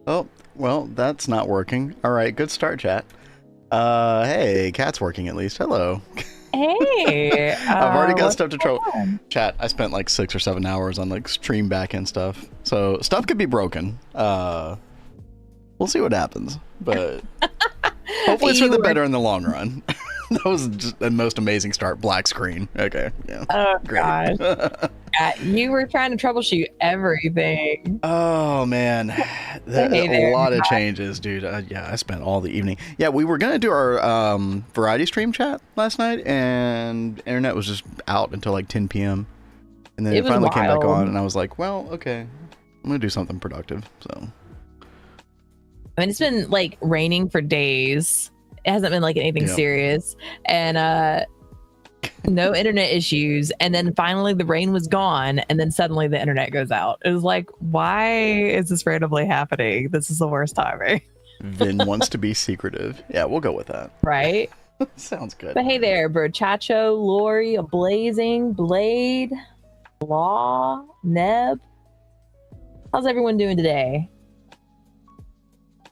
Oh, well, that's not working. All right, good start, chat. Hey, cat's working at least. Hello. Hey, I've already got what's stuff to going trouble. on? Chat, I spent like 6 or 7 hours on like stream backend stuff. So stuff could be broken. We'll see what happens. But hopefully it's for You the were, better in the long run. That was just the most amazing start. Black screen. Okay, yeah. oh Great. gosh, you were trying to troubleshoot everything. Oh man, Hey a there, lot of changes, dude. Yeah, I spent all the evening. Yeah, we were gonna do our variety stream chat last night, and internet was just out until like 10 p.m. And then it it was finally came back wild. on, and I was like, well, okay, I'm gonna do something productive. So I mean, it's been like raining for days. It hasn't been like anything yeah, serious, and no internet issues. And then finally, the rain was gone, and then suddenly the internet goes out. It was like, why is this randomly happening? This is the worst timing, Vin wants to be secretive. Yeah, we'll go with that. right? Sounds good. But hey there, Chacho, Lori, Blazing, Blade, Law, Neb. How's everyone doing today?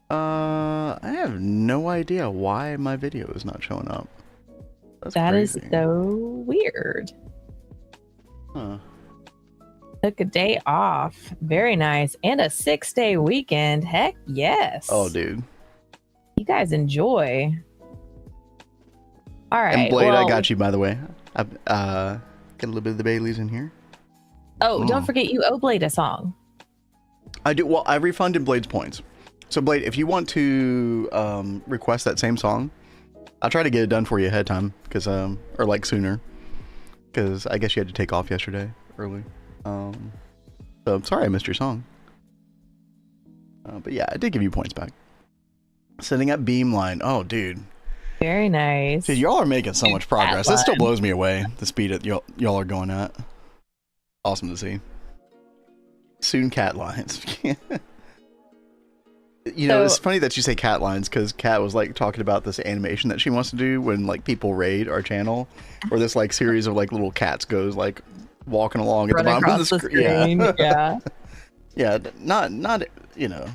I have no idea why my video is not showing up. That's That crazy. is so weird. Huh. Took a day off. Very nice. And a 6-day weekend. Heck yes. Oh, dude. You guys enjoy. All right. And Blade, well, I got you, by the way. I've got a little bit of the Baileys in here. Oh, don't forget you owe Blade a song. I do. Well, I refunded Blade's points. So, Blade, if you want to request that same song, I'll try to get it done for you ahead of time, because or like sooner, because I guess you had to take off yesterday early. So I'm sorry I missed your song. But yeah, I did give you points back. Setting up Beamline. Oh, dude. Very nice. Dude, y'all are making so much progress. It still blows me away, the speed that y'all are going at. Awesome to see. Soon cat lines. You know, it's funny that you say cat lines, because Kat was like talking about this animation that she wants to do when like people raid our channel, where this like series of like little cats goes like walking along at the bottom of the screen. Yeah. Yeah, not you know,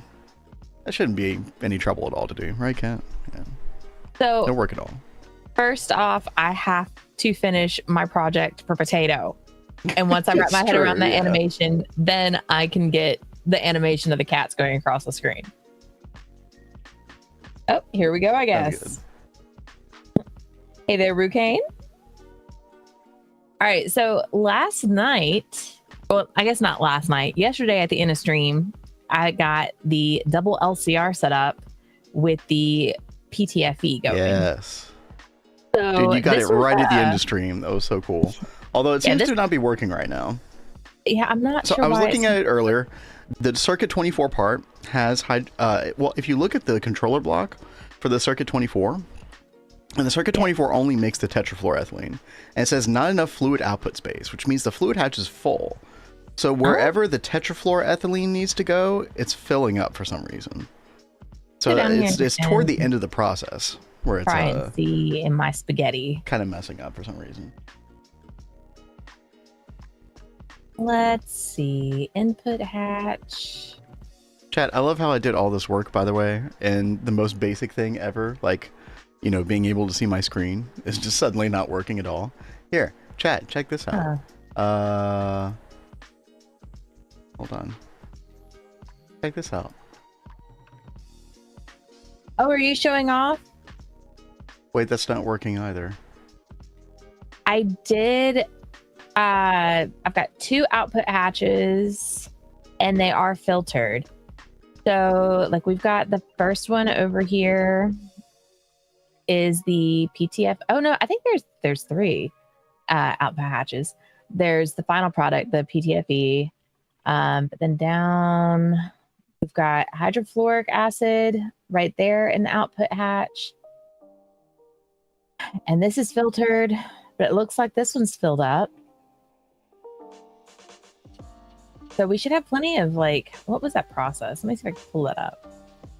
that shouldn't be any trouble at all to do, right, Kat? Yeah. So No work at all. first off, I have to finish my project for Potato. And once I wrap my head around the animation, then I can get the animation of the cats going across the screen. Oh, here we go, I guess. Hey there, Rucane. All right, so last night, well, I guess not last night, yesterday at the end of stream, I got the double LCR set up with the PTFE going. Yes. So dude, you got it right at the end of stream. That was so cool. Although it seems to not be working right now. Yeah, I'm not sure. So I was looking at it earlier. The Circuit 24 part has well, if you look at the controller block for the Circuit 24, and the Circuit 24 only makes the tetrafluoroethylene, and it says not enough fluid output space, which means the fluid hatch is full. So wherever the tetrafluoroethylene needs to go, it's filling up for some reason. So it's toward the end of the process where it's try and see in my spaghetti kind of messing up for some reason. Let's see. Input hatch. Chat, I love how I did all this work, by the way, and the most basic thing ever, like, you know, being able to see my screen is just suddenly not working at all. Here, chat, check this out. Hold on. Check this out. Oh, are you showing off? Wait, that's not working either. I did. I've got 2 output hatches and they are filtered. So like we've got the first one over here is the PTF. Oh no, I think there's 3 output hatches. There's the final product, the PTFE. But then down we've got hydrofluoric acid right there in the output hatch. And this is filtered, but it looks like this one's filled up. So we should have plenty of like, what was that process? Let me see if I can pull that up.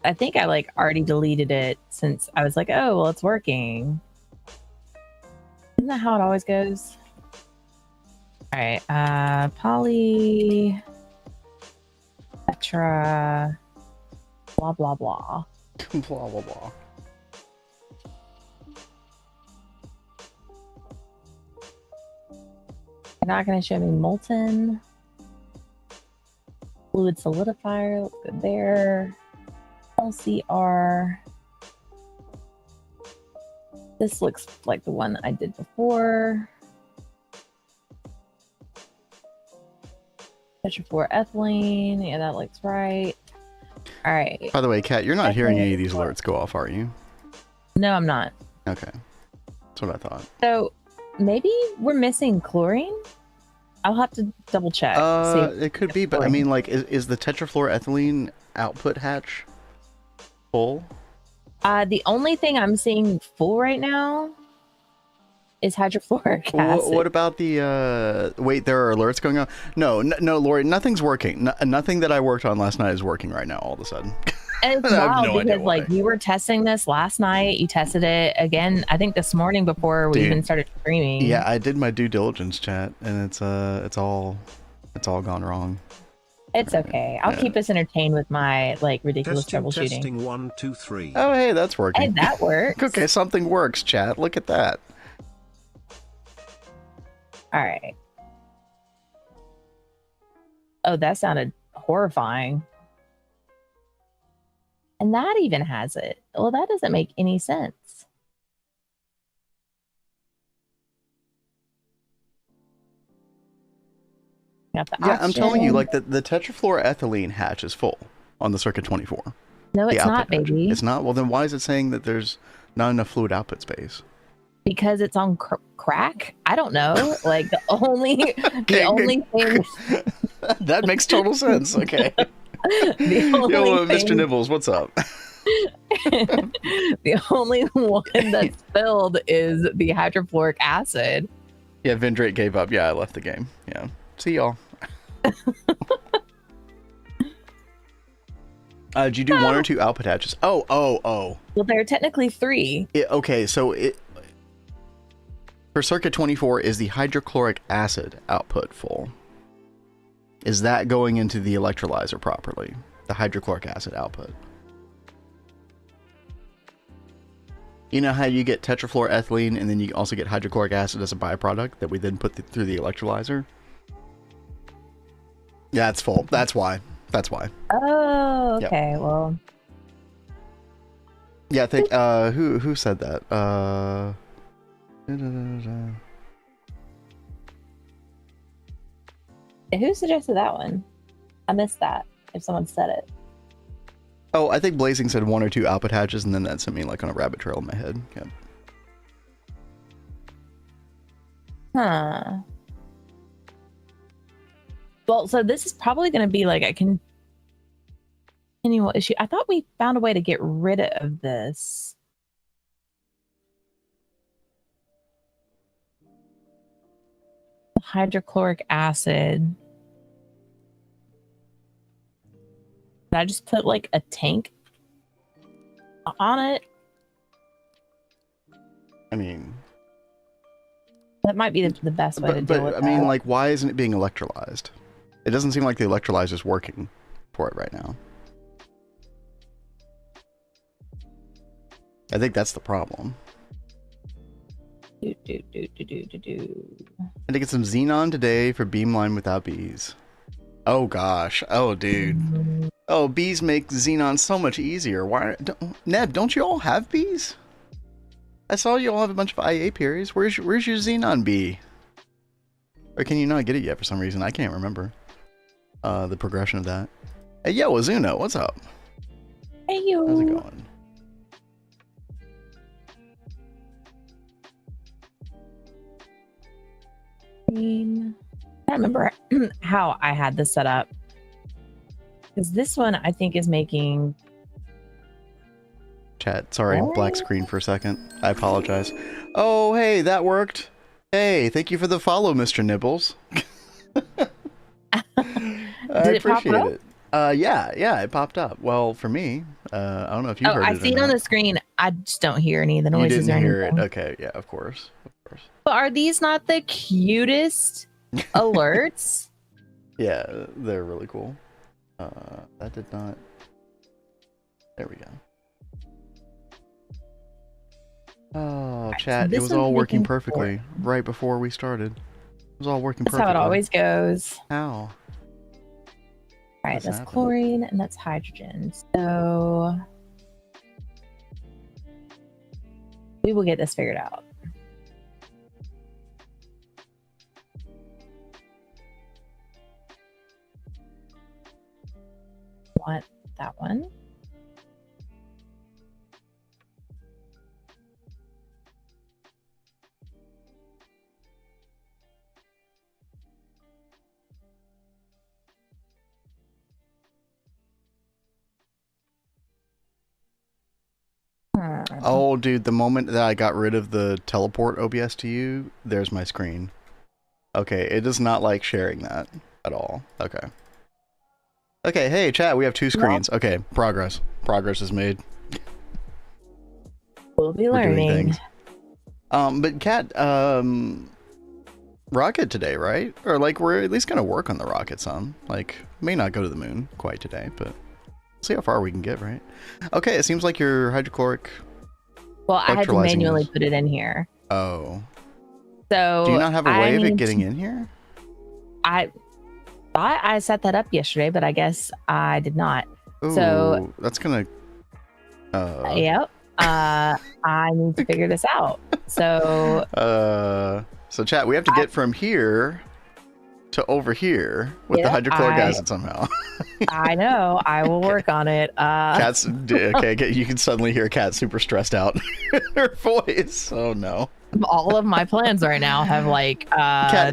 I think I like already deleted it since I was like, oh, well, it's working. Isn't that how it always goes? All right, poly, tetra, Blah, blah, blah. Blah, blah, blah. You're not going to show me molten. Fluid solidifier, looks good there. LCR. This looks like the one that I did before. Tetrafluoroethylene. Yeah, that looks right. All right. By the way, Kat, you're not hearing any of these alerts go off, are you? No, I'm not. Okay. That's what I thought. So maybe we're missing chlorine? I'll have to double check. It could be, but I mean, like, is the tetrafluoroethylene output hatch full? The only thing I'm seeing full right now is hydrofluoric acid. What about the, wait, there are alerts going on? No, Lori, nothing's working. Nothing that I worked on last night is working right now, all of a sudden. And it's wild because, like, you were testing this last night. You tested it again, I think this morning before we even started streaming. Yeah, I did my due diligence, chat, and it's all gone wrong. It's okay. I'll keep us entertained with my, like, ridiculous troubleshooting. Testing 1, 2, 3. Oh, hey, that's working. Hey, that works. Okay, something works, chat. Look at that. All right. Oh, that sounded horrifying. And that even has it. Well, that doesn't make any sense. Got the Yeah, I'm telling you, like, the tetrafluoroethylene hatch is full on the Circuit 24. No, it's not, hatch. baby. It's not? Well, then why is it saying that there's not enough fluid output space? Because it's on crack? I don't know. Like, the only thing... That makes total sense. Okay. Yo, Mr. Nibbles, what's up? The only one that's filled is the hydrofluoric acid. Yeah, Vendrake gave up. Yeah, I left the game. Yeah. See y'all. Did you do one or two output hatches? Oh. Well, there are technically 3. Okay, so for Circuit 24, is the hydrochloric acid output full? Is that going into the electrolyzer properly? The hydrochloric acid output. You know how you get tetrafluoroethylene and then you also get hydrochloric acid as a byproduct that we then put through the electrolyzer? Yeah, it's full. That's why. Oh, okay. Yep. Well. Yeah, I think who said that? Who suggested that one? I missed that. If someone said it. Oh, I think Blazing said 1 or 2 output hatches, and then that sent me like on a rabbit trail in my head. Yeah. Huh. Well, so this is probably going to be like a continual issue. I thought we found a way to get rid of this. Hydrochloric acid. Did I just put like a tank on it? I mean, that might be the best way to deal with that. I mean, like, why isn't it being electrolyzed? It doesn't seem like the electrolyzer is working for it right now. I think that's the problem. I had to get some xenon today for beamline without bees. Oh gosh. Oh dude. Oh, bees make xenon so much easier. Why, Neb? Don't you all have bees? I saw you all have a bunch of IA periods. Where's your xenon bee? Or can you not get it yet for some reason? I can't remember the progression of that. Hey yo, Azuno, what's up? Hey yo. How's it going? I can't remember how I had this set up. Because this one, I think, is making... Chat, sorry, black screen for a second. I apologize. Oh, hey, that worked. Hey, thank you for the follow, Mr. Nibbles. I appreciate it. Yeah, it popped up. Well, for me, I don't know if you heard it. I see it on the screen. I just don't hear any of the noises. You didn't hear it. Okay, yeah, of course. But are these not the cutest alerts? Yeah, they're really cool. That did not. There we go. Oh, So chat, it this was one's all working making perfectly right before we started. It was all working That's perfectly. how it always goes. How? All right, that's happened? chlorine and that's hydrogen. So we will get this figured out. Want that one. Oh, dude, the moment that I got rid of the teleport OBS to you, there's my screen. Okay, it does not like sharing that at all. Okay. Okay, hey, chat, we have two screens. Okay, progress. Progress is made. We'll be We're doing learning. things. But Kat, rocket today, right? Or like we're at least gonna work on the rocket some. Like, may not go to the moon quite today, but see how far we can get, right? Okay, it seems like your hydrochloric. Well, I had to Electrolyzing manually is- put it in here. Oh. So Do you not have a way of it need getting to- in here? I thought I set that up yesterday, but I guess I did not. Ooh, So- that's gonna. Yep. I need to figure this out. So So chat, we have to get from here to over here with the Yeah, hydrochloric acid somehow. I know I will work on it. Cat's okay. You can suddenly hear Cat super stressed out in her voice. Oh no. All of my plans right now have like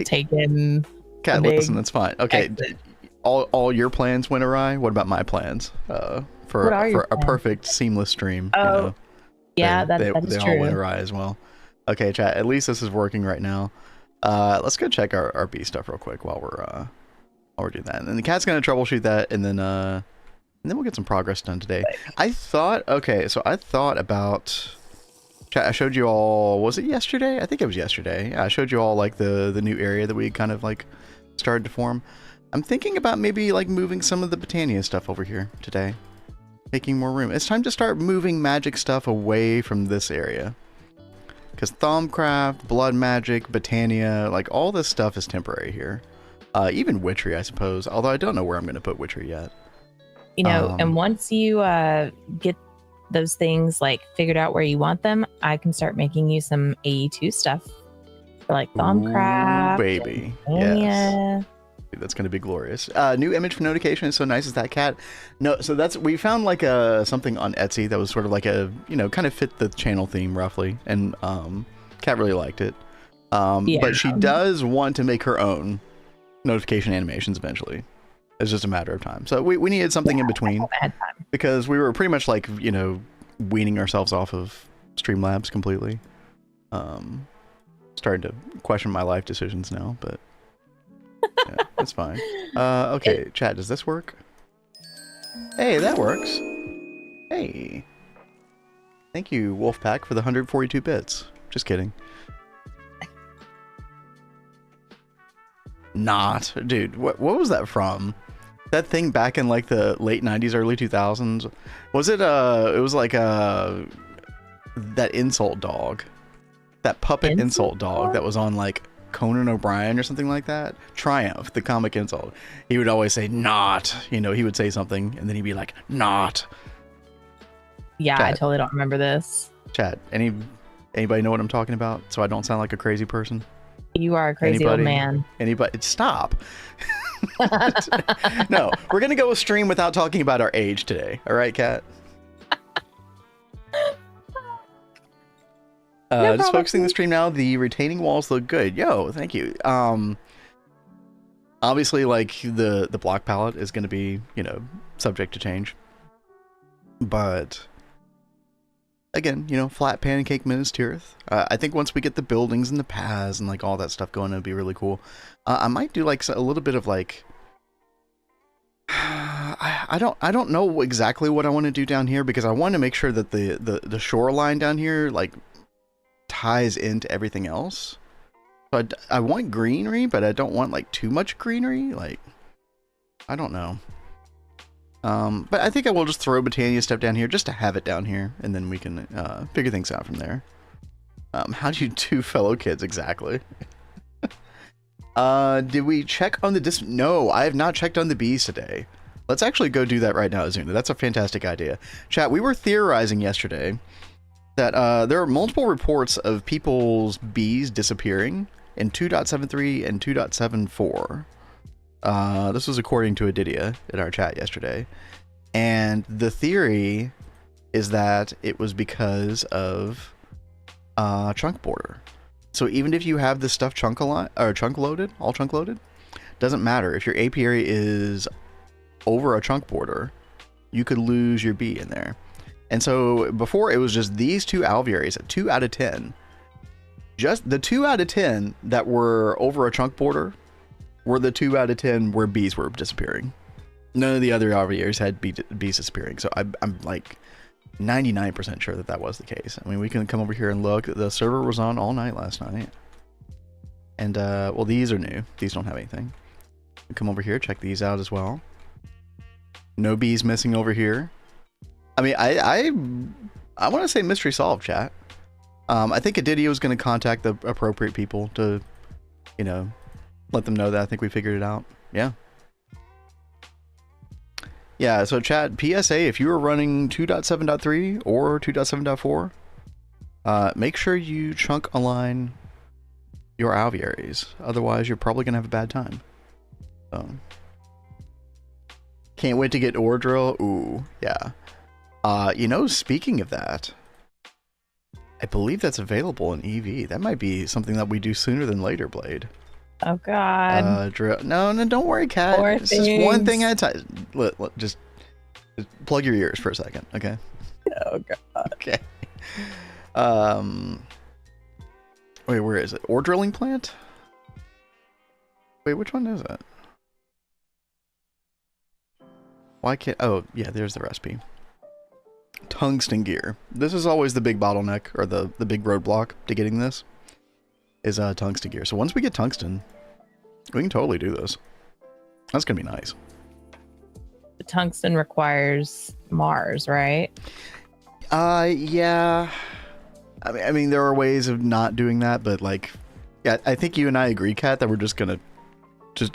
taken. Cat, listen, that's fine. Okay, exit. all your plans went awry. What about my plans? For What are your a plans? perfect seamless stream. Oh, you know, yeah, they that is all true. went awry as well. Okay, chat. At least this is working right now. Let's go check our B stuff real quick while we're doing that. And then the Cat's gonna troubleshoot that, and then we'll get some progress done today. I thought about. Chat, I showed you all. Was it yesterday? I think it was yesterday. Yeah, I showed you all like the new area that we kind of like started to form. I'm thinking about maybe like moving some of the Botania stuff over here today, making more room. It's time to start moving magic stuff away from this area. Because Thaumcraft, Blood Magic, Botania, like all this stuff is temporary here. Even Witchery, I suppose. Although I don't know where I'm going to put Witchery yet. You know, and once you get those things like figured out where you want them, I can start making you some AE2 stuff for like Thaumcraft. Baby. And Yes. Dude, that's going to be glorious. New image for notification is so nice as that cat. No, so we found like something on Etsy that was sort of like a, kind of fit the channel theme roughly. And Cat really liked it. But she does want to make her own notification animations eventually. It's just a matter of time. So we needed something in between because we were pretty much like, weaning ourselves off of Streamlabs completely. Starting to question my life decisions now, but yeah, it's fine. Okay, chat, does this work? Hey, that works. Hey. Thank you, Wolfpack, for the 142 bits. Just kidding. Not. Dude, what was that from? That thing back in like the late 90s, early 2000s? Was it, it was like that insult dog. That puppet insult dog that was on like Conan O'Brien or something like that. Triumph, the comic insult. He would always say, not. He would say something and then he'd be like, not. Yeah, Chat. I totally don't remember this. Chat, anybody know what I'm talking about so I don't sound like a crazy person? You are a crazy old man. Anybody? Stop. No, we're going to go a stream without talking about our age today. All right, Kat? Just focusing the stream now. The retaining walls look good. Yo, thank you. Obviously, like the block palette is going to be, subject to change. But again, flat pancake Minas Tirith. I think once we get the buildings and the paths and like all that stuff going, it'd be really cool. I might do like a little bit of like. I don't know exactly what I want to do down here because I want to make sure that the shoreline down here like ties into everything else. So I want greenery, but I don't want like too much greenery. Like, I don't know. But I think I will just throw Britannia stuff down here just to have it down here, and then we can figure things out from there. How do you do fellow kids exactly? Did we check on the No, I have not checked on the bees today. Let's actually go do that right now, Azuna. That's a fantastic idea. Chat, we were theorizing yesterday that there are multiple reports of people's bees disappearing in 2.73 and 2.74. This was according to Adidia in our chat yesterday. And the theory is that it was because of chunk border. So even if you have this stuff chunk loaded, all chunk loaded, doesn't matter. If your apiary is over a chunk border, you could lose your bee in there. And so before, it was just these two alvearies at 2 out of 10. Just the 2 out of 10 that were over a chunk border were the 2 out of 10 where bees were disappearing. None of the other alvearies had bees disappearing. So I'm like 99% sure that was the case. I mean, we can come over here and look. The server was on all night last night. And, well, these are new. These don't have anything. Come over here, check these out as well. No bees missing over here. I mean, I want to say mystery solved, chat. I think Adidia was going to contact the appropriate people to, you know, let them know that I think we figured it out. Yeah. Yeah, so chat, PSA, if you are running 2.7.3 or 2.7.4, make sure you chunk align your alvearies. Otherwise, you're probably going to have a bad time. So. Can't wait to get ore drill. Ooh, yeah. You know, speaking of that, I believe that's available in EV. That might be something that we do sooner than later, Blade. Oh God. Drill. No, don't worry, Cat. It's just one thing at a time. Just plug your ears for a second, okay? Oh God. Okay. Wait, where is it? Ore drilling plant? Wait, which one is it? Why can't... Oh, yeah, there's the recipe. Tungsten gear. This is always the big bottleneck, or the big roadblock to getting this, is tungsten gear. So once we get tungsten, we can totally do this. That's gonna be nice. The tungsten requires Mars, right? Yeah. I mean, there are ways of not doing that, but like, yeah, I think you and I agree, Kat, that we're just gonna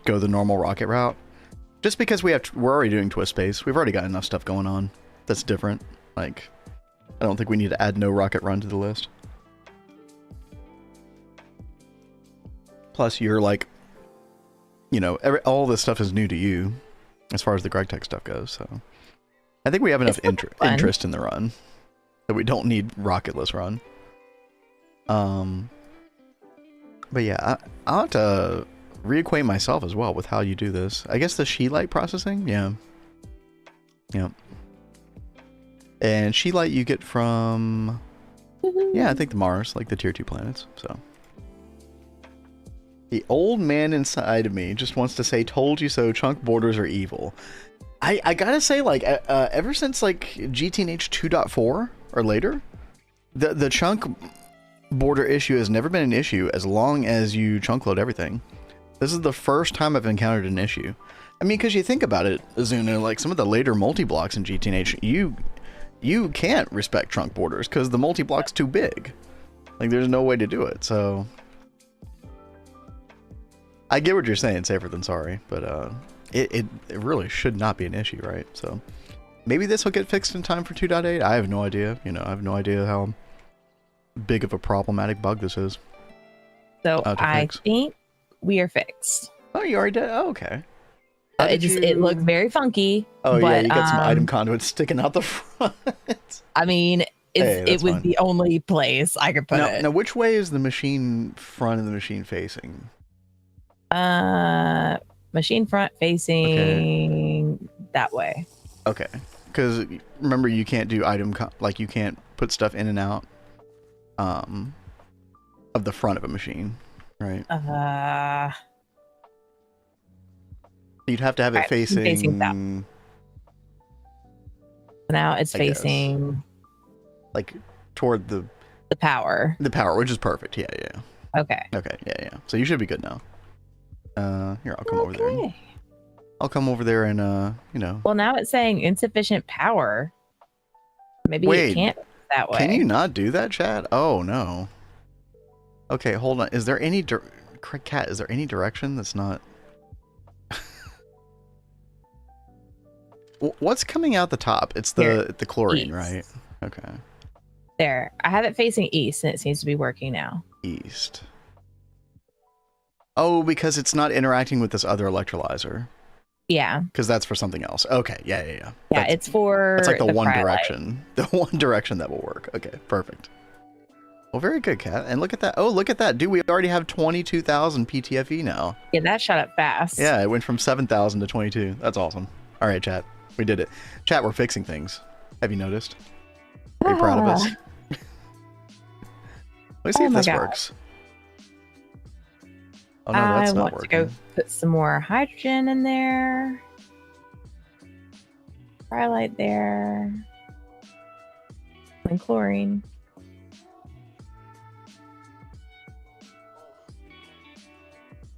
go the normal rocket route. Just because we're already doing twist space. We've already got enough stuff going on that's different. Like, I don't think we need to add no rocket run to the list. Plus, you're like, you know, all this stuff is new to you as far as the Gregtech stuff goes. So I think we have enough interest in the run that we don't need rocketless run. But yeah, I'll have to reacquaint myself as well with how you do this. I guess the She-Light processing? Yeah. Yeah. And She-Light you get from... Yeah, I think the Mars, like the tier 2 planets, so... The old man inside of me just wants to say, told you so, chunk borders are evil. I gotta say, like, ever since, like, GTNH 2.4 or later, the chunk border issue has never been an issue as long as you chunk load everything. This is the first time I've encountered an issue. I mean, because you think about it, Azuna, like some of the later multi-blocks in GTNH, you can't respect chunk borders because the multi-block's too big. Like, there's no way to do it, so... I get what you're saying, safer than sorry, but it really should not be an issue, right? So maybe this will get fixed in time for 2.8. I have no idea. You know, I have no idea how big of a problematic bug this is. So I think we are fixed. Oh, you already did? Oh, okay. It looked very funky. Oh, but, yeah, you got some item conduits sticking out the front. I mean, it was fine. The only place I could put it. Now, which way is the machine front and the machine facing? Machine front facing that way. Okay, because remember, you can't do like you can't put stuff in and out of the front of a machine, right? You'd have to have it facing that. Now it's facing like toward the power. The power, which is perfect. Yeah. Okay. Yeah. So you should be good now. Here, I'll come over there. I'll come over there and Well, now it's saying insufficient power. Maybe Wait, it can't that way. Can you not do that, chat? Oh no. Okay, hold on. Is there any cat? Is there any direction that's not? What's coming out the top? It's the chlorine, east. Right? Okay. There. I have it facing east, and it seems to be working now. East. Oh, because it's not interacting with this other electrolyzer. Yeah. Because that's for something else. Okay. Yeah. Yeah, it's for. It's like the one Frylight. direction. The one direction that will work. Okay. Perfect. Well, very good, Kat. And look at that. Oh, look at that. Dude, we already have 22,000 PTFE now. Yeah, that shot up fast. Yeah, it went from 7,000 to 22. That's awesome. All right, chat. We did it. Chat, we're fixing things. Have you noticed? Are you proud of us? Let's see if this works. Oh, no, that's I not want working. to go put some more hydrogen in there. Frylight there. And chlorine.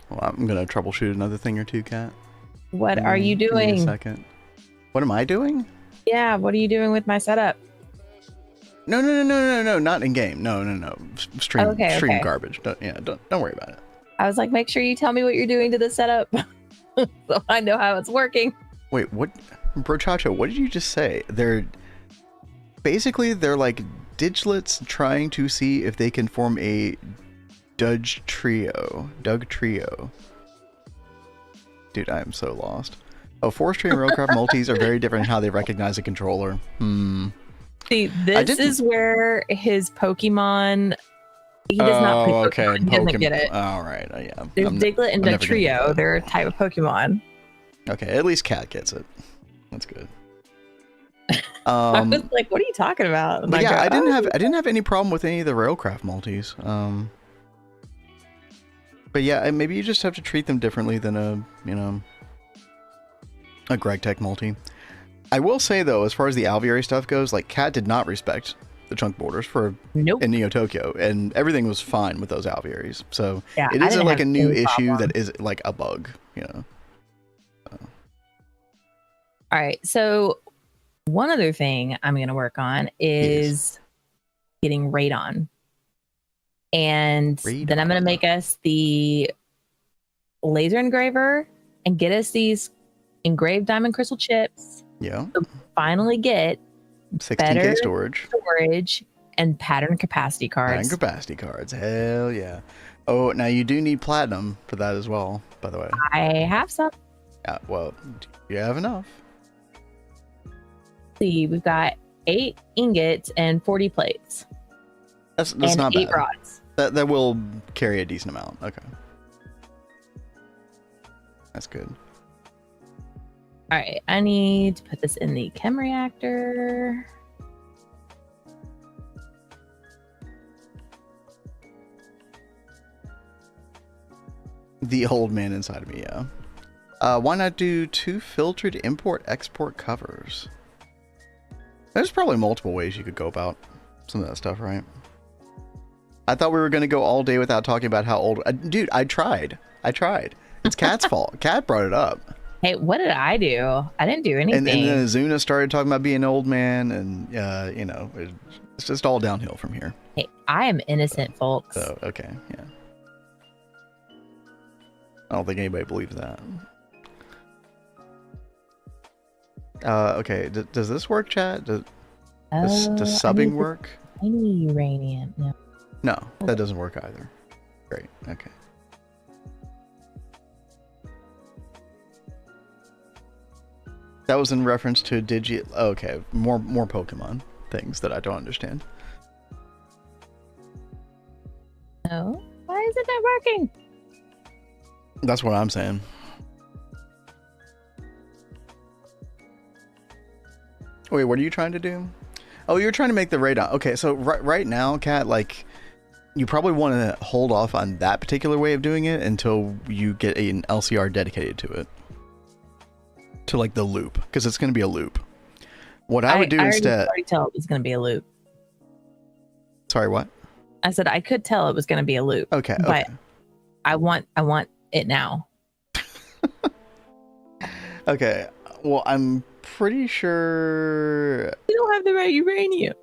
Well, I'm going to troubleshoot another thing or two, Kat. What are you doing? Give me a second. What am I doing? Yeah, what are you doing with my setup? No, not in game. No. Stream garbage. Don't worry about it. I was like, make sure you tell me what you're doing to the setup so I know how it's working. Wait, what? Brochacho, what did you just say? They're like digits trying to see if they can form a Doug trio. Dude, I am so lost. Oh, forestry and railcraft multis are very different in how they recognize a controller. See, this is where his Pokemon. He does not play Pokemon. Okay. He doesn't get it. All right. Yeah. There's Diglett and a trio. They're a type of Pokemon. Okay, at least Cat gets it. That's good. I was like, "What are you talking about?" But yeah, I didn't have any problem with any of the railcraft multis. But yeah, maybe you just have to treat them differently than a Gregtech multi. I will say though, as far as the alveary stuff goes, like Cat did not respect the chunk borders in Neo Tokyo, and everything was fine with those alvearies. So yeah, it is like a new issue that is like a bug, All right, so one other thing I'm going to work on is getting radon. And then I'm going to make us the laser engraver and get us these engraved diamond crystal chips. Yeah. So finally get 16K storage and pattern capacity cards. Hell yeah. Oh, now you do need platinum for that as well, by the way. I have some. Yeah, well, you have enough. See, we've got 8 ingots and 40 plates. That's not bad. 8 rods. That will carry a decent amount. Okay. That's good. All right, I need to put this in the chem reactor. The old man inside of me, yeah. Why not do 2 filtered import-export covers? There's probably multiple ways you could go about some of that stuff, right? I thought we were going to go all day without talking about how old... dude, I tried. It's Cat's fault. Cat brought it up. Hey, what did I do? I didn't do anything. And then Azuna started talking about being an old man, and, it's just all downhill from here. Hey, I am innocent, folks. So, okay, yeah. I don't think anybody believes that. Okay, does this work, chat? Does subbing work? I need uranium. No, that doesn't work either. Great, okay. That was in reference to okay, more Pokemon things that I don't understand. No, why is it not working? That's what I'm saying. Wait, what are you trying to do? Oh, you're trying to make the radon. Okay, so right now, Kat, like, you probably want to hold off on that particular way of doing it until you get an LCR dedicated to it. To, like, the loop. Because it's going to be a loop. What I would do instead... I already tell it was going to be a loop. Sorry, what? I said I could tell it was going to be a loop. Okay, but I want it now. Okay. Well, I'm pretty sure. You don't have the right uranium.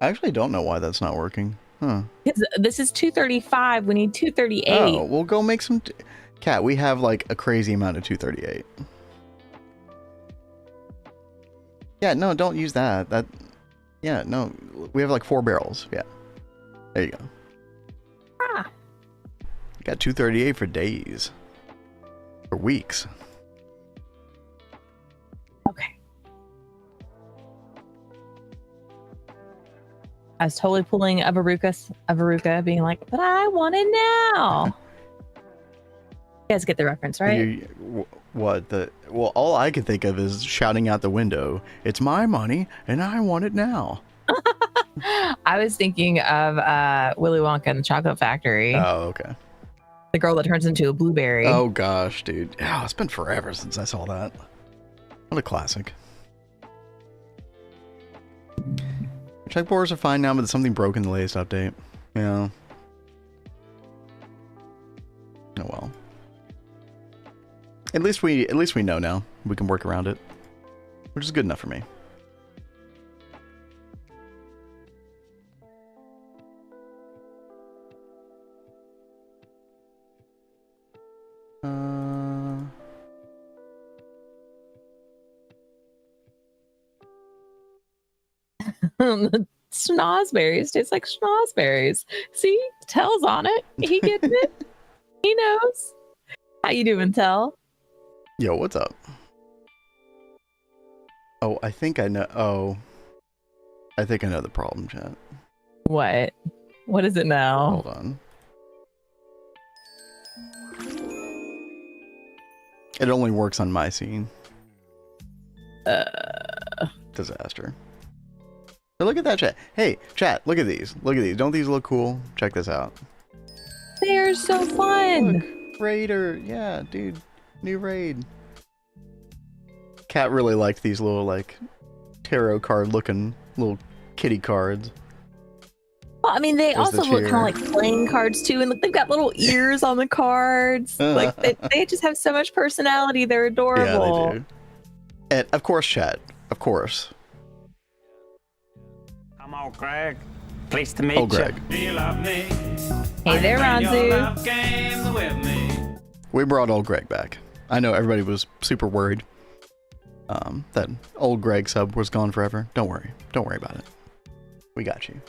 I actually don't know why that's not working. Huh. Because this is 235. We need 238. Oh, we'll go make some. Cat, we have like a crazy amount of 238. Yeah, no, don't use that. Yeah, no, we have like 4 barrels. Yeah, there you go. Ah. Got 238 for days, for weeks. Okay. I was totally pulling a Veruca, being like, but I want it now. You guys get the reference, right? Well, all I can think of is shouting out the window, "It's my money and I want it now." I was thinking of Willy Wonka and the Chocolate Factory. Oh, okay. The girl that turns into a blueberry. Oh gosh, dude. Yeah, it's been forever since I saw that. What a classic. Checkboards are fine now, but there's something broke in the latest update. Yeah. Oh well. At least we know now. We can work around it, which is good enough for me. Schnozberries taste like schnozberries. See, Tell's on it. He gets it. He knows. How you doing, Tell? Yo, what's up? Oh, I think I know. Oh, I think I know the problem, chat. What? What is it now? Hold on. It only works on my scene. Disaster. But look at that, chat. Hey, chat, look at these. Look at these. Don't these look cool? Check this out. They are so fun. Look, Raider. Yeah, dude. New raid. Cat really liked these little, like, tarot card looking little kitty cards. Well, I mean, they There's also the look chair. kind of like playing cards too, and look, they've got little ears on the cards. Like they just have so much personality. They're adorable. Yeah, they do. And of course, chat. Of course. I'm all Greg. Pleased to meet Oh, Greg. you. Do you love me? Hey there, Ranzu. We brought old Greg back. I know everybody was super worried that old Greg sub was gone forever. Don't worry. Don't worry about it. We got you.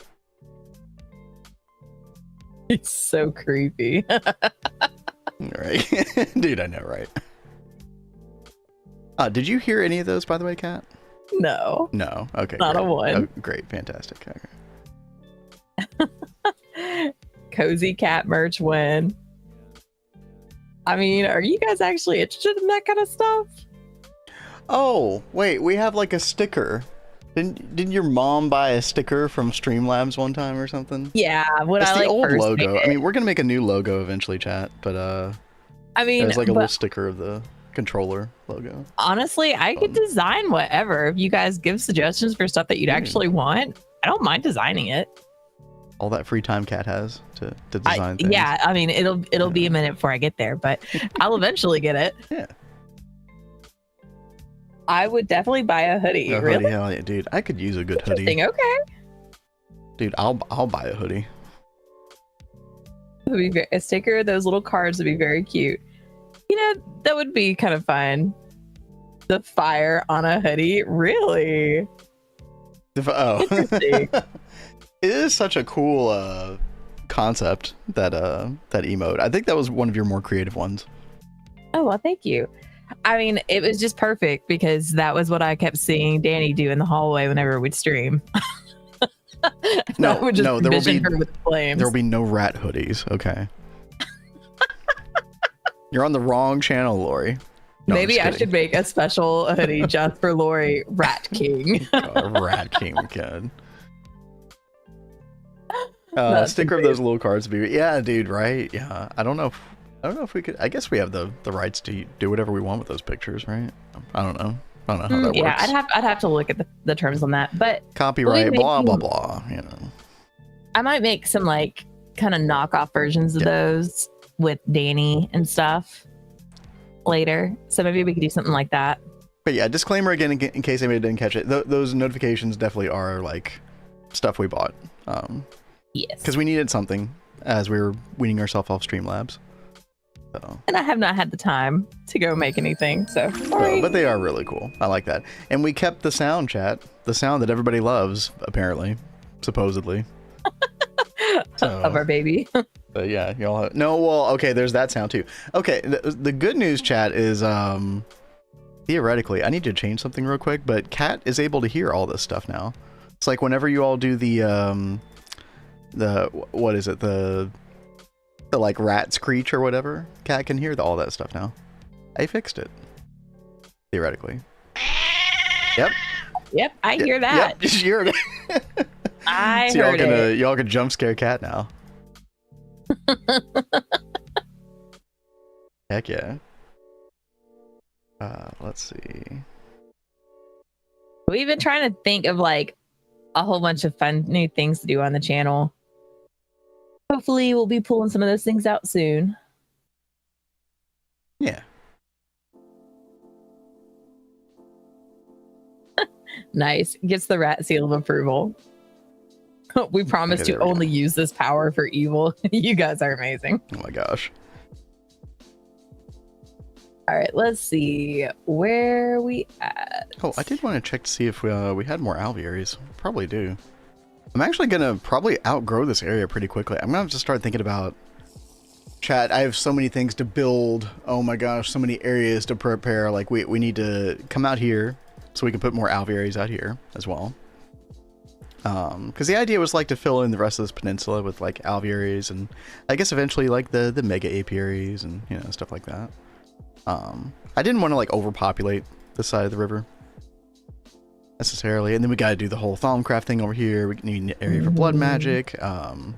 It's so creepy. All right. Dude, I know, right? Did you hear any of those, by the way, Kat? No. No. Okay. Not great. a one. Oh, great. Fantastic. Okay. Cozy cat merch win. I mean, are you guys actually interested in that kind of stuff? Oh, wait. We have like a sticker. Didn't your mom buy a sticker from Streamlabs one time or something? Yeah, when It's I the like old first logo. made I it. mean, we're gonna make a new logo eventually, chat. But I mean, there's like a but little sticker of the controller logo. honestly, I could design whatever. If you guys give suggestions for stuff that you'd actually want, I don't mind designing it. All that free time Cat has to design things. Yeah, I mean, it'll be a minute before I get there, but I'll eventually get it. Yeah. I would definitely buy a hoodie. A Really? hoodie, hell yeah, dude. I could use a good hoodie. Interesting. Okay. Dude, I'll buy a hoodie. It would be a sticker of those little cards would be very cute. You know, that would be kind of fun. The fire on a hoodie, really? Oh, Interesting. it is such a cool concept that emote. I think that was one of your more creative ones. Oh, well, thank you. I mean, it was just perfect because that was what I kept seeing Danny do in the hallway whenever we'd stream. No, I would just no, there will envision be her with flames. there will be no rat hoodies. Okay. You're on the wrong channel, Lori. No, I'm Maybe just I kidding. should make a special hoodie just for Lori, Rat King. Rat King kid. That's Sticker of those little cards would be, yeah, dude, right? Yeah. I don't know if we could. I guess we have the rights to do whatever we want with those pictures, right? I don't know how that Yeah, works. I'd have to look at the terms on that, but Copyright, blah making- blah blah. You know. I might make some like kind of knockoff versions of those with Danny and stuff. later. So maybe we could do something like that. But yeah, disclaimer again, in case anybody didn't catch it. Those notifications definitely are like stuff we bought. Yes. Because we needed something as we were weaning ourselves off Streamlabs. So. And I have not had the time to go make anything, so sorry. No, but they are really cool. I like that. And we kept the sound, chat. The sound that everybody loves, apparently. Supposedly. So, of our baby. but yeah, y'all have, no, well, okay, there's that sound too. Okay, the good news, chat, is theoretically, I need to change something real quick, but Cat is able to hear all this stuff now. It's like whenever you all do the what is it, the like rat screech or whatever, Cat can hear all that stuff now. I fixed it. Theoretically. Yep. Yep, I hear that. Yep, just hear it. I so heard it. Y'all can jump scare Cat now. Heck yeah. Let's see. We've been trying to think of like a whole bunch of fun new things to do on the channel. Hopefully we'll be pulling some of those things out soon. Yeah. Nice. Gets the rat seal of approval. We promise Okay, to only use this power for evil. You guys are amazing. Oh my gosh. All right, let's see where we at. Oh, I did want to check to see if we had more alvearies. Probably do. I'm actually gonna probably outgrow this area pretty quickly. I'm gonna have to start thinking about chat. I have so many things to build. Oh my gosh, so many areas to prepare. Like we need to come out here so we can put more alvearies out here as well. Because the idea was like to fill in the rest of this peninsula with like alvearies and I guess eventually like the mega apiaries and you know stuff like that. I didn't want to like overpopulate this side of the river necessarily, and then we got to do the whole Thaumcraft thing over here. We need an area for blood magic. You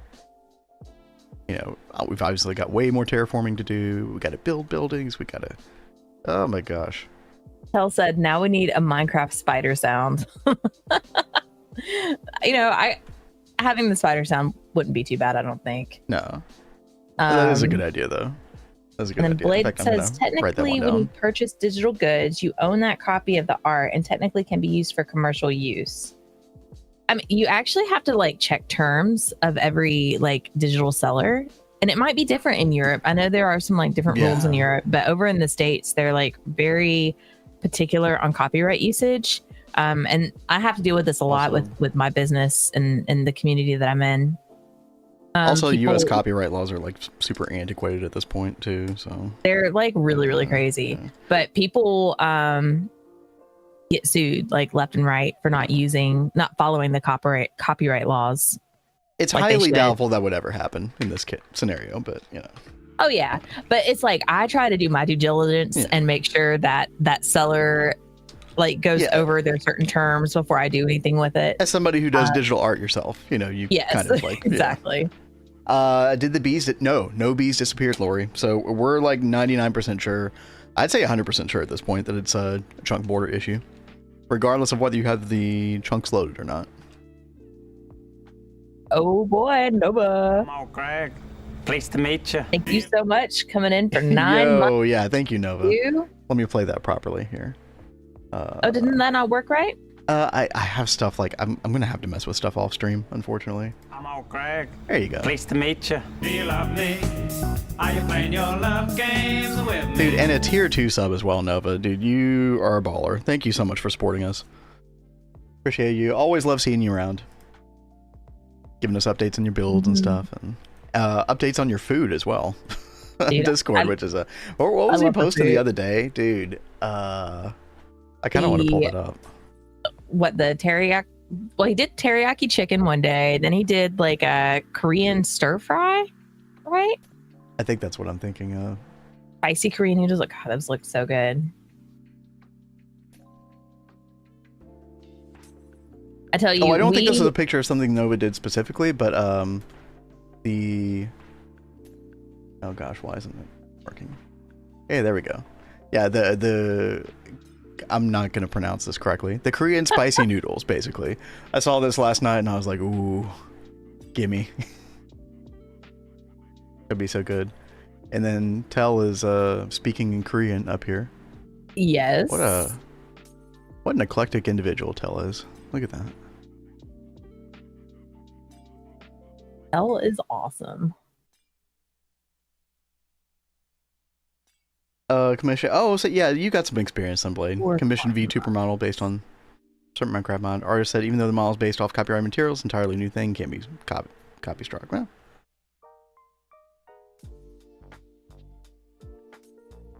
know, we've obviously got way more terraforming to do. We got to build buildings. We got to. Oh my gosh. Tell said now we need a Minecraft spider sound. You know, having the spider sound wouldn't be too bad, I don't think. No, that is a good idea though. That's a good and then idea. Blade says technically when you purchase digital goods, you own that copy of the art and technically can be used for commercial use. I mean, you actually have to like check terms of every like digital seller, and it might be different in Europe. I know there are some like different rules in Europe, but over in the States, they're like very particular on copyright usage. And I have to deal with this a lot with my business and the community that I'm in. Also, U.S. copyright laws are like super antiquated at this point too, so they're like really crazy. Yeah. But people get sued like left and right for not following the copyright laws. It's like highly doubtful that would ever happen in this scenario, but you know. Oh yeah, but it's like I try to do my due diligence and make sure that that seller like goes over their certain terms before I do anything with it. As somebody who does digital art yourself, you know, you kind of like exactly. Did the bees? No bees disappeared, Lori. So we're like 99% sure. I'd say 100% sure at this point that it's a chunk border issue, regardless of whether you have the chunks loaded or not. Oh boy, Nova. Come on, Greg. Pleased to meet you. Thank you so much coming in for 9 months. Oh yeah, thank you, Nova. Let me play that properly here. Didn't that not work right? I have stuff like I'm gonna have to mess with stuff off stream, unfortunately. Come on, Greg. There you go. Pleased to meet you. Do you love me? Are you playing your love games with me? Dude, and a tier 2 sub as well, Nova. Dude, you are a baller. Thank you so much for supporting us. Appreciate you. Always love seeing you around. Giving us updates on your builds and stuff, and updates on your food as well. Dude, Discord, which is what was he posting the other day, dude? I kind of want to pull that up. What, the teriyaki? Well, he did teriyaki chicken one day. Then he did like a Korean stir fry, right? I think that's what I'm thinking of. Spicy Korean noodles. Like, God, those look so good. I tell you. Oh, I don't think this is a picture of something Nova did specifically, but the. Oh gosh, why isn't it working? Hey, there we go. Yeah, the I'm not going to pronounce this correctly. The Korean spicy noodles, basically. I saw this last night and I was like, ooh, gimme. It'd be so good. And then Tell is speaking in Korean up here. Yes. What an eclectic individual Tell is. Look at that. Hell is awesome. Commission. Oh, so yeah, you got some experience on Blade. We're Commission talking VTuber model based on certain Minecraft mod. Artist said even though the model is based off copyrighted materials, entirely new thing, can't be copy struck. Well,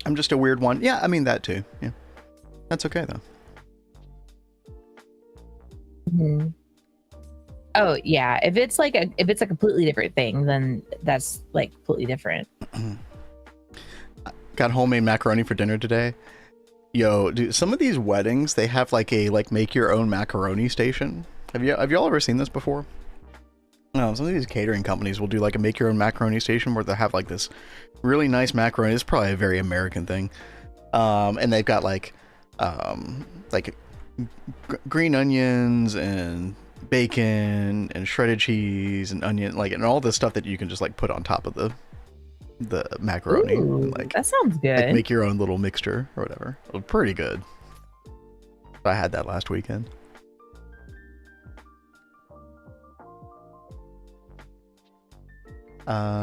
I'm just a weird one. Yeah, I mean that too. Yeah, that's okay though. Mm-hmm. Oh yeah, if it's like a completely different thing, then that's like completely different. Got homemade macaroni for dinner today. Yo, dude, some of these weddings they have like a make your own macaroni station. Have y'all ever seen this before? No, some of these catering companies will do like a make your own macaroni station where they have like this really nice macaroni. It's probably a very American thing. And they've got like green onions and bacon and shredded cheese and onion, and all this stuff that you can just like put on top of the macaroni. Ooh, like that sounds good. Like make your own little mixture or whatever. It was pretty good. I had that last weekend.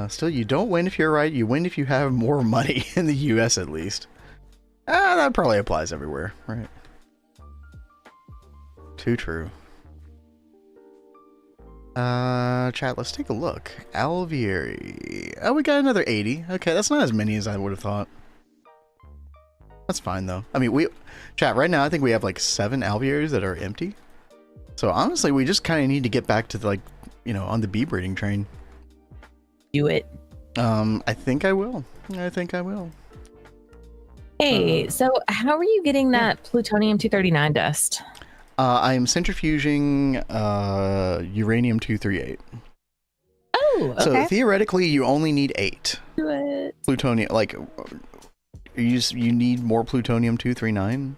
Still, you don't win if you're right. You win if you have more money in the US at least. That probably applies everywhere, right? Too true. Chat, let's take a look. Alvieri. Oh, we got another 80. Okay, that's not as many as I would have thought. That's fine, though. I mean, chat, right now, I think we have like 7 Alvieris that are empty. So, honestly, we just kind of need to get back to, like, on the bee breeding train. Do it. I think I will. Hey, so how are you getting that plutonium-239 dust? I am centrifuging uranium-238. Oh, okay. So theoretically, you only need 8 Do it. plutonium. Like, you need more plutonium-239.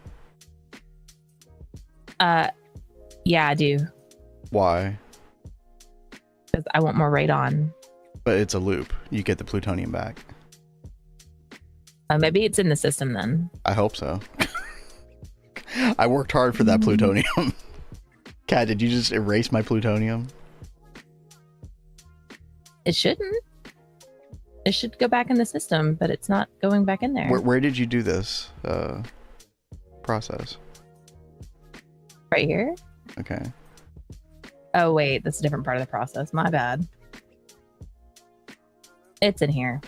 Yeah, I do. Why? Because I want more radon. But it's a loop. You get the plutonium back. Maybe it's in the system then. I hope so. I worked hard for that plutonium. Kat, did you just erase my plutonium? It shouldn't. It should go back in the system, but it's not going back in there. Where did you do this process? Right here? Okay. Oh, wait. That's a different part of the process. My bad. It's in here.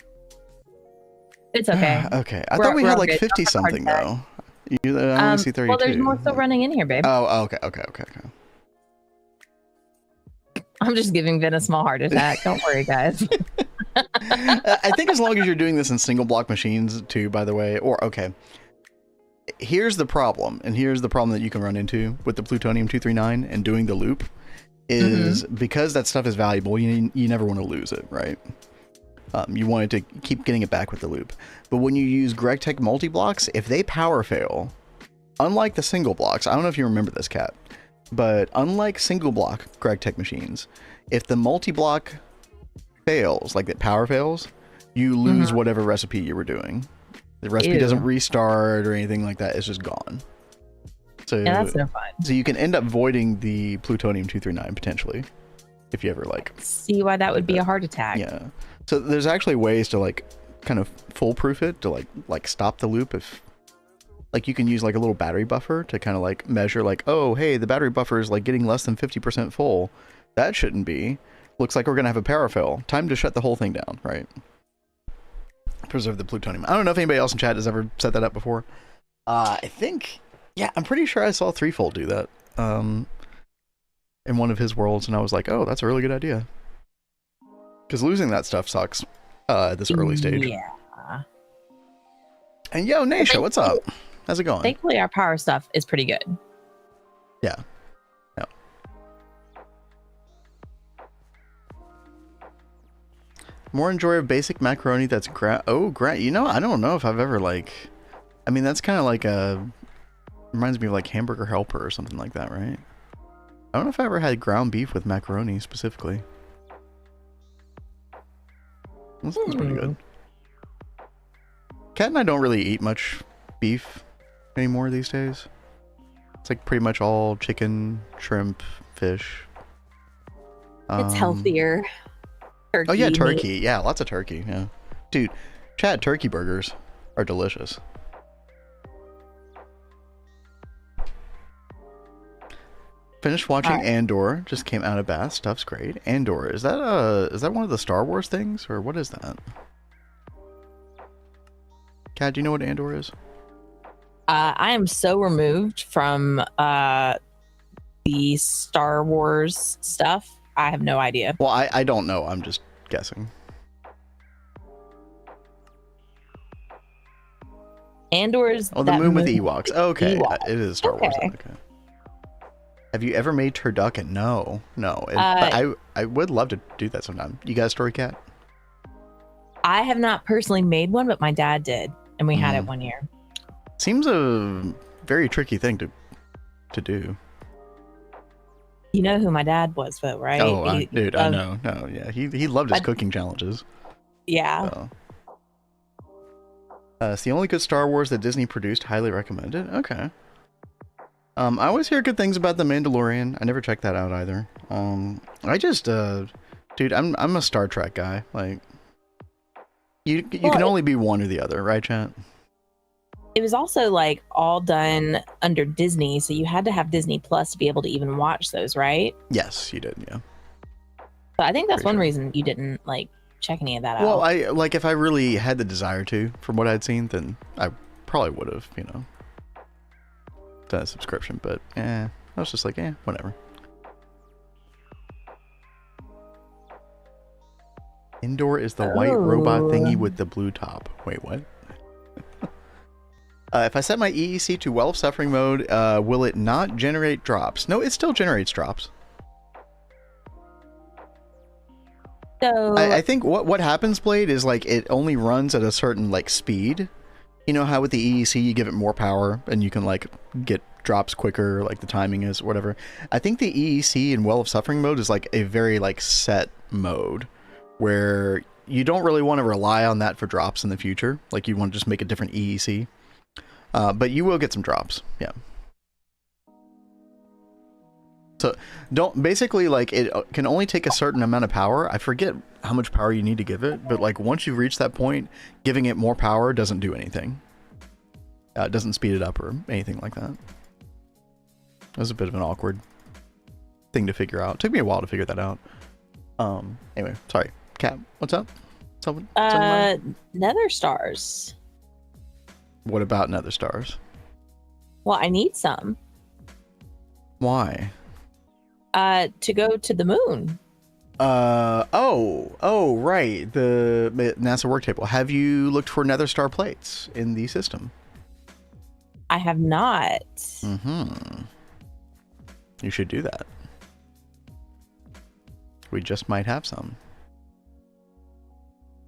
It's okay. Okay. I thought we had like 50 something though. I only see 32. Well, there's more still running in here, babe. Oh, okay. I'm just giving Vin a small heart attack. Don't worry, guys. I think as long as you're doing this in single block machines too, by the way, okay. Here's the problem, and here's the problem that you can run into with the plutonium-239 and doing the loop is because that stuff is valuable, you never want to lose it, right? You wanted to keep getting it back with the loop. But when you use Gregtech multi-blocks, if they power fail, unlike the single blocks, I don't know if you remember this, Kat, but unlike single block Gregtech machines, if the multi-block fails, like that power fails, you lose whatever recipe you were doing. The recipe doesn't restart or anything like that. It's just gone. So, yeah, that's no fun. So you can end up voiding the plutonium-239 potentially. If you ever see why that would be a heart attack. Yeah. So there's actually ways to kind of foolproof it to like stop the loop if you can use like a little battery buffer to kind of measure oh, hey, the battery buffer is getting less than 50% full. That shouldn't be. Looks like we're going to have a power fail. Time to shut the whole thing down, right? Preserve the plutonium. I don't know if anybody else in chat has ever set that up before. I think, yeah, I'm pretty sure I saw Threefold do that in one of his worlds, and I was like, oh, that's a really good idea. Because losing that stuff sucks at this early stage. Yeah. And yo, Naisha, what's up? How's it going? Thankfully, our power stuff is pretty good. Yeah. Yeah. More enjoy of basic macaroni that's ground. You know, I don't know if I've ever I mean, that's kind of reminds me of Hamburger Helper or something like that, right? I don't know if I ever had ground beef with macaroni specifically. That sounds pretty good. Kat and I don't really eat much beef anymore these days. It's like pretty much all chicken, shrimp, fish. It's healthier. Turkey Oh yeah, meat. turkey. Yeah, lots of turkey. Yeah, dude, Chad, turkey burgers are delicious. Finished watching Andor. Just came out of bath. Stuff's great. Andor, is that one of the Star Wars things, or what is that? Kat, do you know what Andor is? I am so removed from the Star Wars stuff. I have no idea. Well, I don't know. I'm just guessing. Andor's Oh, the that moon with the Ewoks. Oh, okay, Ewoks. it is Star Wars. Okay. Okay. Have you ever made turducken? No. But I would love to do that sometime. You got a story, Cat? I have not personally made one, but my dad did, and we had it one year. Seems a very tricky thing to do. You know who my dad was, though, right? Oh, I know. No, yeah, he loved his cooking challenges. Yeah. So. It's the only good Star Wars that Disney produced. Highly recommended. Okay. I always hear good things about The Mandalorian. I never checked that out either. I just, dude, I'm a Star Trek guy. Like, you can only be one or the other, right, chat? It was also like all done under Disney, so you had to have Disney Plus to be able to even watch those, right? Yes, you did. Yeah. So I think that's one reason you didn't like check any of that out. Well, if I really had the desire to, from what I'd seen, then I probably would have, done a subscription. But I was just like, whatever. Indoor is the white robot thingy with the blue top. Wait, what? If I set my EEC to Well of Suffering mode, will it not generate drops? No, it still generates drops. So I think what happens, Blade, is like it only runs at a certain like speed. You know how with the EEC you give it more power and you can like get drops quicker, like the timing is whatever. I think the EEC in Well of Suffering mode is like a very like set mode where you don't really want to rely on that for drops in the future. Like you want to just make a different EEC. But you will get some drops, yeah. So basically like it can only take a certain amount of power. I forget how much power you need to give it, but like once you've reached that point, giving it more power doesn't do anything. It doesn't speed it up or anything like that. It was a bit of an awkward thing to figure out. It took me a while to figure that out. Anyway, sorry. Kat, what's up? Nether stars. What about nether stars? Well, I need some. Why? To go to the moon. Oh, right. The NASA work table. Have you looked for nether star plates in the system? I have not. You should do that. We just might have some.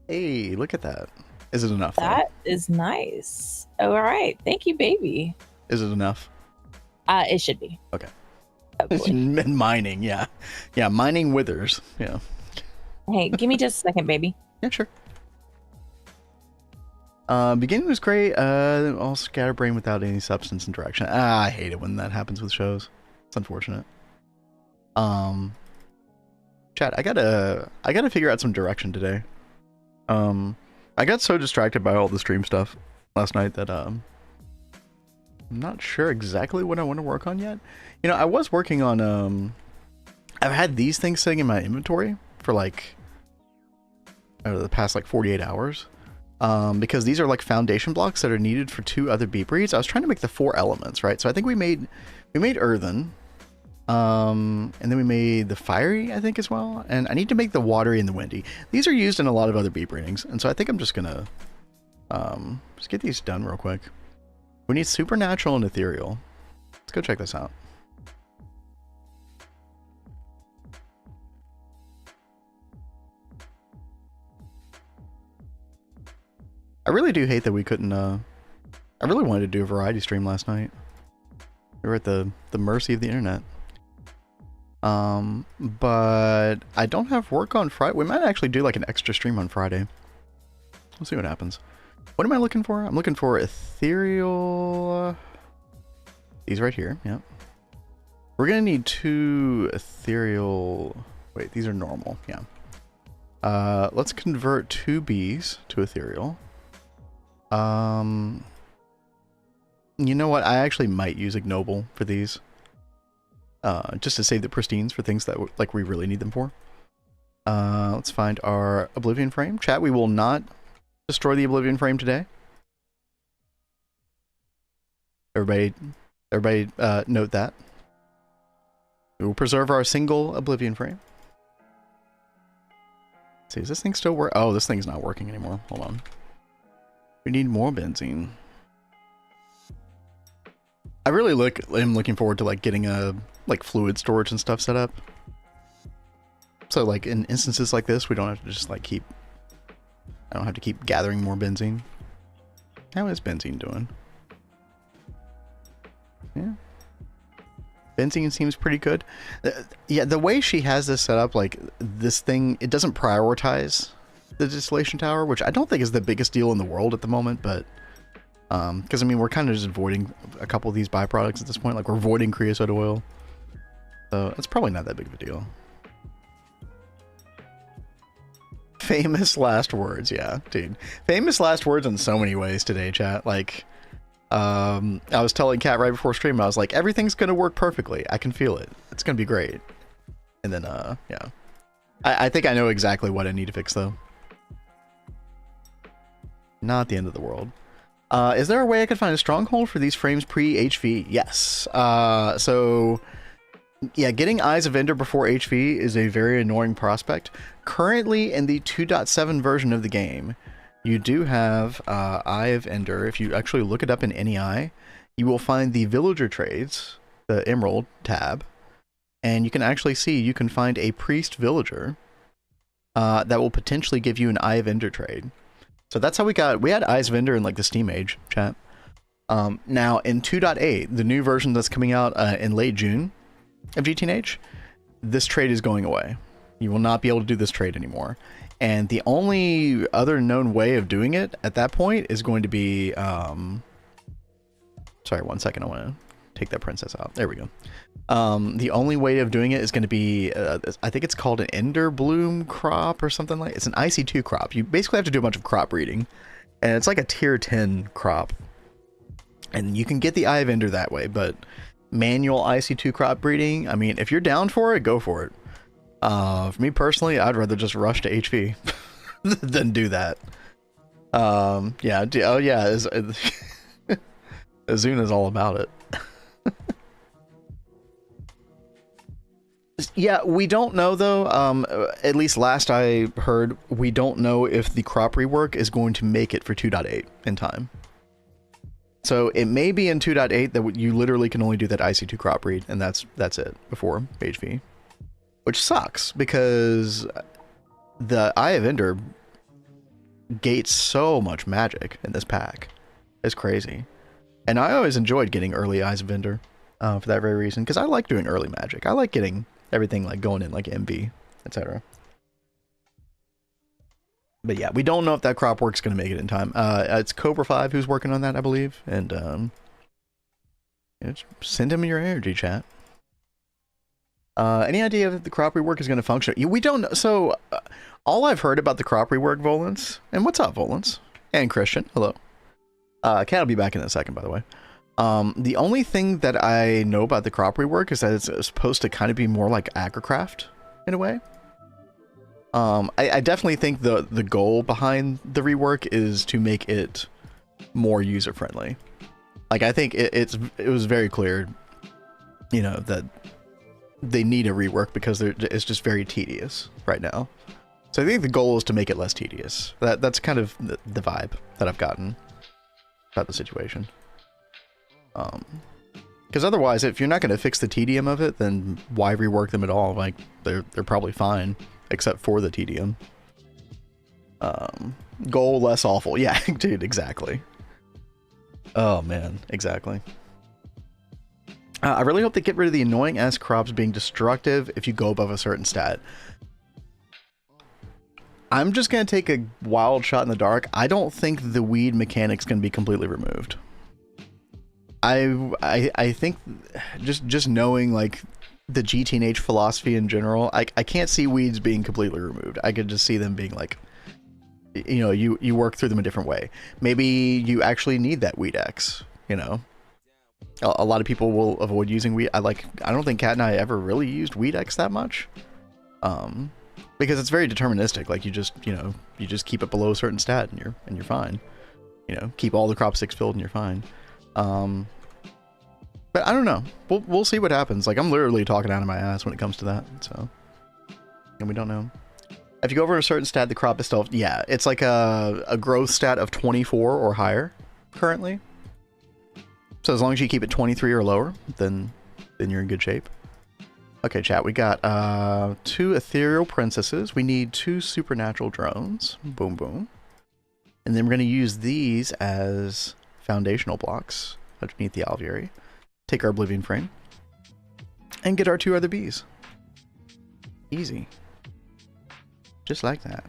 Hey, look at that. Is it enough? That is nice. Oh, all right. Thank you, baby. Is it enough? It should be. Okay. Hopefully. Mining, yeah. Yeah, mining withers. Yeah. Hey, give me just a second, baby. Yeah, sure. Beginning was great. All scatterbrain without any substance and direction. I hate it when that happens with shows. It's unfortunate. Chat, I gotta figure out some direction today. I got so distracted by all the stream stuff last night that I'm not sure exactly what I want to work on yet. I was working on I've had these things sitting in my inventory for like the past like 48 hours. Because these are like foundation blocks that are needed for 2 other beat breeds. I was trying to make the 4 elements, right? So I think we made earthen. And then we made the fiery, I think, as well. And I need to make the watery and the windy. These are used in a lot of other beat breedings. And so I think I'm just gonna just get these done real quick. We need supernatural and ethereal. Let's go check this out. I really do hate that we couldn't I really wanted to do a variety stream last night. We were at the mercy of the internet. But I don't have work on Friday. We might actually do like an extra stream on Friday. We'll see what happens. What am I looking for? I'm looking for ethereal. These right here. Yep. We're gonna need 2 ethereal. Wait, these are normal. Yeah. Let's convert 2 bees to ethereal. You know what? I actually might use ignoble for these. Just to save the pristines for things that like we really need them for. Let's find our Oblivion frame. Chat, we will not destroy the Oblivion frame today. Everybody note that. We will preserve our single Oblivion frame. Let's see, is this thing still work? Oh, this thing's not working anymore. Hold on. We need more benzene. I really am looking forward to like getting a like fluid storage and stuff set up. So like in instances like this, we don't have to just like I don't have to keep gathering more benzene. How is benzene doing? Yeah. Benzene seems pretty good. Yeah, the way she has this set up, like this thing, it doesn't prioritize the distillation tower, which I don't think is the biggest deal in the world at the moment, but because I mean we're kind of just avoiding a couple of these byproducts at this point, like we're avoiding creosote oil, so it's probably not that big of a deal. Famous last words, yeah, dude. Famous last words in so many ways today, chat. Like, I was telling Kat right before stream, I was like, everything's gonna work perfectly. I can feel it. It's gonna be great. And then, yeah. I think I know exactly what I need to fix, though. Not the end of the world. Is there a way I could find a stronghold for these frames pre-HV? Yes. So... yeah, getting Eyes of Ender before HV is a very annoying prospect. Currently, in the 2.7 version of the game, you do have Eye of Ender. If you actually look it up in NEI, you will find the Villager Trades, the Emerald tab, and you can actually see you can find a Priest Villager that will potentially give you an Eye of Ender trade. So that's how we had Eyes of Ender in like the Steam Age, chat. Now, in 2.8, the new version that's coming out in late June, of GTNH, this trade is going away. You will not be able to do this trade anymore. And the only other known way of doing it at that point is going to be... sorry, 1 second. I want to take that princess out. There we go. The only way of doing it is going to be... I think it's called an Ender Bloom crop or something like... It's an IC2 crop. You basically have to do a bunch of crop breeding. And it's like a tier 10 crop. And you can get the Eye of Ender that way, but... manual IC2 crop breeding, I mean, if you're down for it, go for it. For me personally, I'd rather just rush to HV than do that. Yeah, oh yeah, Azuna's all about it. Yeah, we don't know though, at least last I heard, we don't know if the crop rework is going to make it for 2.8 in time. So it may be in 2.8 that you literally can only do that IC2 crop breed, and that's it before HV. Which sucks, because the Eye of Ender gates so much magic in this pack. It's crazy. And I always enjoyed getting early Eyes of Ender for that very reason, because I like doing early magic. I like getting everything like going in like MV, etc. But yeah, we don't know if that crop work's going to make it in time. It's Cobra5 who's working on that, I believe. And send him your energy, chat. Any idea if the crop rework is going to function? We don't know. So, all I've heard about the crop rework, Volans, and what's up, Volans? And Christian, hello. Kat will be back in a second, by the way. The only thing that I know about the crop rework is that it's supposed to kind of be more like Agricraft, in a way. I definitely think the goal behind the rework is to make it more user-friendly. Like, I think it was very clear, you know, that they need a rework because it's just very tedious right now. So I think the goal is to make it less tedious. That's kind of the vibe that I've gotten about the situation. Because otherwise, if you're not going to fix the tedium of it, then why rework them at all? Like, they're probably fine, except for the tedium. Goal less awful. Yeah, dude, exactly. Oh, man, exactly. I really hope they get rid of the annoying ass crops being destructive if you go above a certain stat. I'm just gonna take a wild shot in the dark. I don't think the weed mechanics can be completely removed. I think just knowing like the GTNH philosophy in general, I can't see weeds being completely removed. I could just see them being like, you know, you work through them a different way. Maybe you actually need that weed X, you know. A lot of people will avoid using weed. I don't think Kat and I ever really used weed X that much. Because it's very deterministic. Like you just keep it below a certain stat and you're fine. You know, keep all the crop sticks filled and you're fine. But I don't know. We'll see what happens. Like I'm literally talking out of my ass when it comes to that. So, and we don't know. If you go over a certain stat, the crop is still, yeah, it's like a growth stat of 24 or higher currently. So as long as you keep it 23 or lower, then you're in good shape. Okay, chat, we got 2 ethereal princesses. We need 2 supernatural drones. Boom, boom. And then we're going to use these as foundational blocks underneath the alveary. Take our oblivion frame. And get our 2 other bees. Easy. Just like that.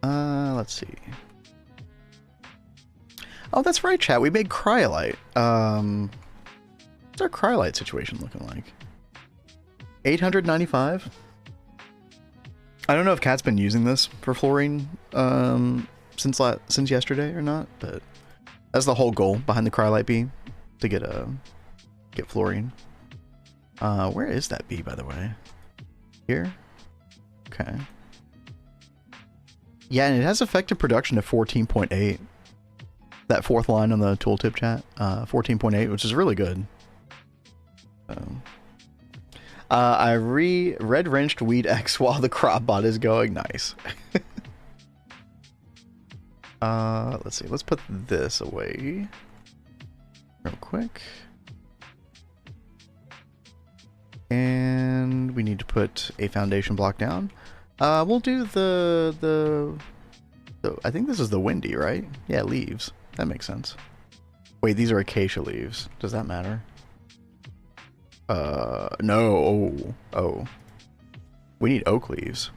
Let's see. Oh, that's right, chat. We made cryolite. What's our cryolite situation looking like? 895? I don't know if Kat's been using this for fluorine since yesterday or not, but that's the whole goal behind the cryolite bee, to get fluorine. Where is that bee, by the way? Here? Okay. Yeah, and it has effective production of 14.8. That 4th line on the tooltip chat, 14.8, which is really good. I red-wrenched weed X while the crop bot is going. Nice. Let's see. Let's put this away real quick. And we need to put a foundation block down. We'll do the I think this is the windy, right? Yeah, leaves. That makes sense. Wait, these are acacia leaves. Does that matter? No. Oh. We need oak leaves.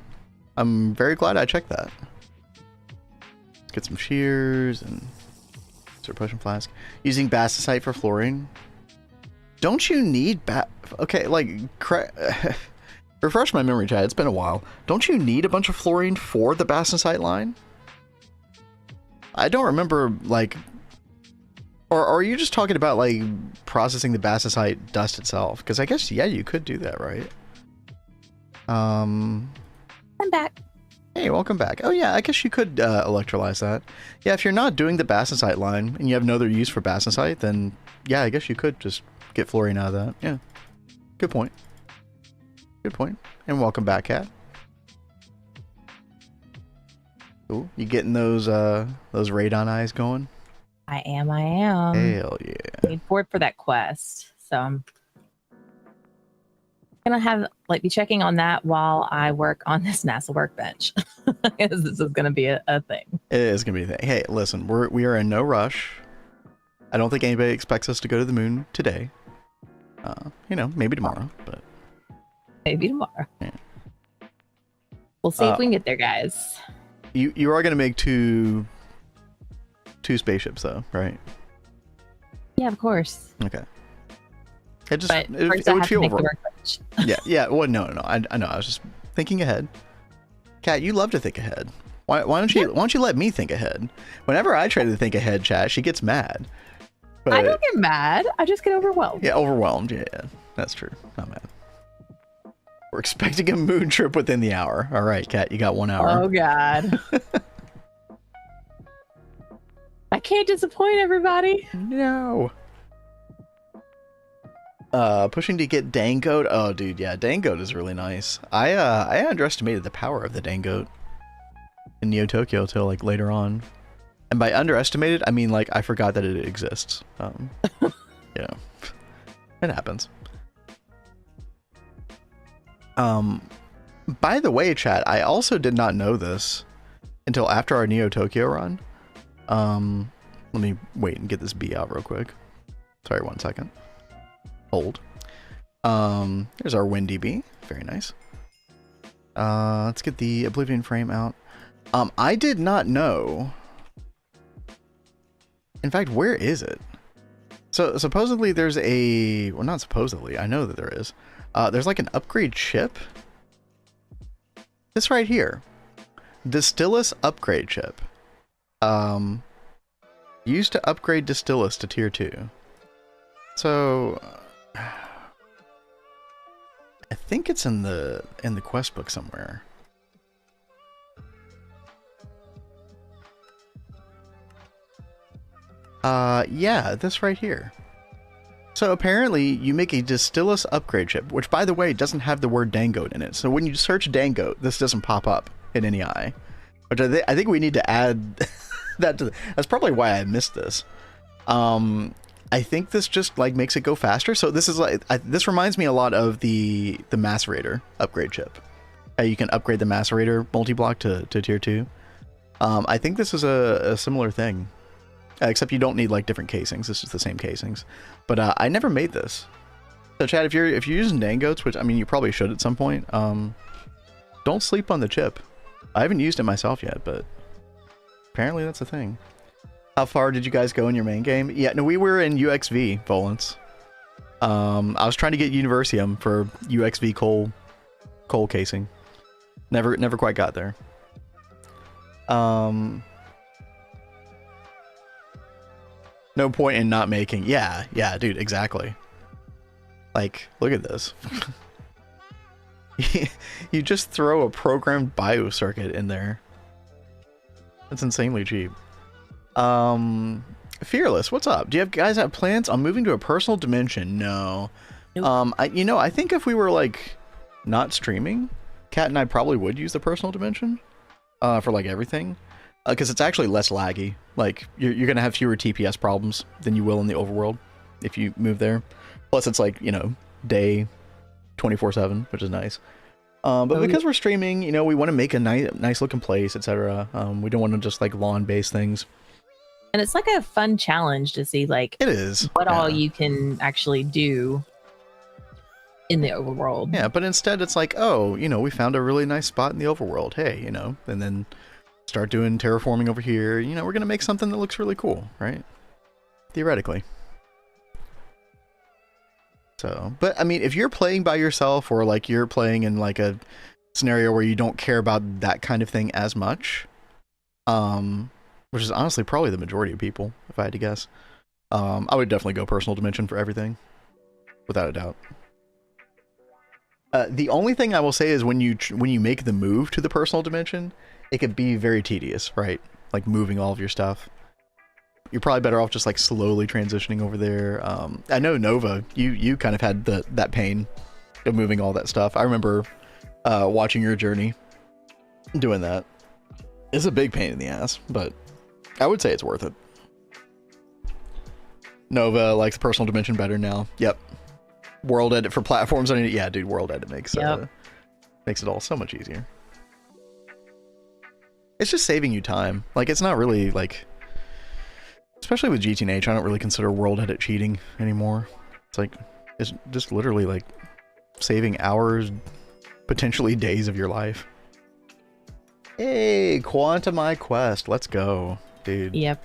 I'm very glad I checked that. Let's get some shears and start potion flask. Using bastacite for fluorine. Don't you need okay, like, refresh my memory, chat. It's been a while. Don't you need a bunch of fluorine for the bastacite line? I don't remember, like, or are you just talking about, like, processing the bastacite dust itself? Because I guess, yeah, you could do that, right? I'm back. Hey, welcome back. Oh, yeah, I guess you could electrolyze that. Yeah, if you're not doing the bastacite line and you have no other use for bastacite, then, yeah, I guess you could just get fluorine out of that. Yeah. Good point. Good point. And welcome back, Kat. Cool. You getting those radon eyes going? I am. Hell yeah. I need forward for that quest. So I'm gonna be checking on that while I work on this NASA workbench. Because this is gonna be a thing. It is gonna be a thing. Hey, listen, we are in no rush. I don't think anybody expects us to go to the moon today. You know, maybe tomorrow, but maybe tomorrow. Yeah. We'll see if we can get there, guys. You are gonna make two spaceships though, right? Yeah, of course. Okay. It would feel overall. Yeah. Well, no. I know. I was just thinking ahead. Kat, you love to think ahead. Why don't you let me think ahead? Whenever I try to think ahead, chat, she gets mad. But, I don't get mad. I just get overwhelmed. Yeah, overwhelmed. Yeah, that's true. Not mad. We're expecting a moon trip within the hour. All right, Kat, you got 1 hour. Oh God. I can't disappoint everybody. No. Pushing to get Dangoat. Oh, dude, yeah, Dangoat is really nice. I underestimated the power of the Dangoat in Neo Tokyo till like later on, and by underestimated, I mean like I forgot that it exists. Yeah, it happens. By the way, chat, I also did not know this until after our Neo Tokyo run. Let me wait and get this bee out real quick. Sorry, 1 second. Hold. There's our WinDB. Very nice. Let's get the Oblivion frame out. I did not know. In fact, where is it? So supposedly there's well, not supposedly, I know that there is. There's like an upgrade chip. This right here. Distillus upgrade chip. Used to upgrade Distillus to tier 2. So I think it's in the quest book somewhere. Yeah, this right here. So apparently you make a Distillus upgrade chip, which by the way doesn't have the word Dangote in it. So when you search Dangote, this doesn't pop up in any eye. Which I think we need to add that to that's probably why I missed this. I think this just like makes it go faster. So this is like this reminds me a lot of the Macerator upgrade chip. You can upgrade the Macerator multi-block to tier 2. I think this is a similar thing. Except you don't need like different casings. It's just the same casings. But I never made this. So Chad, if you're using Dangotes, which I mean you probably should at some point, don't sleep on the chip. I haven't used it myself yet, but apparently that's a thing. How far did you guys go in your main game? Yeah, no, we were in UXV, Volants. I was trying to get Universium for UXV coal casing. Never quite got there. No point in not making. Yeah, dude, exactly. Like, look at this. You just throw a programmed biocircuit in there. That's insanely cheap. Fearless, what's up? Do you guys have plans on moving to a personal dimension? No. Nope. I think if we were like not streaming, Kat and I probably would use the personal dimension for like everything. Because it's actually less laggy. Like, you're going to have fewer TPS problems than you will in the overworld if you move there. Plus, it's like, day 24/7, which is nice. But because we're streaming, we want to make a nice looking place, etc. We don't want to just, like, lawn-based things. And it's like a fun challenge to see, like, it is what all you can actually do in the overworld. Yeah, but instead it's like, oh, we found a really nice spot in the overworld. Hey, and then start doing terraforming over here. We're gonna make something that looks really cool, right? Theoretically. So, but I mean, if you're playing by yourself, or like you're playing in like a scenario where you don't care about that kind of thing as much, which is honestly probably the majority of people, if I had to guess, I would definitely go personal dimension for everything, without a doubt. The only thing I will say is when you make the move to the personal dimension, it could be very tedious, right? Like moving all of your stuff. You're probably better off just like slowly transitioning over there. I know Nova, you kind of had that pain of moving all that stuff. I remember watching your journey doing that. It's a big pain in the ass, but I would say it's worth it. Nova likes the personal dimension better now. Yep. World edit for platforms. Yeah, dude, world edit makes it all so much easier. It's just saving you time. Like, it's not really, like... Especially with GTNH, I don't really consider world edit cheating anymore. It's like, it's just literally, like, saving hours, potentially days of your life. Hey, Quantum Quest. Let's go, dude. Yep.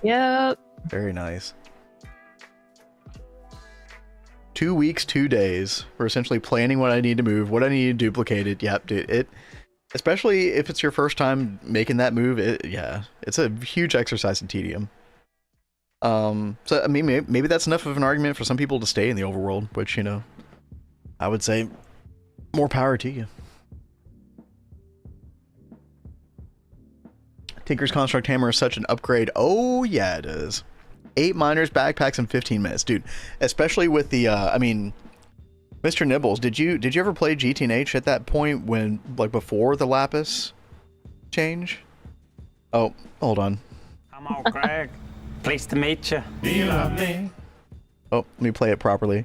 Very nice. 2 weeks, 2 days. We're essentially planning what I need to move, what I need to duplicate it. Yep, dude. Especially if it's your first time making that move, it's a huge exercise in tedium. So I mean, maybe that's enough of an argument for some people to stay in the overworld, which, I would say more power to you. Tinker's Construct Hammer is such an upgrade. Oh yeah, it is. 8 miners, backpacks in 15 minutes, dude. Especially with the, I mean, Mr. Nibbles, did you ever play GTNH at that point when, like, before the Lapis change? Oh, hold on. Come on, Craig. Pleased to meet you. Do you love me? Oh, let me play it properly.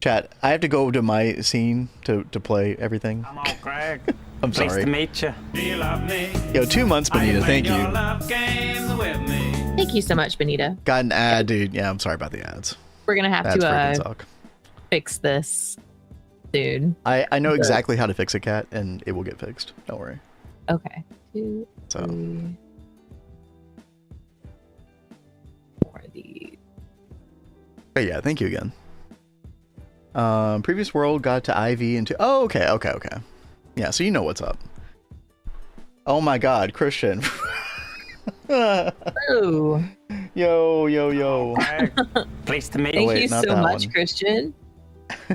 Chat, I have to go to my scene to play everything. Come on, Craig. I'm sorry. Pleased to meet you. Do you love me? Yo, 2 months, Benita. Thank Your you. love games with me. Thank you so much, Benita. Got an ad, dude. Yeah, I'm sorry about the ads. We're gonna have Ads freaking to suck. fix this. Dude. I know exactly how to fix a cat, and it will get fixed. Don't worry. Okay. 2, So. 3, 4 of these. But yeah, thank you again. Previous world got to IV into. Oh, okay. Yeah, so you know what's up. Oh my God, Christian. Oh. Yo. Pleased to meet Oh, you. Thank wait, you not so that much, one. Christian.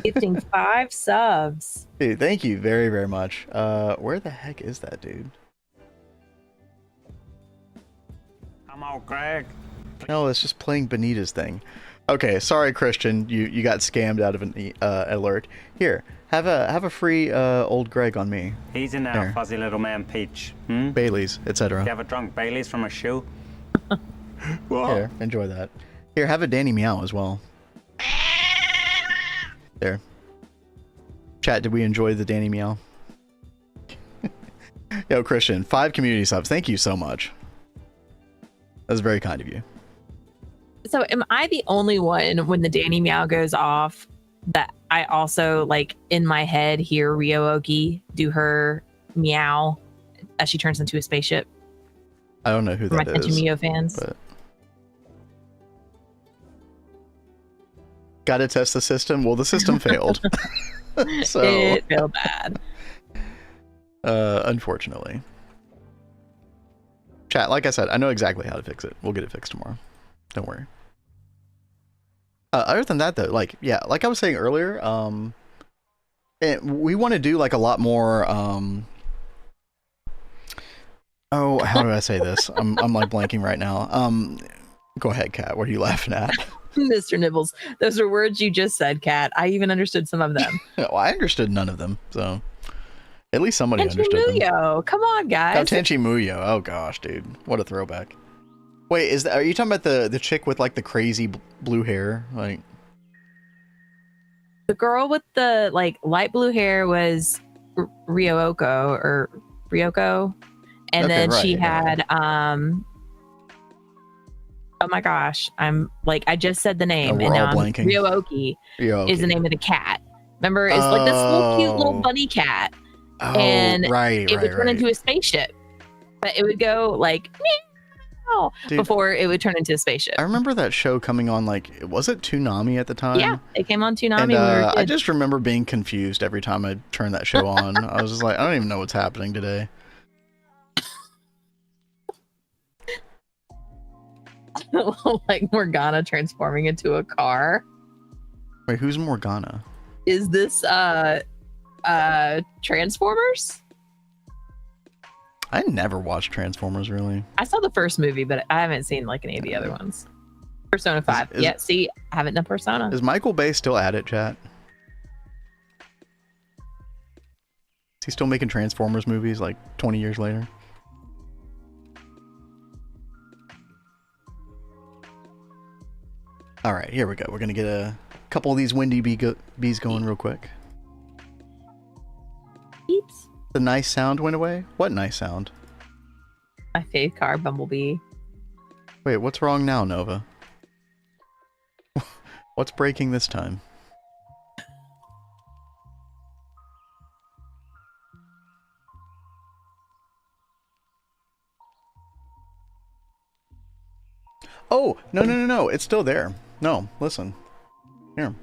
Gifting 5 subs. Dude, thank you very, very much. Where the heck is that dude? Come on, Greg. No, it's just playing Benita's thing. Okay, sorry, Christian. You got scammed out of an alert. Here, have a free old Greg on me. Easy now, There. fuzzy little man Peach. Hmm? Bailey's, You etc. ever drunk Bailey's from a shoe? Here, enjoy that. Here, have a Danny Meow as well. There. Chat, did we enjoy the Danny Meow? Yo, Christian, 5 community subs. Thank you so much. That's very kind of you. So am I the only one when the Danny Meow goes off that I also like in my head hear Ryo-Oki do her meow as she turns into a spaceship? I don't know who For my that Tenchi is. Mio fans. But... Gotta test the system. Well, the system failed. So, It felt bad. unfortunately. Chat, like I said, I know exactly how to fix it. We'll get it fixed tomorrow. Don't worry. Other than that, though, like, yeah, like I was saying earlier, we want to do like a lot more. Oh, how do I say this? I'm like blanking right now. Go ahead, Kat. What are you laughing at? Mr. Nibbles, those are words you just said, Kat. I even understood some of them. Well, I understood none of them, so at least somebody Tenchi understood them. Muyo, come on, Oh, guys. Tenchi Muyo. Oh gosh, dude, what a throwback. Wait, are you talking about the chick with like the crazy blue hair? Like The girl with the like light blue hair was Ryoko, and Okay, then she right, yeah. had oh my gosh, I'm like I just said the name we're and now all I'm blanking. Ryo-Oki yeah, is the name of the cat. Remember, it's like this little cute little Oh. bunny cat, Oh, and right, it would turn right. into a spaceship, but it would go like meow Dude, before it would turn into a spaceship. I remember that show coming on, like, was it Toonami at the time? Yeah, it came on Toonami And when we were I kids. just remember being confused every time I turned that show on. I was just like, I don't even know what's happening today. Like Morgana transforming into a car. Wait, who's Morgana? Is this Transformers? I never watched Transformers, really. I saw the first movie, but I haven't seen like any of the other ones. Persona 5. is- Yeah, see, I haven't done Persona. Is Michael Bay still at it, chat? Is he still making Transformers movies like 20 years later? All right, here we go. We're going to get a couple of these windy bees going real quick. Beeps. The nice sound went away? What nice sound? My fave car, Bumblebee. Wait, what's wrong now, Nova? What's breaking this time? Oh, no. It's still there. No, listen. Here.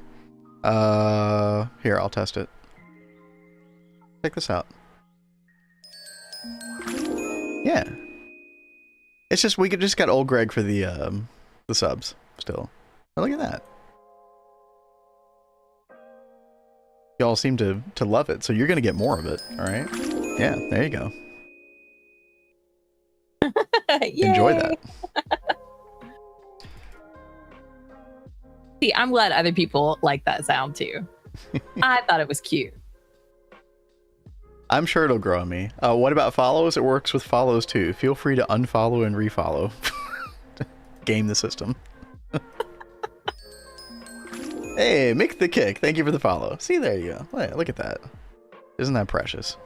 Here, I'll test it. Check this out. Yeah. It's just, we just got old Greg for the subs still. Oh, look at that. Y'all seem to love it, so you're gonna get more of it, alright? Yeah, there you go. Enjoy that. See, I'm glad other people like that sound too. I thought it was cute. I'm sure it'll grow on me. What about follows? It works with follows too. Feel free to unfollow and refollow. Game the system. Hey, Mick the Kick. Thank you for the follow. See, there you go. Wait, look at that. Isn't that precious?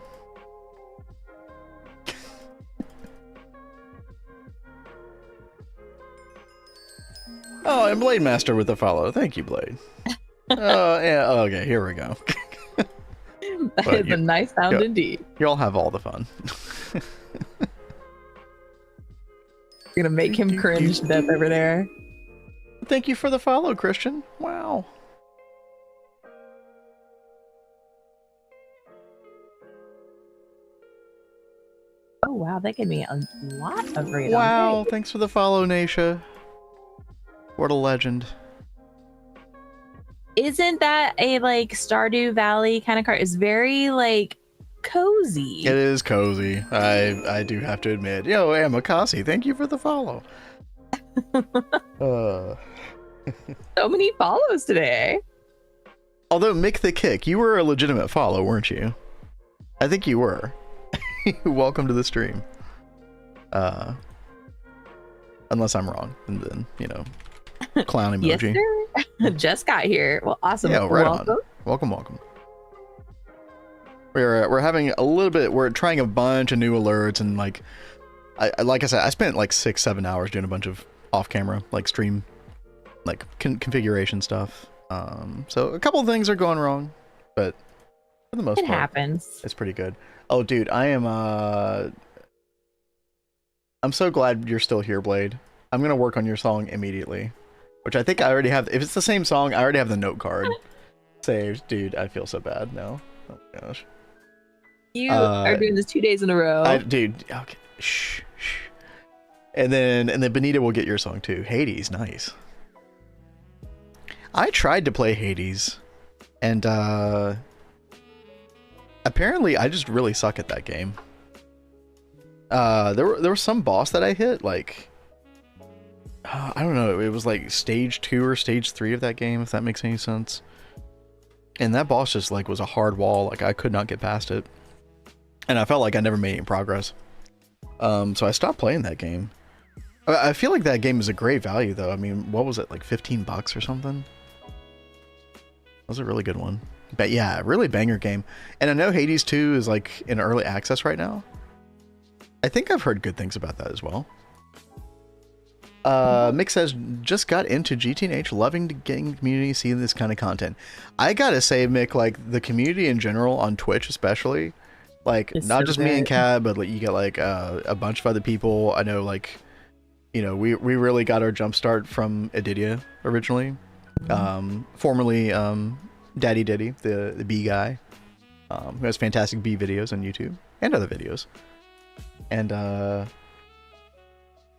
Oh, and Blade Master with the follow. Thank you, Blade. Oh, yeah. Okay, here we go. That But is a nice sound yeah. indeed. You'll have all the fun. You're gonna make him cringe to death over there. Thank you for the follow, Christian. Wow. Oh wow, that gave me a lot of radon. Wow, thanks for the follow, Nasha. What a legend. Isn't that a like Stardew Valley kind of card? It's very like cozy. It is cozy. I do have to admit. Yo, Amakasi, thank you for the follow. So many follows today. Although Mick the Kick, you were a legitimate follow, weren't you? I think you were. Welcome to the stream. Unless I'm wrong, and then clown emoji. Yes, sir. Just got here. Well, awesome. Yeah, right on. Welcome. We're having a little bit. We're trying a bunch of new alerts, and like I said, I spent like 6-7 hours doing a bunch of off-camera like stream, like configuration stuff. So a couple of things are going wrong, but for the most part, happens. It's pretty good. Oh, dude, I'm so glad you're still here, Blade. I'm gonna work on your song immediately, which I think I already have. If it's the same song, I already have the note card saved. Dude, I feel so bad now. Oh my gosh. You are doing this 2 days in a row. Dude, okay, shh. And then Benita will get your song too. Hades, nice. I tried to play Hades, and apparently I just really suck at that game. There was some boss that I hit, like I don't know, it was like stage 2 or stage 3 of that game, if that makes any sense. And that boss just like was a hard wall, like I could not get past it. And I felt like I never made any progress. So I stopped playing that game. I feel like that game is a great value though. I mean, what was it, like $15 or something? That was a really good one. But yeah, really banger game. And I know Hades 2 is like in early access right now. I think I've heard good things about that as well. Mick says, just got into GTNH, loving the gaming community, seeing this kind of content. I gotta say, Mick, like the community in general on Twitch especially, like It's not so just me and good. Cab, but like you get like a bunch of other people. I know, like, we really got our jump start from Edidia originally. Formerly Daddy Diddy, the bee guy, who has fantastic bee videos on YouTube and other videos. And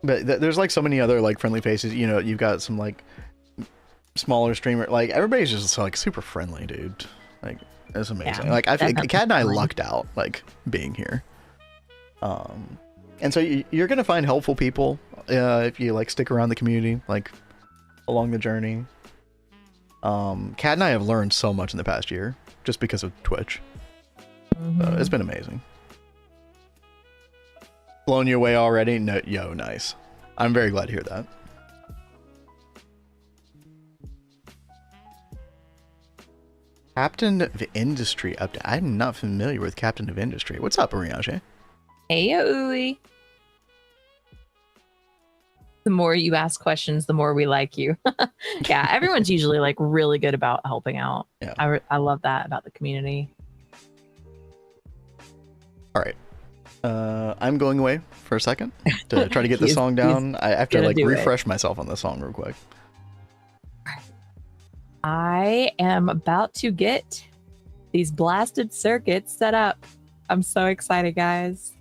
but there's like so many other like friendly faces. You've got some like smaller streamer, like everybody's just like super friendly, dude. Like it's amazing. Yeah, like I think definitely Kat and I friendly. lucked out like being here. And so you're gonna find helpful people if you like stick around the community, like along the journey. Kat and I have learned so much in the past year just because of Twitch. It's been amazing. Blown you away already? No, yo, nice. I'm very glad to hear that. Captain of Industry update. I'm not familiar with Captain of Industry. What's up, Ariage? Hey, ooey. The more you ask questions, the more we like you. Yeah, everyone's usually like really good about helping out. Yeah. I love that about the community. All right. I'm going away for a second to try to get the He's- song down. I have to gonna like do it. refresh myself on the song real quick. I am about to get these blasted circuits set up. I'm so excited, guys.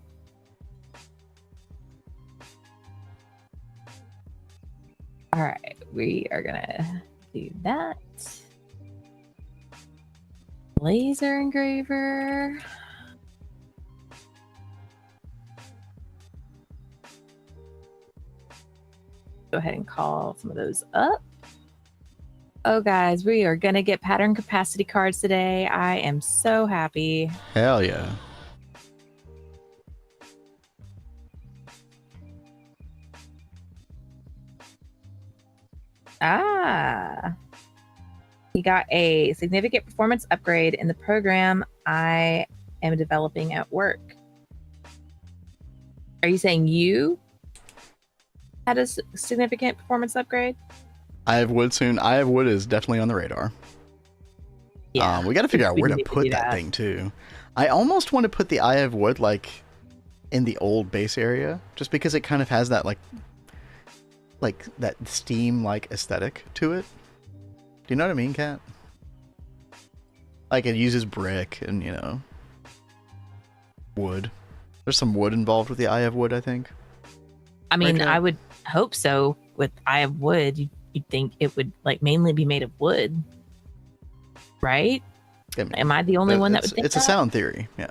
All right, we are gonna do that. Laser engraver. Go ahead and call some of those up. Oh, guys, we are going to get pattern capacity cards today. I am so happy. Hell yeah. We got a significant performance upgrade in the program I am developing at work. Are you saying you had a significant performance upgrade? I have wood soon. I have wood is definitely on the radar. Yeah. We got to figure out we where to need to put do that that. thing too. I almost want to put the Eye of Wood like in the old base area, just because it kind of has that like that steam like aesthetic to it. Do you know what I mean, Kat? Like it uses brick and wood. There's some wood involved with the Eye of Wood, I think. I mean, Kat? I would hope so. With Eye of Wood, you'd think it would like mainly be made of wood, right? I mean, Am I the only one that would think it's that? a sound theory, yeah.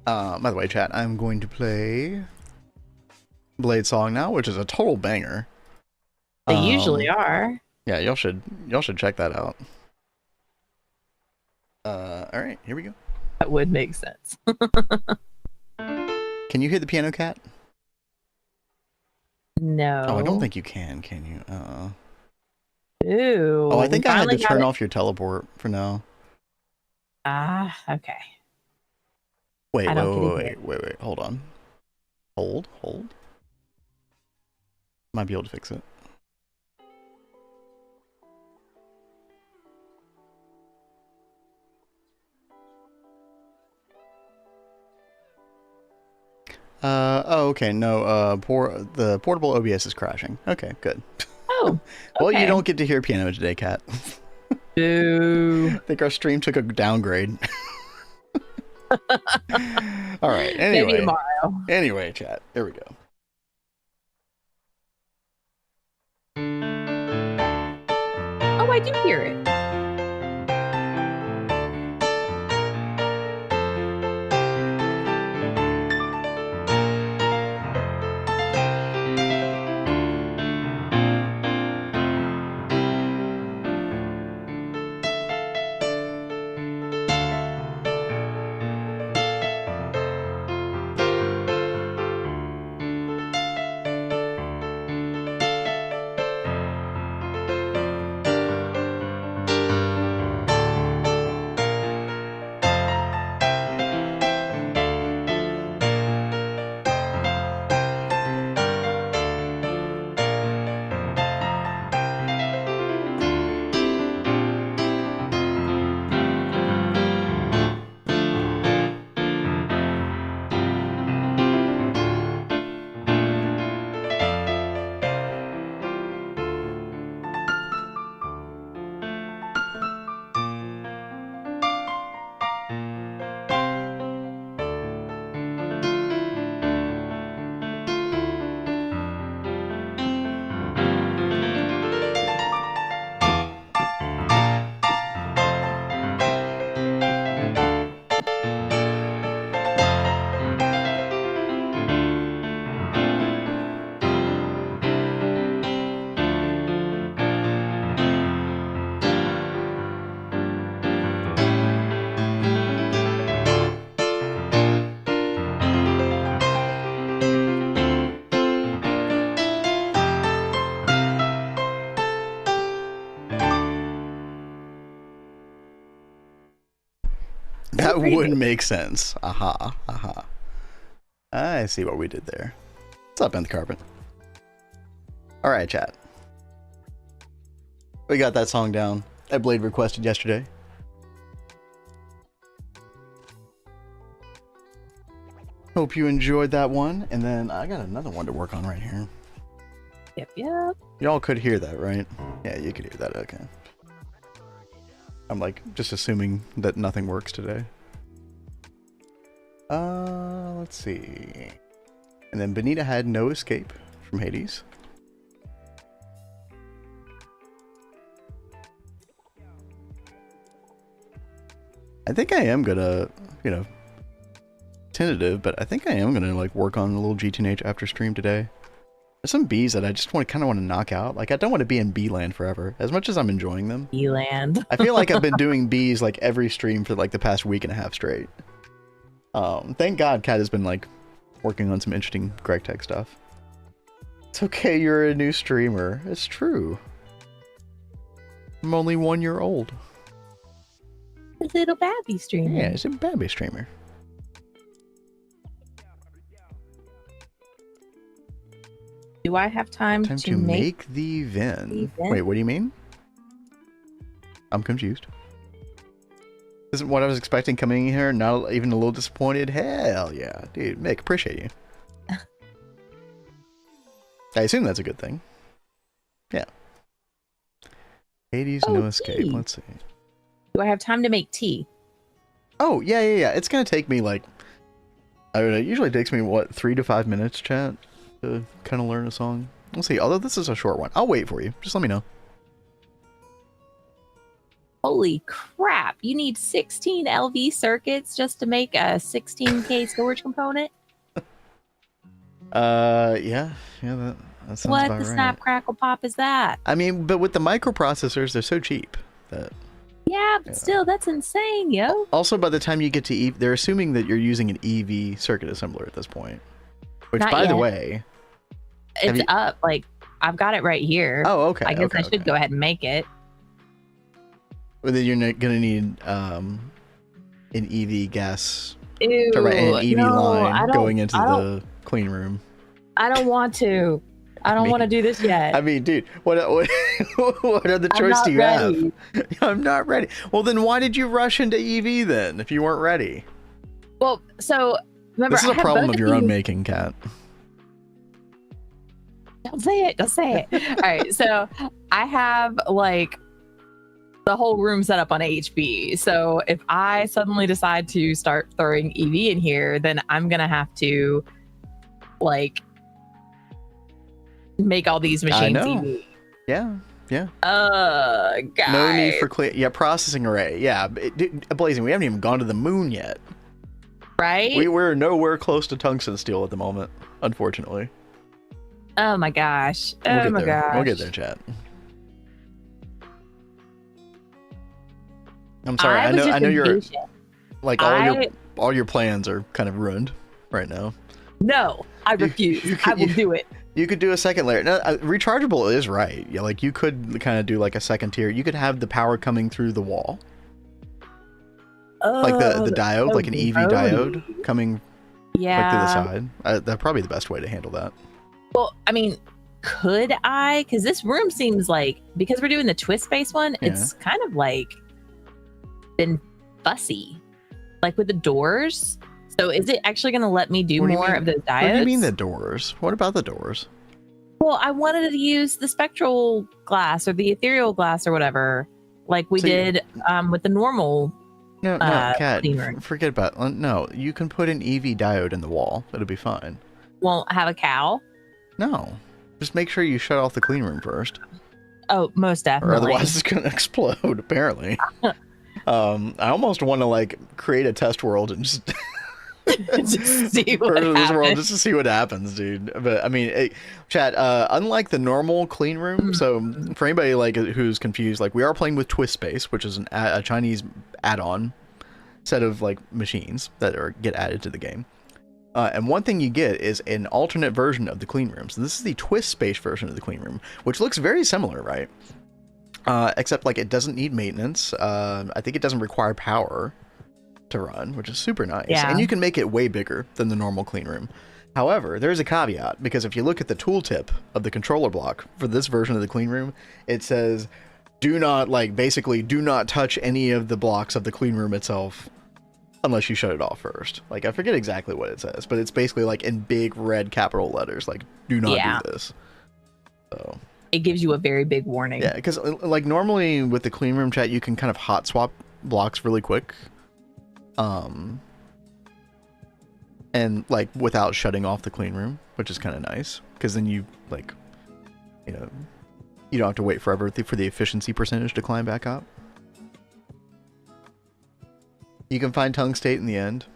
By the way, chat, I'm going to play Blade Song now, which is a total banger. They usually are. Yeah, y'all should check that out. All right, here we go. That would make sense. Can you hear the piano, Cat? No. Oh, I don't think you can you? Ooh. Oh, I think I had to finally got turn it. off your teleport for now. Ah, okay. Wait, I don't get it wait. Hold on. Hold. Might be able to fix it. Oh, okay. No, the portable OBS is crashing. Okay, good. Oh. Well, you okay. don't get to hear piano today, Kat. Boo. I think our stream took a downgrade. All right. Maybe Anyway. tomorrow. Anyway, chat. Here we go. Oh, I do hear it. That pretty would good. make sense. Aha. I see what we did there. What's up, Nth Carpet? All right, chat. We got that song down. That Blade requested yesterday. Hope you enjoyed that one. And then I got another one to work on right here. Yep. Y'all could hear that, right? Yeah, you could hear that. Okay. I'm like just assuming that nothing works today. Let's see. And then Benita had no escape from Hades. I think I am gonna, tentative, but I think I am gonna like work on a little GTNH after stream today. There's some bees that I just kind of want to knock out. Like I don't want to be in bee land forever, as much as I'm enjoying them. Eland. I feel like I've been doing bees like every stream for like the past week and a half straight. Thank God Kat has been like working on some interesting Gregtech stuff. It's okay, you're a new streamer. It's true. I'm only 1 year old. A little babby streamer. Yeah, it's a baby streamer. Do I have time Time to make the Vin. Wait, what do you mean? I'm confused. Isn't what I was expecting coming in here. Not even a little disappointed. Hell yeah, dude. Mick, appreciate you. I assume that's a good thing. Yeah. Hades, no escape. Let's see. Do I have time to make tea? Oh, yeah. It's going to take me like, I don't know, it usually takes me, what, 3 to 5 minutes, chat, to kind of learn a song. We'll see. Although this is a short one. I'll wait for you. Just let me know. Holy crap. You need 16 LV circuits just to make a 16K storage component? Yeah, that sounds What about the right. snap crackle pop is that? I mean, but with the microprocessors, they're so cheap that... Yeah, but still, that's insane, yo. Also, by the time you get to they're assuming that you're using an EV circuit assembler at this point. Which, Not by yet. the way... It's up. Like, I've got it right here. Oh, okay. I guess I should go ahead and make it. Well, then you're going to need an EV gas... Ew, an EV line going into I the clean room. I don't want to. I don't want to do this yet. I mean, dude, what other choice do you have? I'm not ready. Well, then why did you rush into EV then if you weren't ready? Well, so remember, This is I a have problem both of your own these- making, Kat. Don't say it. Don't say it. All right. So I have like the whole room set up on HB. So if I suddenly decide to start throwing EV in here, then I'm going to have to like make all these machines know. EV. Yeah. Guys. No need for processing array. Yeah, Blazing, we haven't even gone to the moon yet. Right? We're nowhere close to tungsten steel at the moment, unfortunately. Oh my gosh. We'll Oh get my there. gosh. We'll get there, chat. I'm sorry. I know you're impatient. like all your plans are kind of ruined right now. No, I refuse. I will do it. You could do a second layer. No, rechargeable is right. Yeah, like you could kind of do like a second tier. You could have the power coming through the wall, like the diode, like an EV diode coming like to the side. That's probably the best way to handle that. Well, I mean, could I? Because this room seems like, because we're doing the twist space one, it's kind of like been fussy, like with the doors. So is it actually going to let me do more of those diodes? What do you mean the doors? What about the doors? Well, I wanted to use the spectral glass or the ethereal glass or whatever, like we did with the normal. No, Kat, clean room. forget about. No, you can put an EV diode in the wall. It'll be fine. Won't have a cow. No, just make sure you shut off the clean room first. Oh, most definitely. Or otherwise it's gonna explode. Apparently. I almost want to like create a test world and just. Just see what happens. Just to see what happens, dude. But I mean, chat. Unlike the normal clean room, so for anybody like who's confused, like we are playing with Twist Space, which is a Chinese add-on set of like machines that get added to the game. And one thing you get is an alternate version of the clean room. So this is the Twist Space version of the clean room, which looks very similar, right? Except like it doesn't need maintenance. I think it doesn't require power to run, which is super nice. Yeah. And you can make it way bigger than the normal clean room. However, there's a caveat, because if you look at the tooltip of the controller block for this version of the clean room, it says do not touch any of the blocks of the clean room itself unless you shut it off first. Like, I forget exactly what it says, but it's basically like in big red capital letters, like do not do this. So it gives you a very big warning. Yeah, because like normally with the clean room, chat, you can kind of hot swap blocks really quick. And like without shutting off the clean room, which is kind of nice, because then you like, you don't have to wait forever for the efficiency percentage to climb back up. You can find tungstate in the end.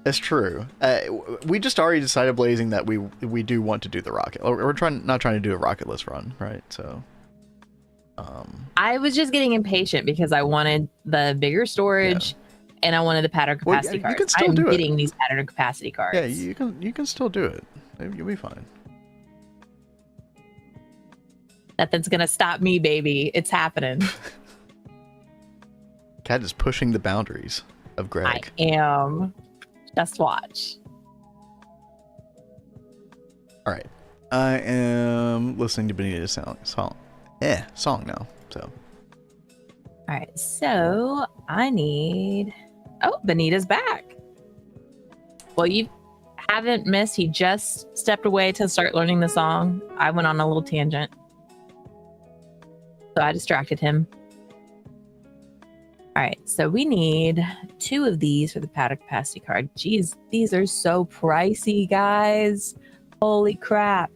It's true. We just already decided, Blazing, that we do want to do the rocket. We're not trying to do a rocketless run, right? So. I was just getting impatient because I wanted the bigger storage, and I wanted the pattern capacity cards. You can still do it. I'm getting these pattern capacity cards. Yeah, you can still do it. You'll be fine. Nothing's gonna stop me, baby. It's happening. Cat is pushing the boundaries of Greg. I am. Just watch. All right, I am listening to Benita's song now. So All right, so I need. Oh, Benita's back. Well, you haven't missed. He just stepped away to start learning the song. I went on a little tangent, so I distracted him. All right, so we need 2 of these for the paddock capacity card. Jeez, these are so pricey, guys. Holy crap.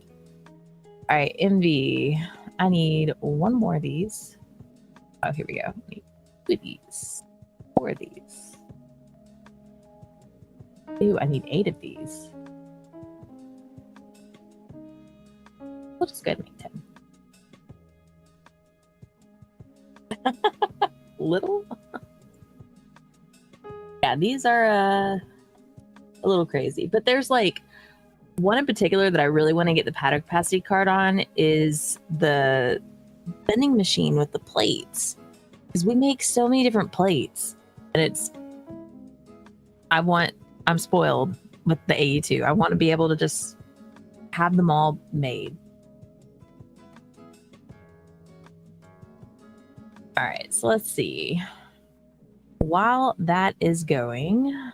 All right, MV. I need 1 more of these. Oh, here we go. I need 2 of these. 4 of these. Ooh, I need 8 of these. We'll just go ahead and make 10. Little? Yeah, these are a little crazy, but there's like one in particular that I really want to get the paddock capacity card on is the vending machine with the plates, because we make so many different plates, and I'm spoiled with the AE2. I want to be able to just have them all made. All right, so let's see. While that is going, I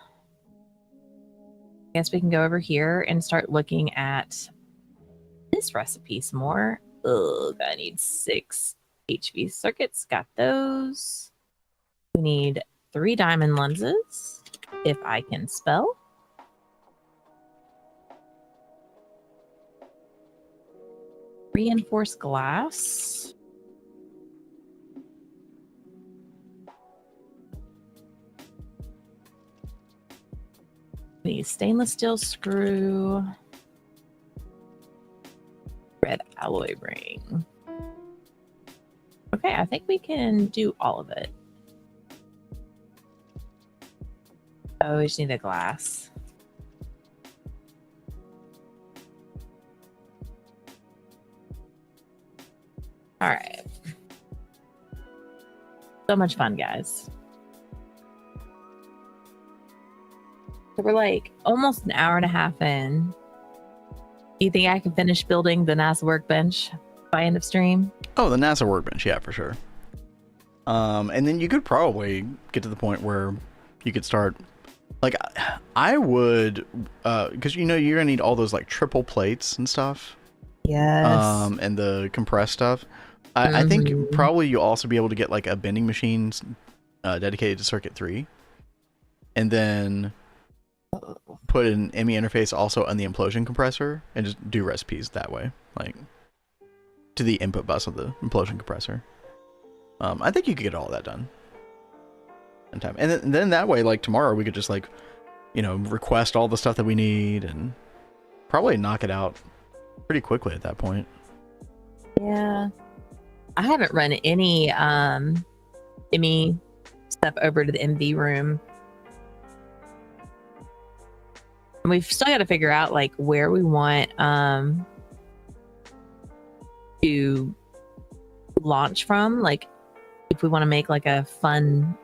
guess we can go over here and start looking at this recipe some more. Ugh, I need 6 HV circuits. Got those. We need 3 diamond lenses, if I can spell. Reinforced glass. The stainless steel screw, red alloy ring. Okay, I think we can do all of it. Oh, we just need the glass. All right. So much fun, guys. So we're like almost an hour and a half in. Do you think I can finish building the NASA workbench by end of stream? Oh, the NASA workbench, yeah, for sure. And then you could probably get to the point where you could start, like, I would, because you know you're gonna need all those like triple plates and stuff. Yes. And the compressed stuff. I think probably you'll also be able to get like a bending machine dedicated to circuit 3, and then put an ME interface also on the implosion compressor and just do recipes that way, like to the input bus of the implosion compressor. I think you could get all that done in time, and then that way, like tomorrow, we could just like, you know, request all the stuff that we need and probably knock it out pretty quickly at that point. Yeah, I haven't run any ME stuff over to the MV room. And we've still got to figure out like where we want to launch from, like if we want to make like a fun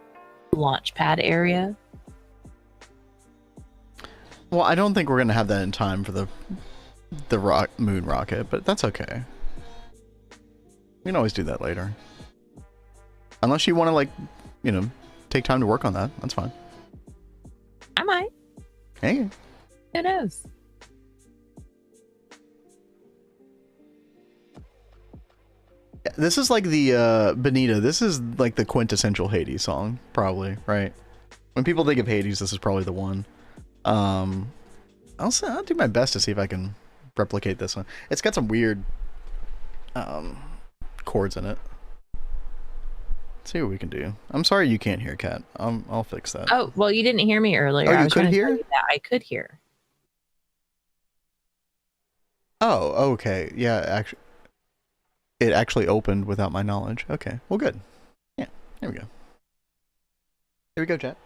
launch pad area. Well, I don't think we're gonna have that in time for the moon rocket, but that's okay. We can always do that later, unless you want to, like, you know, take time to work on that. That's fine. I might. Hey, who knows? This is like the Benita. This is like the quintessential Hades song, probably, right? When people think of Hades, this is probably the one. I'll do my best to see if I can replicate this one. It's got some weird chords in it. Let's see what we can do. I'm sorry you can't hear, Kat. I'll fix that. Oh, well, you didn't hear me earlier. Oh, I you was could trying to hear? tell you that I could hear. Oh, okay. Yeah, it actually opened without my knowledge. Okay, well, good. Yeah, there we go. Here we go, chat.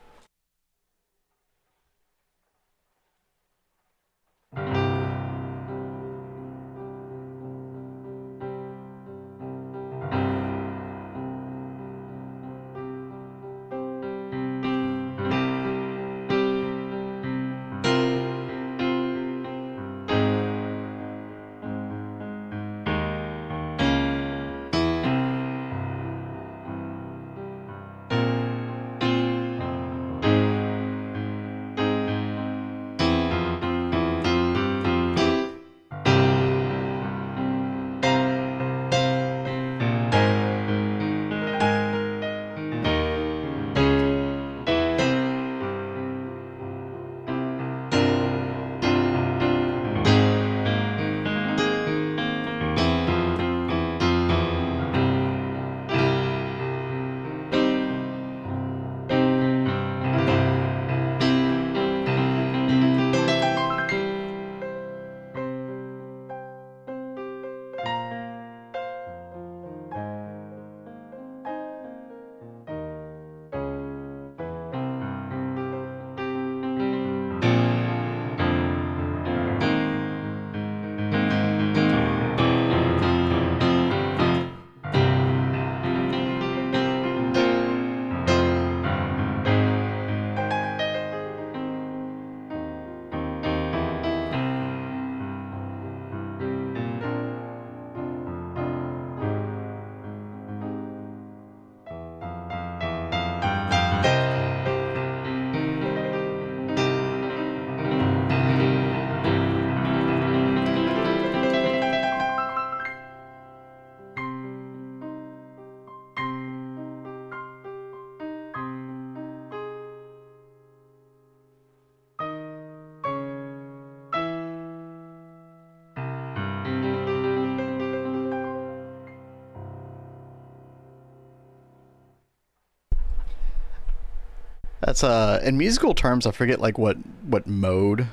That's in musical terms, I forget like what mode,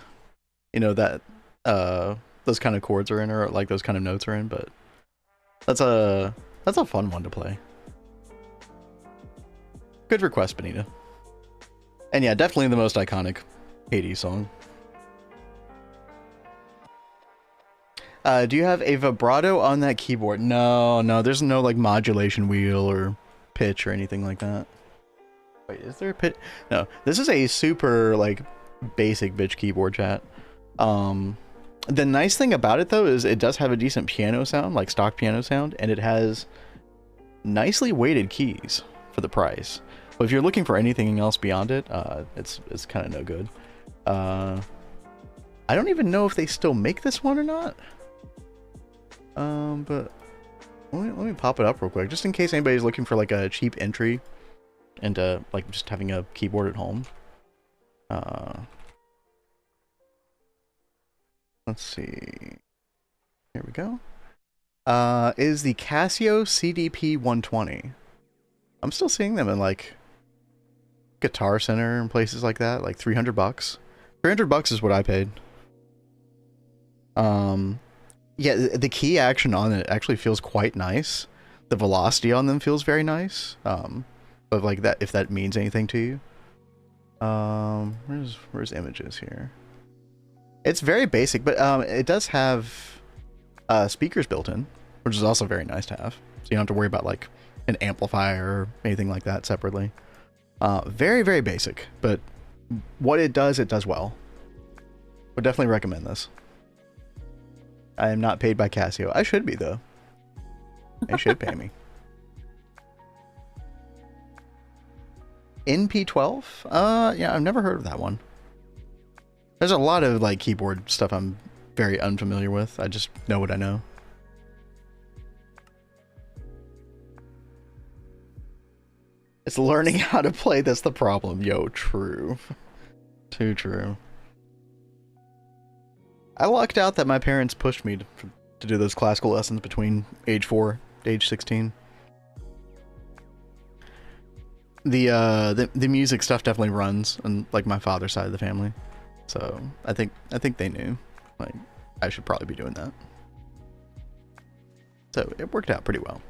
you know, that those kind of chords are in, or like those kind of notes are in, but that's a fun one to play. Good request, Benita. And yeah, definitely the most iconic Hades song. Do you have a vibrato on that keyboard? No, there's no like modulation wheel or pitch or anything like that. Wait, is there a pitch? No, this is a super like basic bitch keyboard, chat. The nice thing about it though is it does have a decent piano sound, like stock piano sound, and it has nicely weighted keys for the price. But if you're looking for anything else beyond it, it's kind of no good. I don't even know if they still make this one or not. But let me pop it up real quick, just in case anybody's looking for like a cheap entry into like just having a keyboard at home. Let's see. Here we go. Is the Casio CDP 120. I'm still seeing them in like Guitar Center and places like that, like $300. $300 is what I paid. Yeah, the key action on it actually feels quite nice. The velocity on them feels very nice. But like that, if that means anything to you. Where's images here? It's very basic, but it does have speakers built in, which is also very nice to have. So you don't have to worry about like an amplifier or anything like that separately. Very, very basic, but what it does well. Would definitely recommend this. I am not paid by Casio. I should be though. They should pay me. NP12? Yeah, I've never heard of that one. There's a lot of like keyboard stuff I'm very unfamiliar with. I just know what I know. It's learning how to play that's the problem. Yo, true. Too true. I lucked out that my parents pushed me to do those classical lessons between age 4 to age 16. The music stuff definitely runs on like my father's side of the family. So I think they knew like I should probably be doing that. So it worked out pretty well.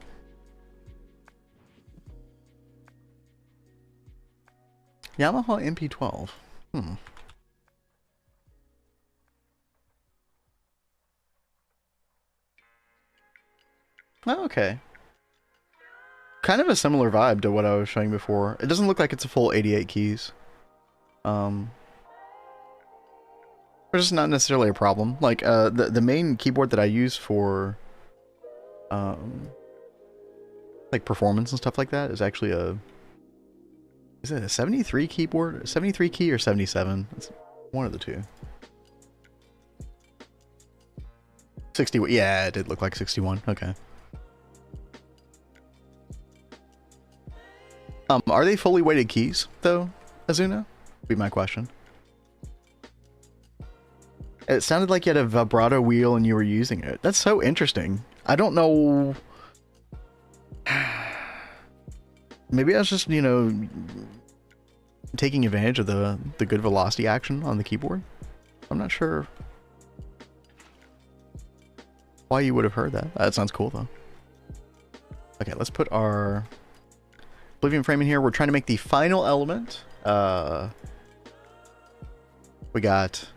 Yamaha MP12. Oh, okay. Kind of a similar vibe to what I was showing before. It doesn't look like it's a full 88 keys. Which is not necessarily a problem. Like, the main keyboard that I use for, like, performance and stuff like that is actually is it a 73 keyboard? 73 key or 77? It's one of the two. 61. Yeah, it did look like 61. Okay. Are they fully weighted keys, though, Azuna? Be my question. It sounded like you had a vibrato wheel and you were using it. That's so interesting. I don't know. Maybe I was just, you know, taking advantage of the good velocity action on the keyboard. I'm not sure why you would have heard that. That sounds cool, though. Okay, let's put our Oblivion frame in here. We're trying to make the final element. We got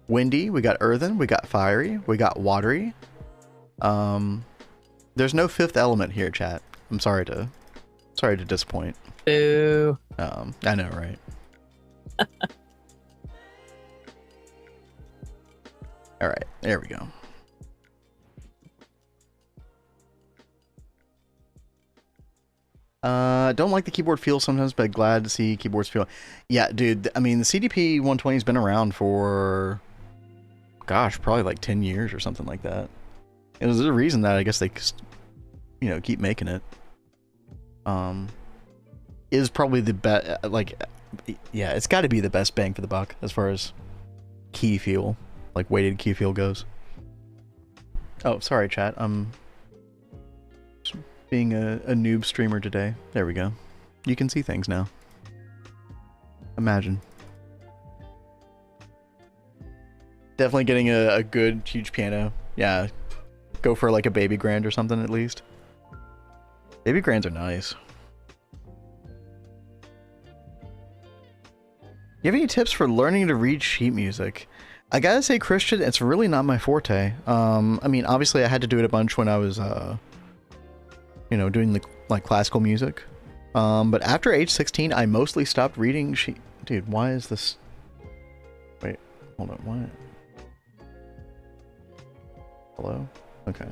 windy, we got earthen, we got fiery, we got watery. There's no fifth element here, chat. I'm sorry to disappoint. Boo. I know, right? All right, there we go. Don't like the keyboard feel sometimes, but glad to see keyboards feel. Yeah, dude. I mean, the CDP 120 has been around for, gosh, probably like 10 years or something like that. And there's a reason that I guess they, you know, keep making it. Is probably the best. Like, yeah, it's got to be the best bang for the buck as far as key feel, like weighted key feel goes. Oh, sorry, chat. Being a noob streamer today. There we go. You can see things now. Imagine. Definitely getting a good, huge piano. Yeah. Go for like a baby grand or something at least. Baby grands are nice. You have any tips for learning to read sheet music? I gotta say, Christian, it's really not my forte. I mean, obviously I had to do it a bunch when I was, you know, doing the, like, classical music. But after age 16, I mostly stopped reading sheet... Dude, why is this... Wait, hold on, what? Hello? Okay.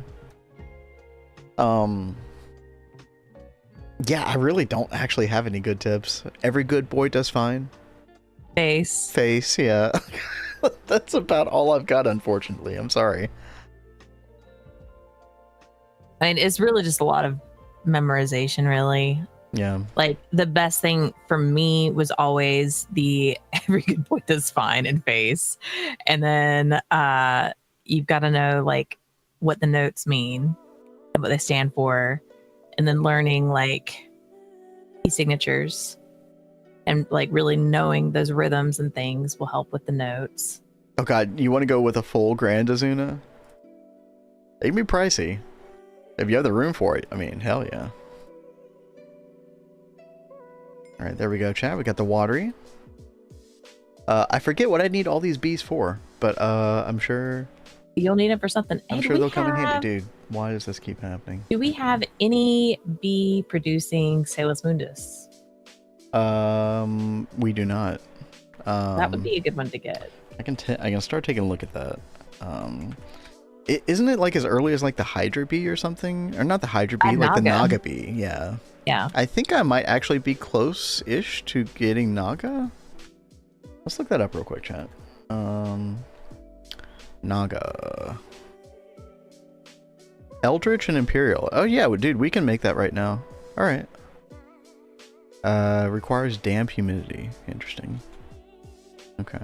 Yeah, I really don't actually have any good tips. Every good boy does fine. Face, yeah. That's about all I've got, unfortunately. I'm sorry. I mean, it's really just a lot of memorization, really. Yeah. Like, the best thing for me was always the every good boy does fine in face. And then you've got to know, like, what the notes mean and what they stand for. And then learning, like, key signatures. And, like, really knowing those rhythms and things will help with the notes. Oh god, you want to go with a full grand Azuna? It can be pricey. If you have the room for it, I mean, hell yeah. Alright, there we go, chat. We got the watery. I forget what I need all these bees for, but I'm sure... You'll need them for something. I'm sure they'll come in handy. Dude, why does this keep happening? Do we have any bee producing Salus Mundus? We do not. That would be a good one to get. I can start taking a look at that. Isn't it like as early as like the Hydra bee or something? Or not the Hydra bee, like the Naga bee. Yeah. Yeah. I think I might actually be close-ish to getting Naga. Let's look that up real quick, chat. Naga. Eldritch and Imperial. Oh yeah, dude, we can make that right now. All right. Requires damp humidity. Interesting. Okay.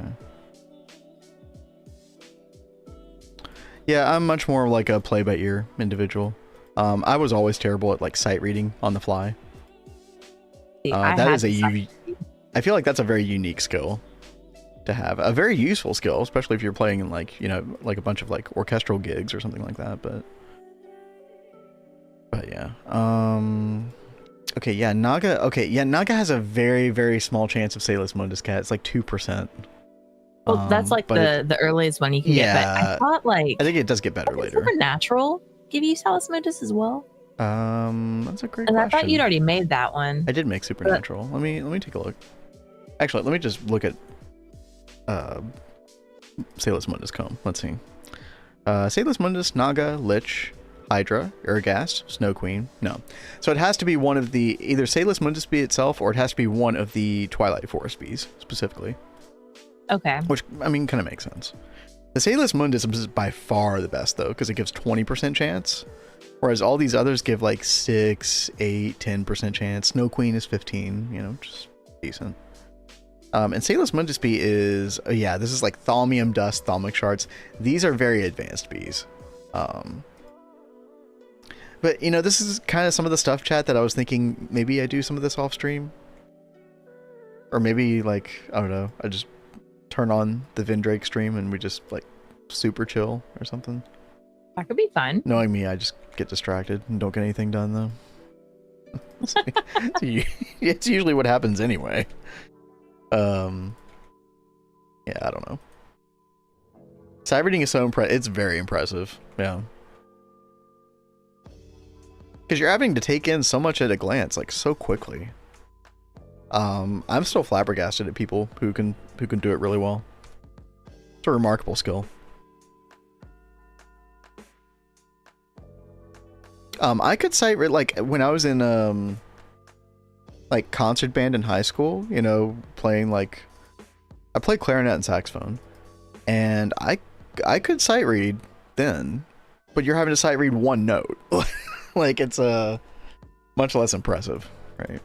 Yeah, I'm much more like a play by ear individual. I was always terrible at like sight reading on the fly. That is I feel like that's a very unique skill to have. A very useful skill, especially if you're playing in like, you know, like a bunch of like orchestral gigs or something like that, but yeah. Okay, yeah, Naga. Okay, yeah, Naga has a very, very small chance of Salus Mundus cat. It's like 2%. Well, that's like the earliest one you can get. But I thought like I think it does get better later. Supernatural give you Salus Mundus as well? That's a great question. And I thought you'd already made that one. I did make Supernatural. Let me take a look. Actually, let me just look at Salus Mundus comb. Let's see. Salus Mundus, Naga, Lich, Hydra, Urgast, Snow Queen. No. So it has to be one of the either Salus Mundus bee itself or it has to be one of the Twilight Forest bees specifically. Okay. Which, I mean, kind of makes sense. The Salus Mundus is by far the best though, because it gives 20% chance. Whereas all these others give like 6, 8, 10% chance. Snow Queen is 15, you know, just decent. And Salus Mundus bee is, yeah, this is like Thaumium Dust, Thalmic Shards. These are very advanced bees. But, you know, this is kind of some of the stuff, chat, that I was thinking maybe I do some of this off stream. Or maybe, like, I don't know, I just turn on the Vindrake stream and we just, like, super chill or something. That could be fun. Knowing me, I just get distracted and don't get anything done, though. It's usually what happens anyway. Yeah, I don't know. Sight reading is so impressive. It's very impressive. Yeah. Because you're having to take in so much at a glance, like so quickly. I'm still flabbergasted at people who can do it really well. It's a remarkable skill. I could sight read, like when I was in like concert band in high school, you know, playing like I played clarinet and saxophone, and I could sight read then, but you're having to sight read one note. Like it's much less impressive, right?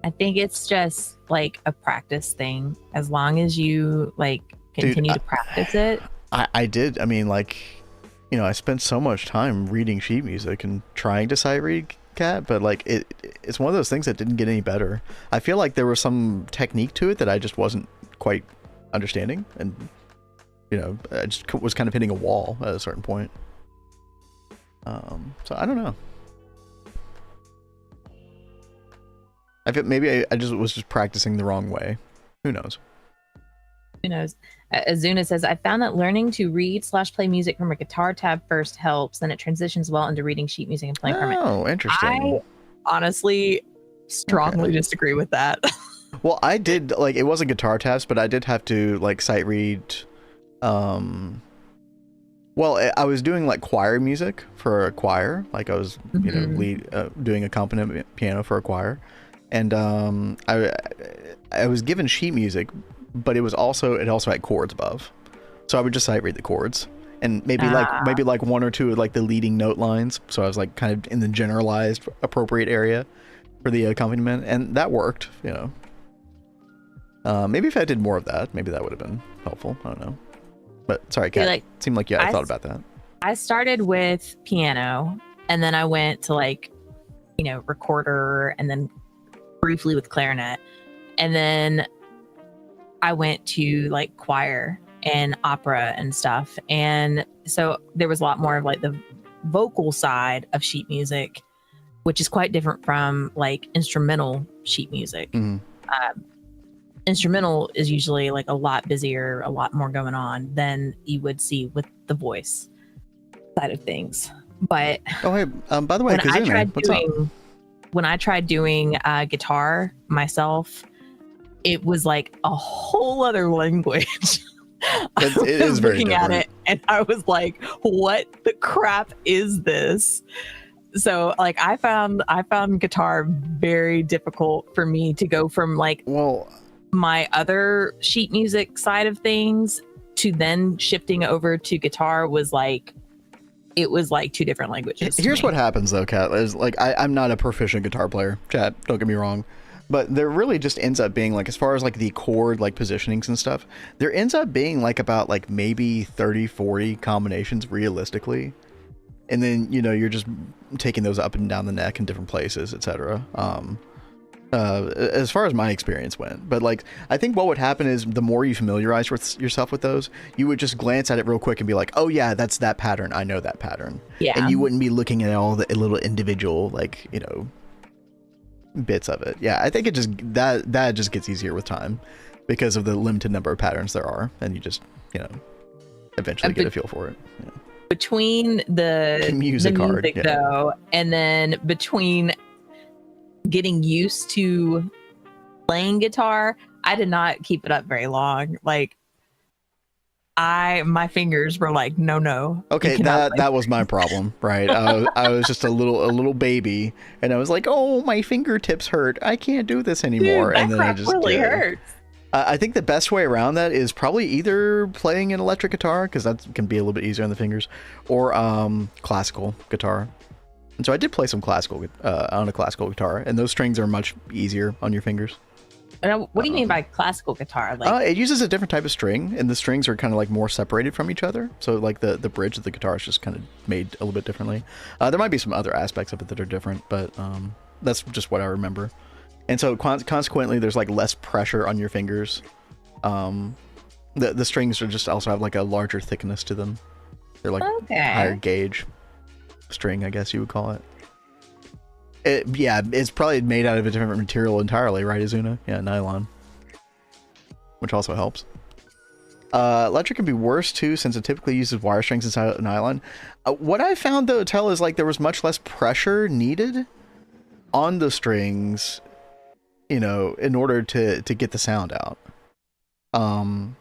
I think it's just like a practice thing. As long as you like continue to practice it. I did. I mean, like, you know, I spent so much time reading sheet music and trying to sight read Kat, but like it's one of those things that didn't get any better. I feel like there was some technique to it that I just wasn't quite understanding, and I just was kind of hitting a wall at a certain point. So I don't know. I feel maybe I just was practicing the wrong way. Who knows? Who knows? Azuna says, I found that learning to read/play music from a guitar tab first helps, then it transitions well into reading sheet music and playing from it. Oh, interesting. I honestly strongly disagree with that. Well, I did, like, it wasn't guitar tabs, but I did have to, like, sight read, well, I was doing, like, choir music for a choir. Like, I was, doing accompaniment piano for a choir. And I was given sheet music, but it also had chords above. So I would just sight read the chords. And maybe like one or two of, like, the leading note lines. So I was, like, kind of in the generalized appropriate area for the accompaniment. And that worked, Maybe if I did more of that, maybe that would have been helpful. I don't know. But sorry, Kat, it seemed like I thought about that. I started with piano, and then I went to, like, recorder, and then briefly with clarinet. And then I went to, like, choir and opera and stuff. And so there was a lot more of, like, the vocal side of sheet music, which is quite different from, like, instrumental sheet music. Instrumental is usually, like, a lot busier, a lot more going on than you would see with the voice side of things. But by the way, when I tried doing guitar myself, it was like a whole other language. It is very looking different. at it, and I was like, what the crap is this? So, like, I found guitar very difficult for me to go from, like, my other sheet music side of things to then shifting over to guitar was like, it was like two different languages. Here's what happens though, Kat, is, like, I'm not a proficient guitar player, chat, don't get me wrong, but there really just ends up being, like, as far as, like, the chord, like, positionings and stuff, there ends up being, like, about, like, maybe 30-40 combinations realistically, and then you're just taking those up and down the neck in different places, etc. As far as my experience went. But, like, I think what would happen is the more you familiarize yourself with those, you would just glance at it real quick and be like, oh yeah, that's that pattern, I know that pattern. Yeah. And you wouldn't be looking at all the little individual, like, bits of it. Yeah, I think it just that just gets easier with time because of the limited number of patterns there are, and you just eventually get a feel for it. Yeah. Between the music though, and then between getting used to playing guitar, I did not keep it up very long. Like, my fingers were like, no. Okay, that was my problem, right? I was just a little baby, and I was like, oh, my fingertips hurt. I can't do this anymore. Dude, and then I just really hurts. I think the best way around that is probably either playing an electric guitar, because that can be a little bit easier on the fingers, or classical guitar. And so I did play some classical on a classical guitar, and those strings are much easier on your fingers. And what do you mean by classical guitar? Like, it uses a different type of string, and the strings are kind of, like, more separated from each other. So, like, the bridge of the guitar is just kind of made a little bit differently. There might be some other aspects of it that are different, but that's just what I remember. And so consequently, there's, like, less pressure on your fingers. The strings are just also have, like, a larger thickness to them. They're, like, higher gauge string, I guess you would call it. It's probably made out of a different material entirely, right, Azuna? Yeah, nylon. Which also helps. Electric can be worse too, since it typically uses wire strings inside of nylon. What I found though, Tell, is, like, there was much less pressure needed on the strings, in order to get the sound out. And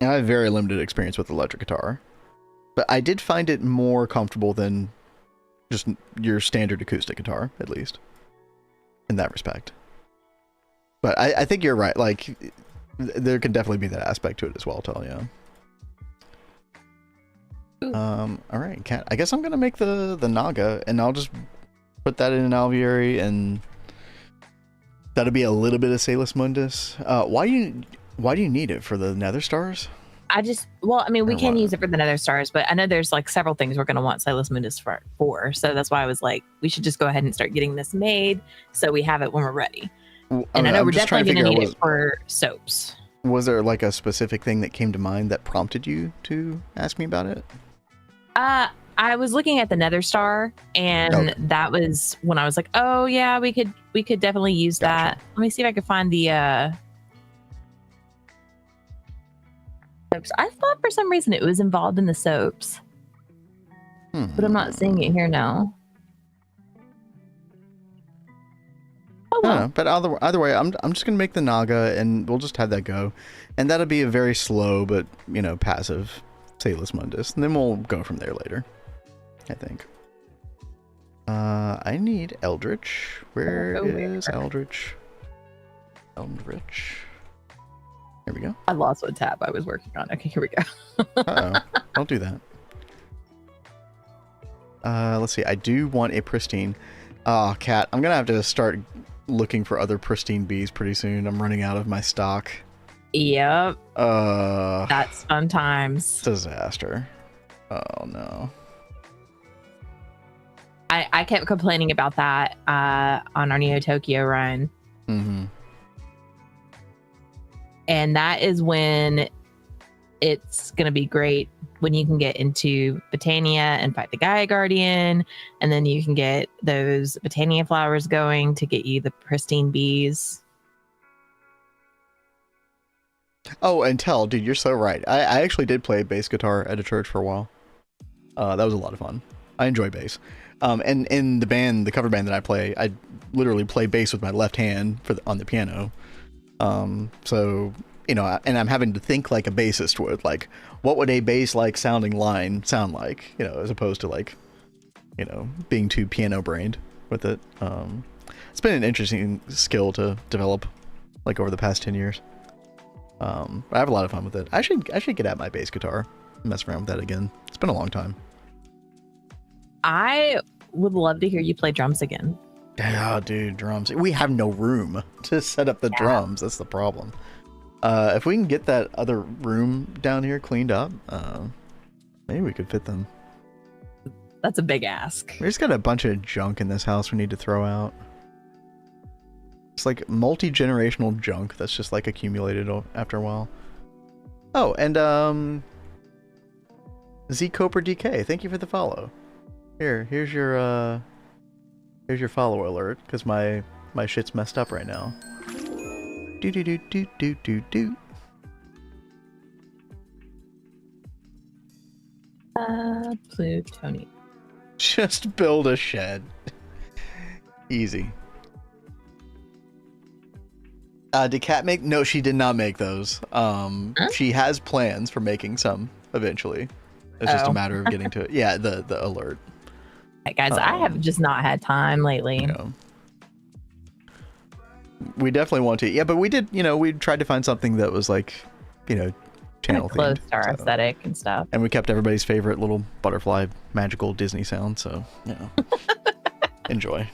I have very limited experience with electric guitar, but I did find it more comfortable than just your standard acoustic guitar, at least in that respect. But I think you're right. Like, there can definitely be that aspect to it as well, Tell, yeah. All right, Kat, I guess I'm gonna make the Naga, and I'll just put that in an alveary, and that'll be a little bit of Salus Mundus. Why do you need it for the Nether Stars? Well, I mean, we Or can what? use it for the nether stars, but I know there's like several things we're going to want Silas Mundus for. So that's why I was like, we should just go ahead and start getting this made so we have it when we're ready. And I know I'm we're just trying definitely to going to figure need out it for soaps. was there like a specific thing that came to mind that prompted you to ask me about it? I was looking at the nether star, and that was when I was like, oh yeah, we could definitely use that. Let me see if I could find the soaps. I thought for some reason it was involved in the soaps, but I'm not seeing it here now. Oh well. No, but either way, I'm just gonna make the Naga, and we'll just have that go, and that'll be a very slow but passive Salus Mundus, and then we'll go from there later, I think. I need Eldritch. Where is Eldritch? Eldritch. Here we go. I lost what tab I was working on. Okay, here we go. Uh-oh. Don't do that. Let's see. I do want a pristine. Oh, cat. I'm gonna have to start looking for other pristine bees pretty soon. I'm running out of my stock. Yep. That's fun times. Disaster. Oh no. I kept complaining about that on our Neo Tokyo run. Mm-hmm. And that is when it's going to be great, when you can get into Botania and fight the Gaia Guardian, and then you can get those Botania flowers going to get you the pristine bees. Oh, and Tell, dude, you're so right. I actually did play bass guitar at a church for a while. That was a lot of fun. I enjoy bass. And in the band, the cover band that I play, I literally play bass with my left hand on the piano. So, and I'm having to think like a bassist would. Like, what would a bass-like sounding line sound like? As opposed to like, being too piano-brained with it. It's been an interesting skill to develop, like over the past 10 years. I have a lot of fun with it. I should get at my bass guitar and mess around with that again. It's been a long time. I would love to hear you play drums again. Yeah, dude, drums. We have no room to set up the drums. That's the problem. If we can get that other room down here cleaned up, maybe we could fit them. That's a big ask. We just got a bunch of junk in this house we need to throw out. It's like multi-generational junk that's just like accumulated after a while. Oh, and Z Cooper DK, thank you for the follow. Here's your follow alert, because my shit's messed up right now. Do do do do do do do. Plutonium. Just build a shed. Easy. Did Kat make? No, she did not make those. She has plans for making some eventually. It's just a matter of getting to it. Yeah, the alert. Hey guys, I have just not had time lately. We definitely want to. Yeah, but we did, we tried to find something that was like, channel close themed. to our aesthetic and stuff. And we kept everybody's favorite little butterfly magical Disney sound, so, enjoy.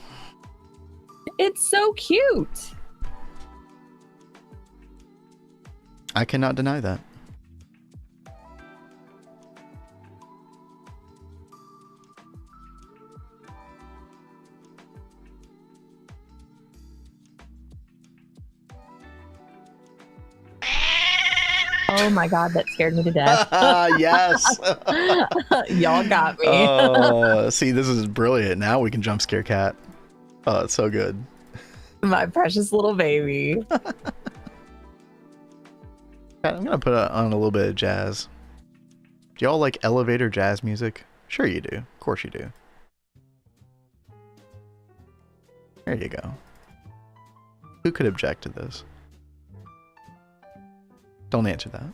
It's so cute. I cannot deny that. Oh my god, that scared me to death. Yes. Y'all got me. See, this is brilliant. Now we can jump scare Cat. Oh, it's so good. My precious little baby. Cat, I'm gonna put on a little bit of jazz. Do y'all like elevator jazz music? Sure you do. Of course you do. There you go. Who could object to this? Don't answer that.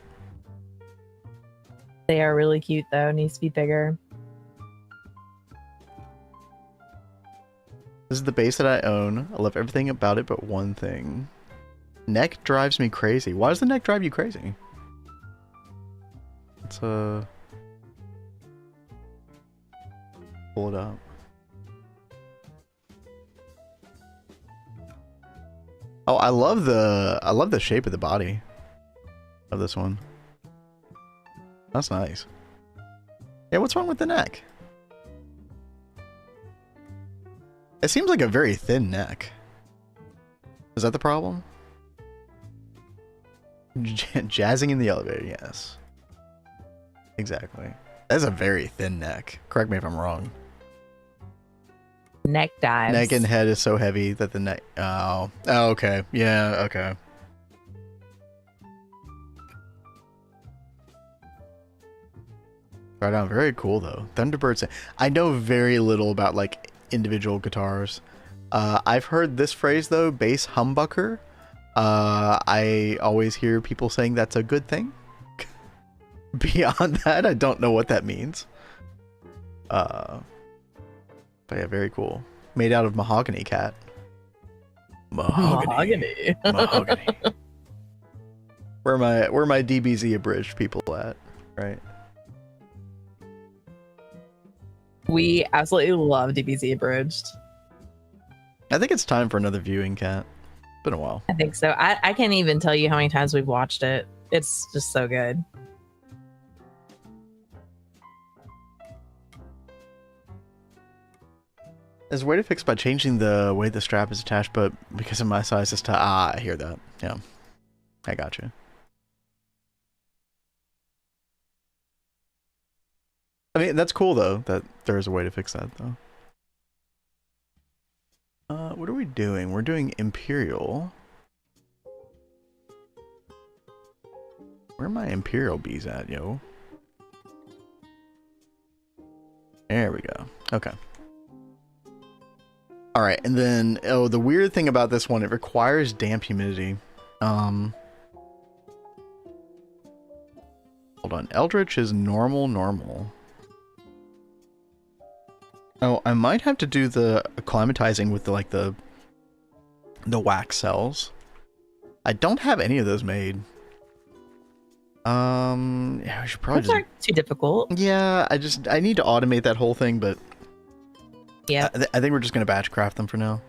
They are really cute though. Needs to be bigger. This is the base that I own. I love everything about it but one thing. Neck drives me crazy. Why does the neck drive you crazy? Let's pull it up. Oh, I love the shape of the body of this one. That's nice. Yeah, what's wrong with the neck? It seems like a very thin neck. Is that the problem? Jazzing in the elevator, yes. Exactly. That's a very thin neck. Correct me if I'm wrong. Neck dives. Neck and head is so heavy that the neck... Oh, okay. Yeah, okay. Right on. Very cool, though. Thunderbirds. I know very little about, like, individual guitars. I've heard this phrase, though, bass humbucker. I always hear people saying that's a good thing. Beyond that, I don't know what that means. But yeah, very cool. Made out of mahogany, cat. Mahogany. Mahogany. Where my DBZ abridged people at, right? We absolutely love DBZ abridged. I think it's time for another viewing, cat. Been a while. I think so. I can't even tell you how many times we've watched it. It's just so good. There's a way to fix by changing the way the strap is attached, but because of my size, it's I hear that. Yeah, I got you. I mean, that's cool though that there's a way to fix that though. What are we doing? We're doing Imperial. Where are my Imperial bees at, yo? There we go. Okay. All right, and then the weird thing about this one, it requires damp humidity. Hold on, Eldritch is normal. Oh, I might have to do the acclimatizing with the wax cells. I don't have any of those made. Yeah, we should probably Those aren't too difficult. Yeah, I need to automate that whole thing, but yeah, I think we're just gonna batch craft them for now.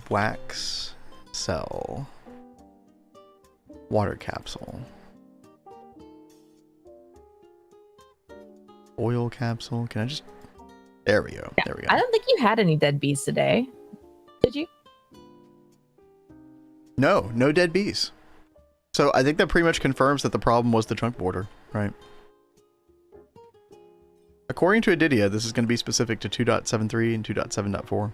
Wax cell, water capsule, oil capsule. Can I just? There we go. Yeah. There we go. I don't think you had any dead bees today. Did you? No dead bees. So I think that pretty much confirms that the problem was the trunk border, right? According to Adidia, this is going to be specific to 2.73 and 2.7.4.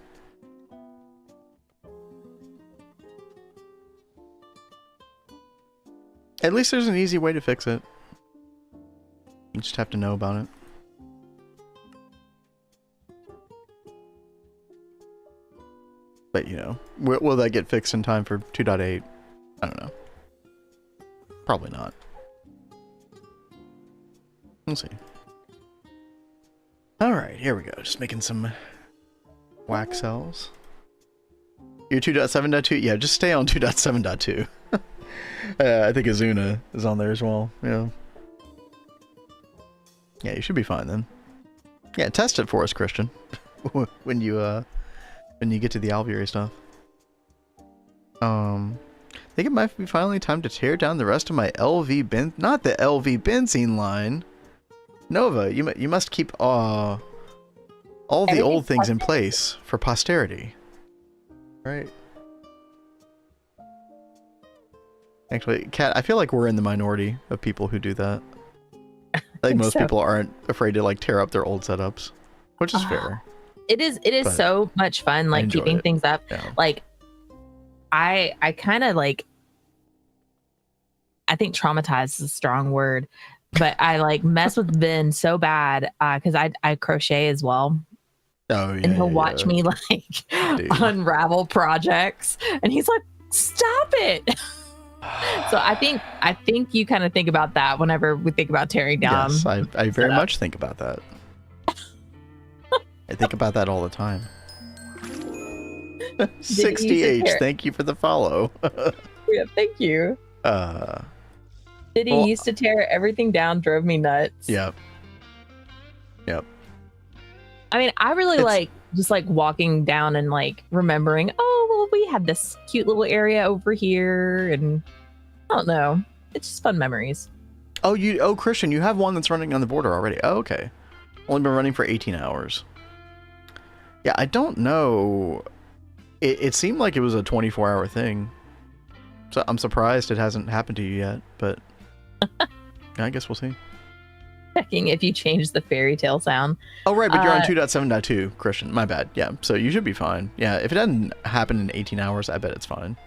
At least there's an easy way to fix it. You just have to know about it. But, you know, will that get fixed in time for 2.8? I don't know. Probably not. We'll see. Alright, here we go. Just making some wax cells. You're 2.7.2? Yeah, just stay on 2.7.2. I think Azuna is on there as well. Yeah. Yeah, you should be fine then. Yeah, test it for us, Christian. when you get to the alveoli stuff. I think it might be finally time to tear down the rest of my LV bin. Not the LV benzene line. Nova, you must keep all the old things in place for posterity. Right. Actually, Kat, I feel like we're in the minority of people who do that. I think most people aren't afraid to like tear up their old setups, which is fair. It is so much fun, like keeping things up. Yeah. Like I kind of like, I think traumatized is a strong word, but I like mess with Ben so bad because I crochet as well. Oh yeah. And he'll watch me like unravel projects, and he's like, "Stop it!" So I think you kind of think about that whenever we think about tearing down. Yes, I very much think about that. I think about that all the time. 60H, thank you for the follow. Yeah, thank you. Did he used to tear everything down, drove me nuts. Yep. I mean, I really like just like walking down and like remembering, oh, well, we had this cute little area over here, and I don't know. It's just fun memories. Oh, Christian, you have one that's running on the border already. Oh, okay. Only been running for 18 hours. Yeah, I don't know. It seemed like it was a 24-hour thing. So I'm surprised it hasn't happened to you yet, but yeah, I guess we'll see. Checking if you change the fairy tale sound. Oh, right, but you're on 2.7.2, Christian. My bad. Yeah, so you should be fine. Yeah, if it hadn't happened in 18 hours, I bet it's fine.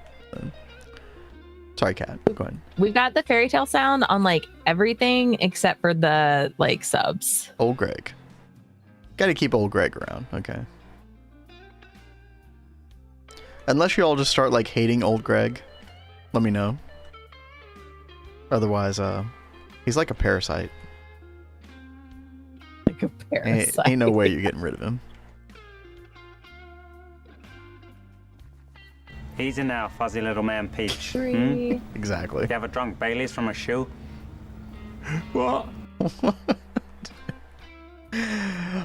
Sorry, Kat. Go ahead. We've got the fairy tale sound on like everything except for the like subs. Old Greg. Gotta keep old Greg around. Okay. Unless you all just start like hating old Greg, let me know. Otherwise, he's like a parasite. Like a parasite. Ain't no way you're getting rid of him. He's in our fuzzy little man Peach. Exactly. You ever drunk Baileys from a shoe? What?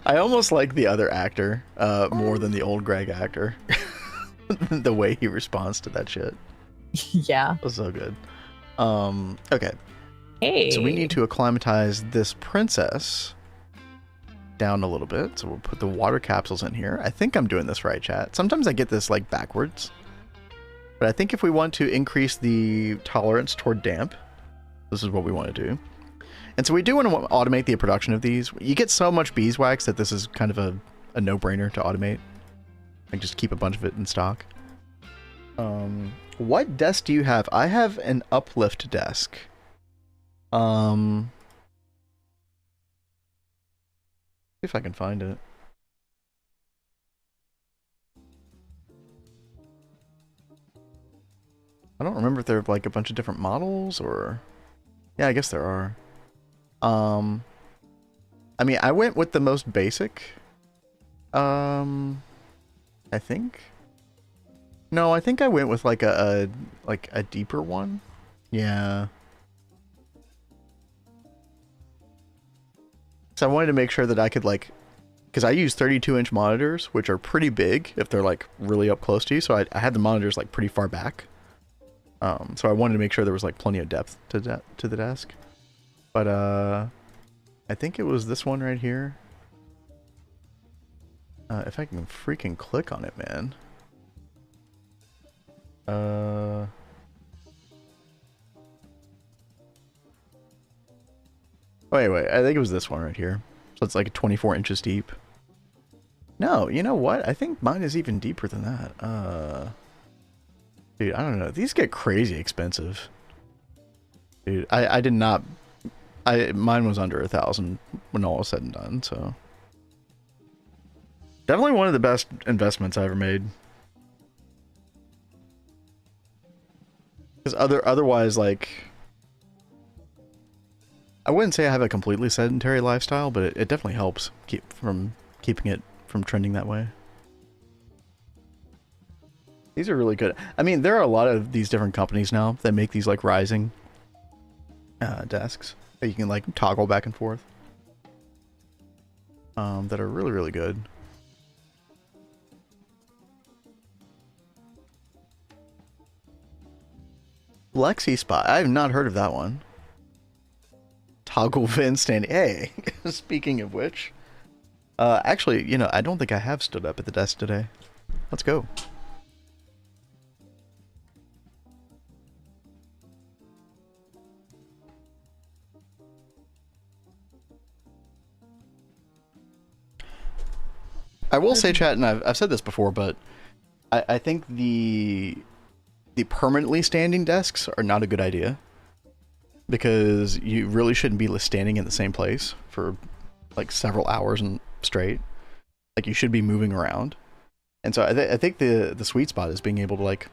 I almost like the other actor more than the old Greg actor. The way he responds to that shit. Yeah. It was so good. Okay. Hey. So we need to acclimatize this princess down a little bit. So we'll put the water capsules in here. I think I'm doing this right, chat. Sometimes I get this like backwards. But I think if we want to increase the tolerance toward damp, this is what we want to do. And so we do want to automate the production of these. You get so much beeswax that this is kind of a no-brainer to automate. Like just keep a bunch of it in stock. What desk do you have? I have an uplift desk. See if I can find it. I don't remember if there are like a bunch of different models or... Yeah, I guess there are. I mean, I went with the most basic. I think. No, I think I went with like a deeper one. Yeah. So I wanted to make sure that I could like, because I use 32-inch monitors, which are pretty big if they're like really up close to you. So I had the monitors like pretty far back. So I wanted to make sure there was like plenty of depth to the desk. But I think it was this one right here. If I can freaking click on it, man. Oh, wait, I think it was this one right here. So it's like 24 inches deep. No, you know what? I think mine is even deeper than that. Dude, I don't know. These get crazy expensive. Dude, I did not... mine was under 1,000 when all was said and done, so... Definitely one of the best investments I ever made. Because otherwise, like... I wouldn't say I have a completely sedentary lifestyle, but it definitely helps keeping it from trending that way. These are really good. I mean, there are a lot of these different companies now that make these like rising desks that you can like toggle back and forth. That are really, really good. Lexi Spot. I have not heard of that one. Toggle Vin standing. Hey, speaking of which, actually, you know, I don't think I have stood up at the desk today. Let's go. I will say, chat, and I've said this before, but I think the permanently standing desks are not a good idea. Because you really shouldn't be standing in the same place for like several hours and straight. Like you should be moving around. And so I think the sweet spot is being able to like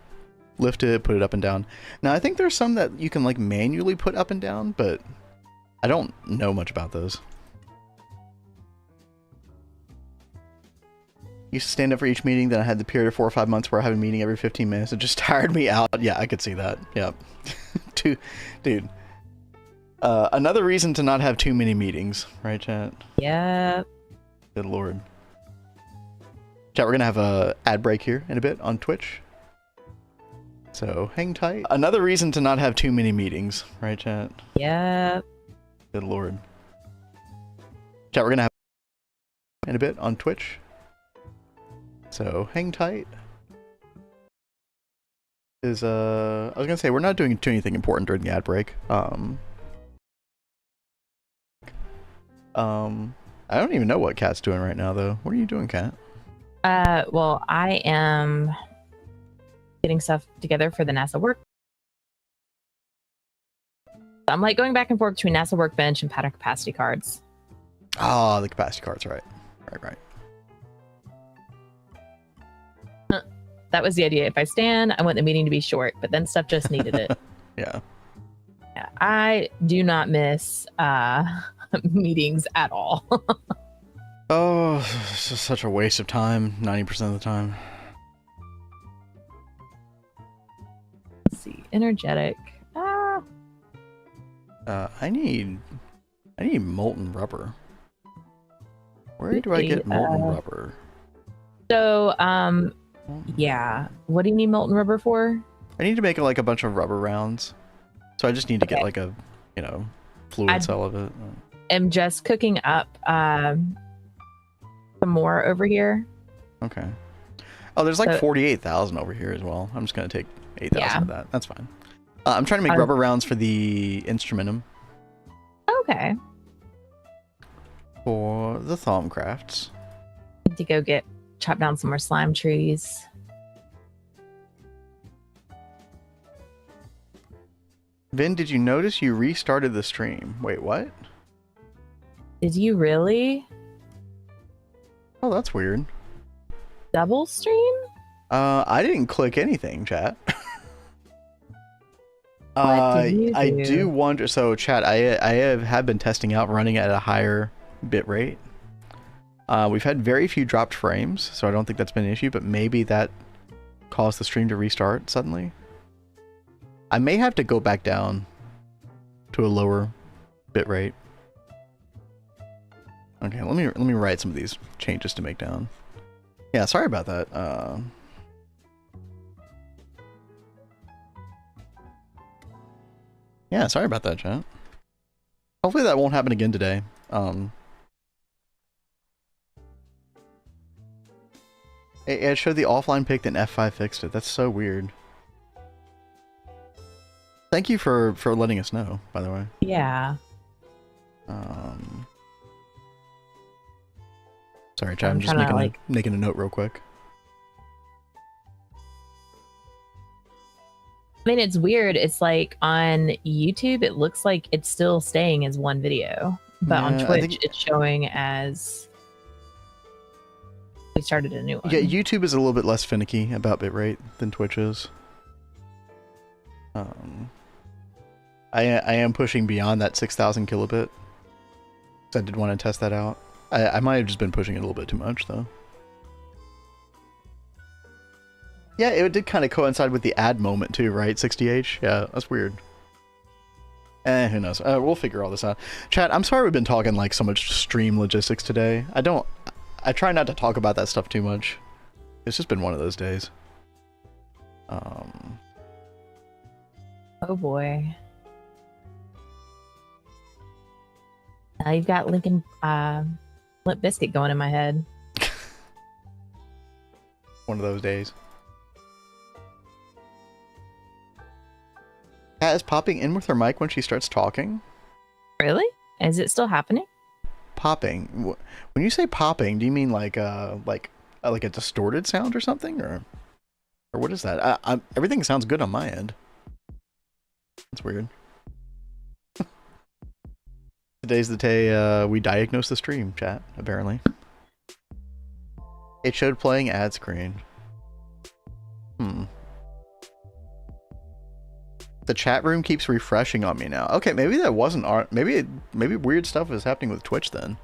lift it, put it up and down. Now I think there's some that you can like manually put up and down, but I don't know much about those. Used to stand up for each meeting, then I had the period of 4 or 5 months where I had a meeting every 15 minutes. It just tired me out. Yeah, I could see that. Yep. Dude. Another reason to not have too many meetings, right, chat? Yeah. Good lord. Chat, we're gonna have a ad break here in a bit on Twitch. So hang tight. Another reason to not have too many meetings, right, chat? Yeah. Good lord. Chat, we're gonna have in a bit on Twitch. So hang tight. I was gonna say we're not doing anything important during the ad break. I don't even know what Cat's doing right now though. What are you doing, Cat? Well, I am getting stuff together for the NASA work. I'm like going back and forth between NASA Workbench and pattern capacity cards. Ah, the capacity cards, right. Right. That was the idea. If I stand, I want the meeting to be short, but then stuff just needed it. Yeah. Yeah, I do not miss meetings at all. Oh, it's just such a waste of time, 90% of the time. Let's see, energetic. I need molten rubber. Where do I get molten rubber? So, yeah. What do you need molten rubber for? I need to make like a bunch of rubber rounds. So I just need to get like a, fluid cell of it. I'm just cooking up some more over here. Okay. Oh, there's like 48,000 over here as well. I'm just going to take 8,000 of that. That's fine. I'm trying to make rubber rounds for the instrumentum. Okay. For the Thaumcrafts. Need to go chop down some more slime trees. Vin, did you notice you restarted the stream? Wait, what? Did you really? Oh, that's weird. Double stream? I didn't click anything, chat. What did you do? I do wonder. So, chat, I have been testing out running at a higher bit rate. We've had very few dropped frames, so I don't think that's been an issue, but maybe that caused the stream to restart suddenly. I may have to go back down to a lower bit rate. Okay, let me write some of these changes to make down. Yeah, sorry about that. Yeah, sorry about that, chat. Hopefully that won't happen again today. It showed the offline pic, then F5 fixed it. That's so weird. Thank you for letting us know, by the way. Yeah. Sorry, chat. I'm just making a note real quick. I mean, it's weird. It's like on YouTube, it looks like it's still staying as one video, but on Twitch, it's showing as we started a new one. Yeah, YouTube is a little bit less finicky about bitrate than Twitch is. I am pushing beyond that 6,000 kilobit. So I did want to test that out. I might have just been pushing it a little bit too much, though. Yeah, it did kind of coincide with the ad moment, too, right? 60H? Yeah, that's weird. Who knows? We'll figure all this out. Chat, I'm sorry we've been talking like so much stream logistics today. I try not to talk about that stuff too much. It's just been one of those days. Oh boy. Now you've got Limp Biscuit going in my head. One of those days. Kat is popping in with her mic when she starts talking. Really? Is it still happening? Popping. When you say popping, do you mean like a distorted sound or something, or what is that? Everything sounds good on my end. That's weird. Today's the day we diagnosed the stream, chat, apparently. It showed playing ad screen. The chat room keeps refreshing on me now. Okay, maybe that wasn't our... Maybe weird stuff is happening with Twitch then.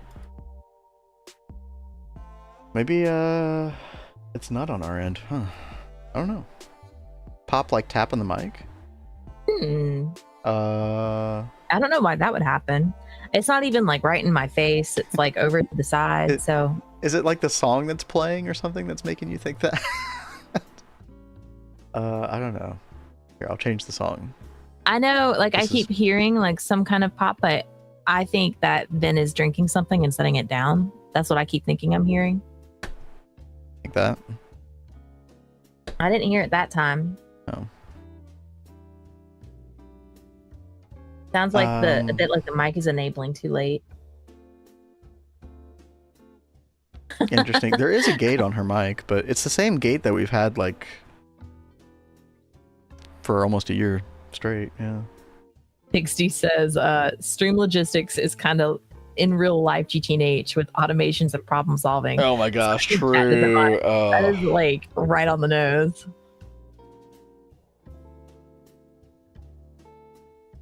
Maybe, it's not on our end. Huh. I don't know. Pop like tap on the mic? I don't know why that would happen. It's not even like right in my face. It's like over to the side. So is it like the song that's playing or something that's making you think that? I don't know. Here, I'll change the song. I know, like, I keep hearing like some kind of pop, but I think that Vin is drinking something and setting it down. That's what I keep thinking I'm hearing. Like that. I didn't hear it that time. Oh. Sounds like a bit like the mic is enabling too late. Interesting. There is a gate on her mic, but it's the same gate that we've had like for almost a year straight. Yeah. Pixie says, stream logistics is kind of in real life GTNH with automations and problem solving. Oh my gosh, So true. that is like right on the nose.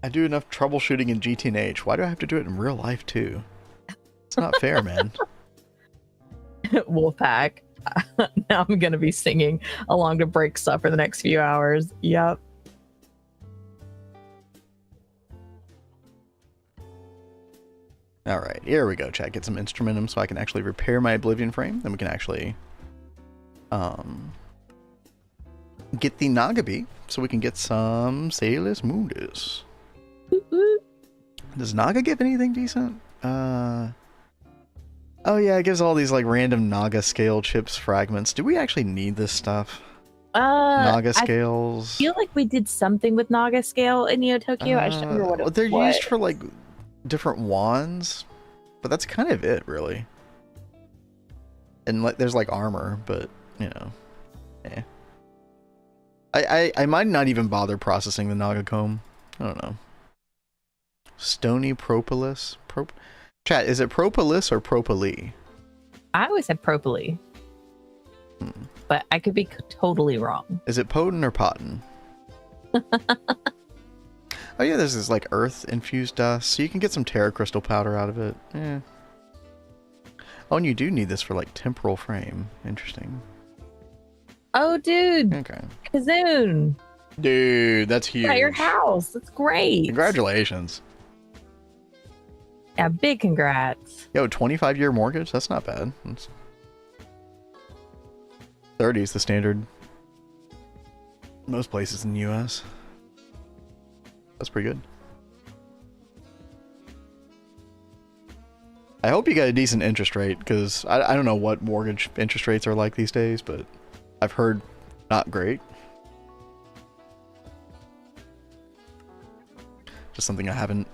I do enough troubleshooting in GTNH. Why do I have to do it in real life too? It's not fair, man. Wolfpack. Now I'm gonna be singing along to break stuff for the next few hours. Yep. All right, here we go, chat. Get some instrumentum so I can actually repair my Oblivion frame. Then we can actually get the Nagabi so we can get some Salus Mundus. Does Naga give anything decent? Oh yeah, it gives all these like random Naga scale chips fragments. Do we actually need this stuff? Naga scales. I feel like we did something with Naga scale in Neo Tokyo. I just don't remember what it was. They're used for like different wands, but that's kind of it, really. And like, there's like armor, but you know, eh. I might not even bother processing the Naga comb. I don't know. Stony propolis. Chat, is it propolis or propoly? I always said propoly, but I could be totally wrong. Is it potent or potent? Oh yeah, there's this like earth infused dust, so you can get some Terra crystal powder out of it. Yeah. Oh, and you do need this for like temporal frame. Interesting. Oh, dude. Okay. Kazoon. Dude, that's huge. At your house. That's great. Congratulations. Yeah, big congrats. Yo, 25-year mortgage? That's not bad. That's... 30 is the standard. Most places in the US. That's pretty good. I hope you got a decent interest rate, because I don't know what mortgage interest rates are like these days, but I've heard not great. Just something I haven't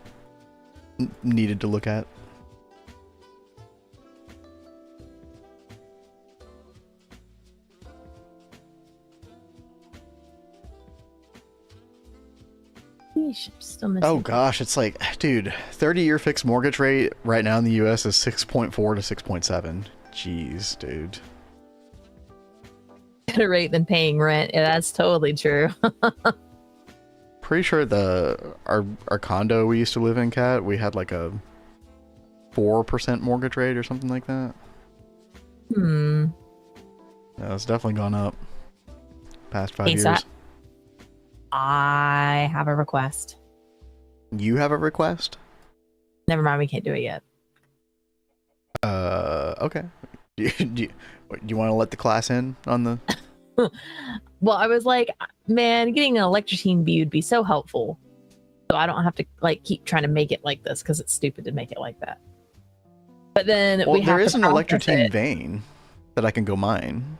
needed to look at. Still missing. Oh gosh, it's like, dude, 30-year fixed mortgage rate right now in the US is 6.4 to 6.7. Jeez, dude. Better rate than paying rent. Yeah, that's totally true. Pretty sure our condo we used to live in, Cat, we had like a 4% mortgage rate or something like that. Yeah, it's definitely gone up past 5 Hey, years. so I have a request. You have a request? Never mind, we can't do it yet. Okay. Do you want to let the class in on the... Well, I was like, man, getting an electrotine bee would be so helpful. So I don't have to like keep trying to make it like this because it's stupid to make it like that. But then well, we have there is to an process electrotine it. vein that I can go mine.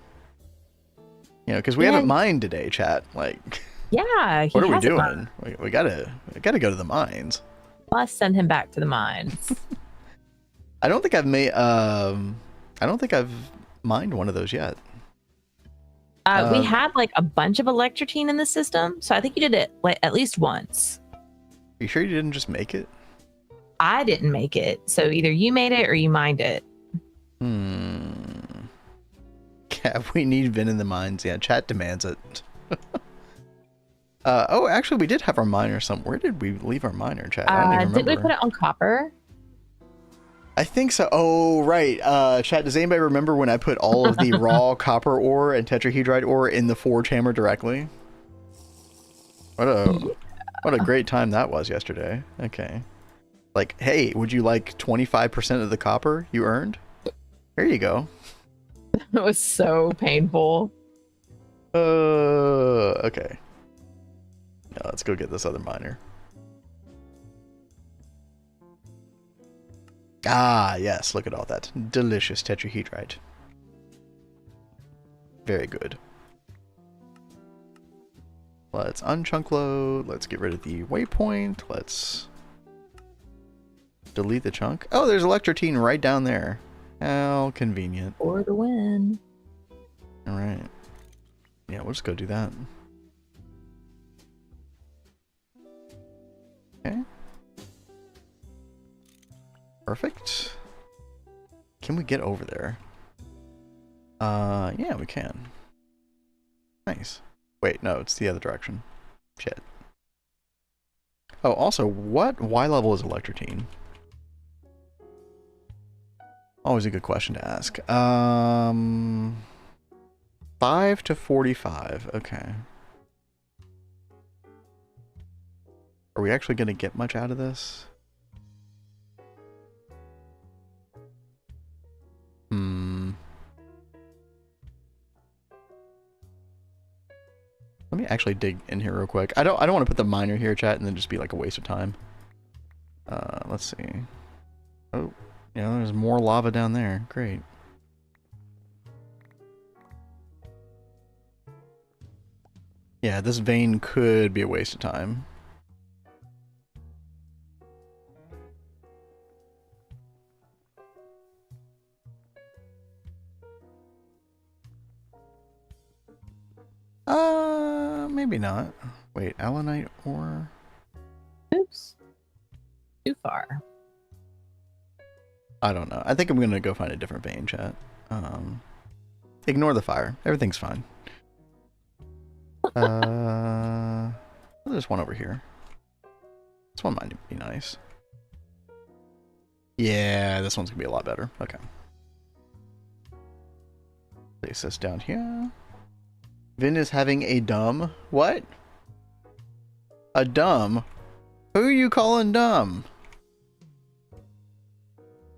You know, because we haven't mined today, chat. Like, Yeah, he what are we has a doing? mine. We gotta go to the mines. Must send him back to the mines. I don't think I've made. I don't think I've mined one of those yet. We had like a bunch of electrotine in the system, so I think you did it like at least once. Are you sure you didn't just make it? I didn't make it, so either you made it or you mined it. Yeah, we need Vin in the mines. Yeah, chat demands it. Oh, actually, we did have our miner somewhere. Where did we leave our miner, chat? I don't even remember. Did we put it on copper? I think so. Oh, right. Chat, does anybody remember when I put all of the raw copper ore and tetrahedrite ore in the forge hammer directly? What a great time that was yesterday. Okay. Like, hey, would you like 25% of the copper you earned? Here you go. It was so painful. Okay. Now let's go get this other miner. Ah, yes, look at all that. Delicious tetrahedrite. Very good. Let's unchunk load. Let's get rid of the waypoint. Let's delete the chunk. Oh, there's electrotine right down there. How convenient. For the win. Alright. Yeah, we'll just go do that. Okay. Perfect. Can we get over there? Yeah, we can. Nice. Wait, no, it's the other direction. Shit. Oh, also, what Y level is electrotine? Always a good question to ask. 5 to 45. Okay. Are we actually going to get much out of this? Let me actually dig in here real quick. I don't want to put the miner here, chat, and then just be like a waste of time. Let's see. Oh, yeah, there's more lava down there. Great. Yeah, this vein could be a waste of time. Maybe not. Wait, allanite ore? Oops. Too far. I don't know. I think I'm gonna go find a different vein, chat. Ignore the fire. Everything's fine. There's one over here. This one might be nice. Yeah, this one's gonna be a lot better. Okay. Place this down here. Vin is having a dumb. What? A dumb? Who are you calling dumb?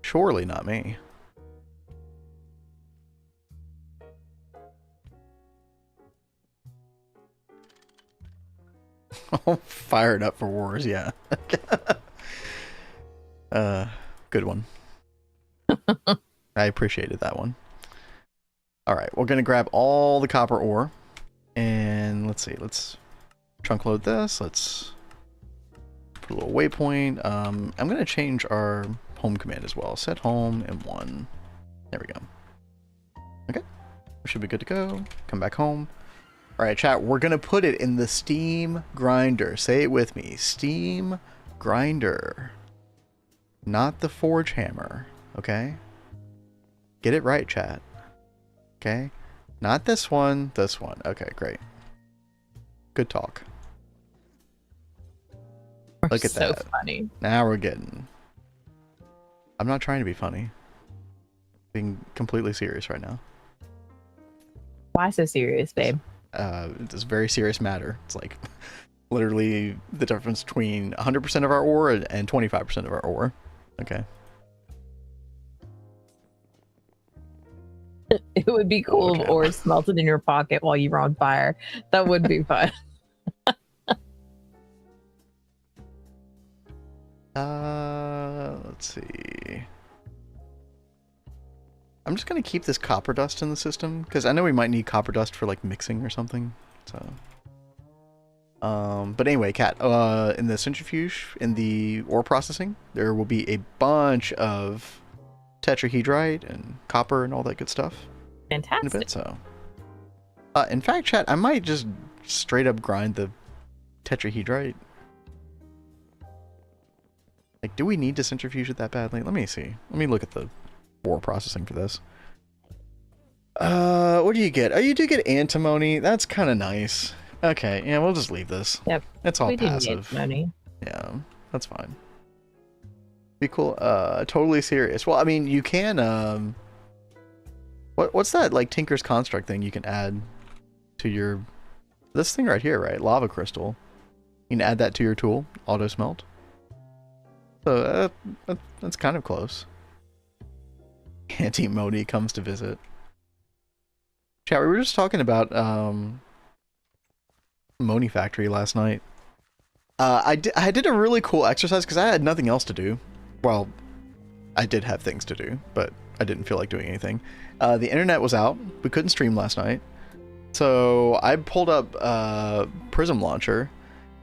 Surely not me. All fired up for wars, yeah. Good one. I appreciated that one. Alright, we're gonna grab all the copper ore. And let's see, let's trunk load this. Let's put a little waypoint. I'm gonna change our home command as well. Set home M1. There we go. Okay, we should be good to go. Come back home. All right, chat. We're gonna put it in the steam grinder. Say it with me. Steam grinder, not the forge hammer. Okay. Get it right, chat. Okay. Not this one. This one. Okay, great. Good talk. Look at so that. Funny. Now we're getting. I'm not trying to be funny. Being completely serious right now. Why so serious, babe? It's a very serious matter. It's like literally the difference between 100% of our ore and 25% of our ore. Okay. It would be cool if ore smelted in your pocket while you were on fire. That would be fun. Let's see. I'm just gonna keep this copper dust in the system because I know we might need copper dust for like mixing or something. So, but anyway, Kat, in the centrifuge, in the ore processing, there will be a bunch of tetrahedrite and copper and all that good stuff. Fantastic. In a bit, so. In fact, chat, I might just straight up grind the tetrahedrite. Like, do we need to centrifuge it that badly? Let me see. Let me look at the ore processing for this. What do you get? Oh, you do get antimony. That's kind of nice. Okay, yeah, we'll just leave this. Yep. It's all we passive. Do need yeah, that's fine. Be cool. Totally serious. Well, I mean, you can, what's that, like, Tinker's Construct thing you can add to your, this thing right here, right? Lava crystal. You can add that to your tool, auto smelt. So, that's kind of close. Auntie Modi comes to visit. Chat, we were just talking about, Moni Factory last night. I did a really cool exercise because I had nothing else to do. Well, I did have things to do, but I didn't feel like doing anything. The internet was out. We couldn't stream last night. So I pulled up Prism Launcher,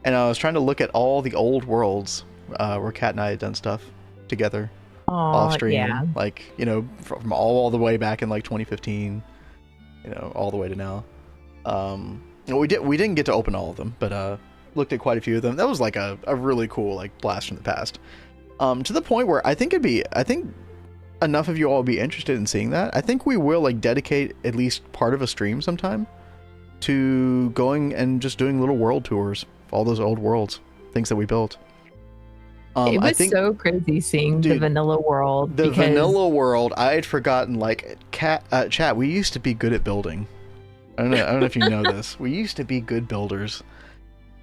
and I was trying to look at all the old worlds where Kat and I had done stuff together off stream. Yeah. Like, you know, from all the way back in like 2015, you know, all the way to now. We didn't get to open all of them, but looked at quite a few of them. That was like a really cool like blast from the past. To the point where I think enough of you all would be interested in seeing that. I think we will like dedicate at least part of a stream sometime to going and just doing little world tours of all those old worlds, things that we built. It was so crazy seeing the vanilla world. Vanilla world, I had forgotten, like, chat, we used to be good at building. I don't know if you know this. We used to be good builders.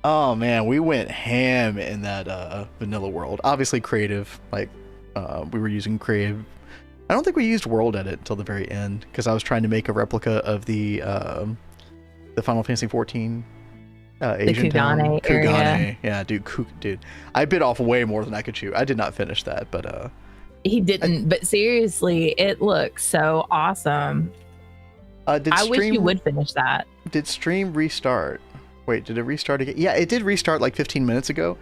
Oh man, we went ham in that vanilla world. Obviously creative, like, we were using creative. I don't think we used world edit until the very end, because I was trying to make a replica of the Final Fantasy 14 Asian town. Kugane. Yeah, dude. I bit off way more than I could chew. I did not finish that, but he didn't. But seriously, it looks so awesome. I wish you would finish that. Did stream restart? Wait, did it restart again? Yeah, it did restart like 15 minutes ago.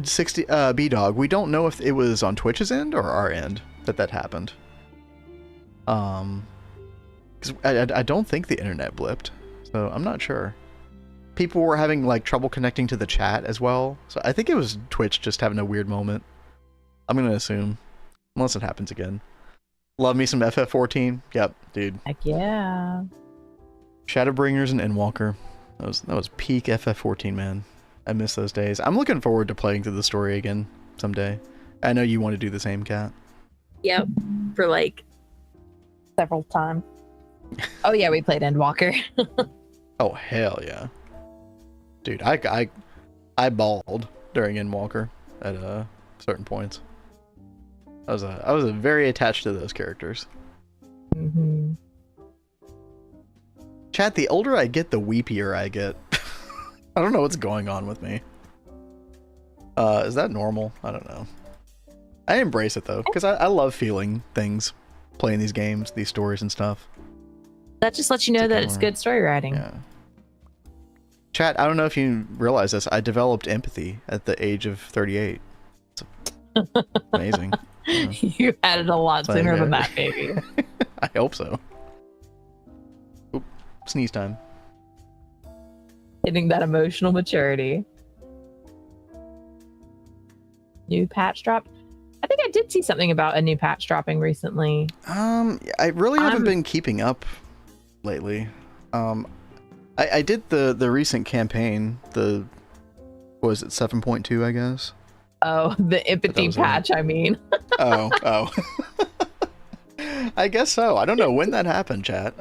60 B-Dog. We don't know if it was on Twitch's end or our end that happened. Because I don't think the internet blipped, so I'm not sure. People were having like trouble connecting to the chat as well, so I think it was Twitch just having a weird moment. I'm gonna assume, unless it happens again. Love me some FF14. Yep, dude. Heck yeah. Shadowbringers and Endwalker. That was peak FF14, man. I miss those days. I'm looking forward to playing through the story again someday. I know you want to do the same, Kat. Yep, for like several times. Oh yeah, we played Endwalker. Oh hell yeah, dude! I bawled during Endwalker at certain points. I was very attached to those characters. Mm-hmm. Chat, the older I get, the weepier I get. I don't know what's going on with me. Is that normal? I don't know. I embrace it though, because I love feeling things, playing these games, these stories and stuff. That just lets you know that it's good story writing. Yeah. Chat, I don't know if you realize this. I developed empathy at the age of 38. It's amazing. Yeah. You had it a lot sooner than that, baby. I hope so. Oop, sneeze time. Hitting that emotional maturity. New patch drop. I think I did see something about a new patch dropping recently. I really haven't been keeping up lately. I did the recent campaign. Was it 7.2, I guess? Oh, the empathy patch, I mean. Oh. I guess so. I don't know when that happened, chat.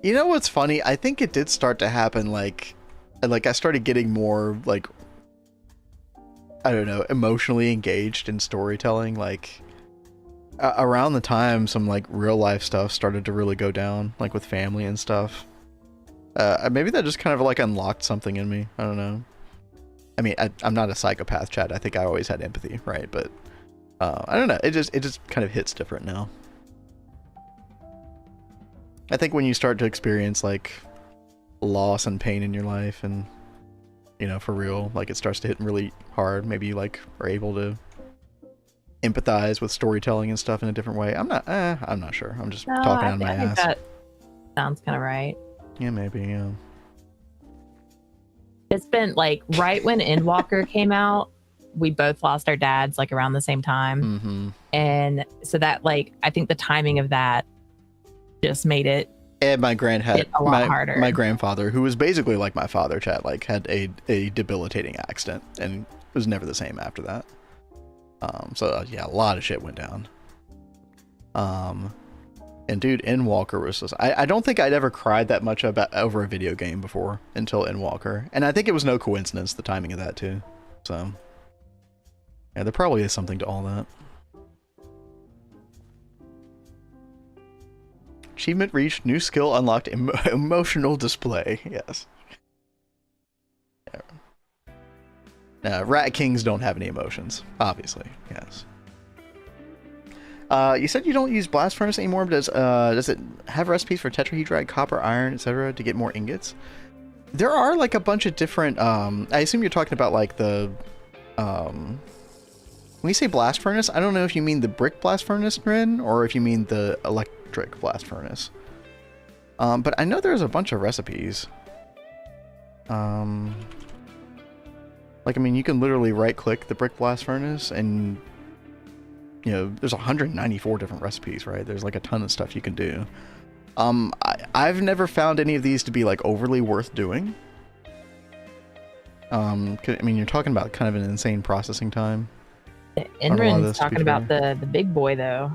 You know what's funny? I think it did start to happen like I started getting more like, I don't know, emotionally engaged in storytelling, like around the time some like real life stuff started to really go down, like with family and stuff. Maybe that just kind of like unlocked something in me. I don't know. I mean, I'm not a psychopath, chat. I think I always had empathy, right? But I don't know. It just kind of hits different now. I think when you start to experience like loss and pain in your life, and you know, for real, like it starts to hit really hard. Maybe you like are able to empathize with storytelling and stuff in a different way. I'm not sure. I'm just talking on my ass. That sounds kind of right. Yeah, maybe. Yeah. It's been like right when Endwalker came out, we both lost our dads like around the same time. Mm-hmm. And so that like, I think the timing of that just made it. And my harder. My grandfather, who was basically like my father, chat, like had a debilitating accident and was never the same after that. So yeah, a lot of shit went down. And dude, Endwalker was just, I don't think I'd ever cried that much over a video game before until Endwalker. And I think it was no coincidence, the timing of that too. So yeah, there probably is something to all that. Achievement reached, new skill unlocked, emotional display. Yes. Yeah. Rat Kings don't have any emotions, obviously. Yes. You said you don't use blast furnace anymore, but does it have recipes for tetrahedrite, copper, iron, etc. to get more ingots? There are like a bunch of different. I assume you're talking about like the. When you say blast furnace, I don't know if you mean the brick blast furnace, Rin, or if you mean the electric blast furnace. But I know there's a bunch of recipes. Like, I mean, you can literally right-click the brick blast furnace, and you know, there's 194 different recipes, right? There's like a ton of stuff you can do. I've never found any of these to be like overly worth doing. I mean, you're talking about kind of an insane processing time. Enrin's talking about the big boy though.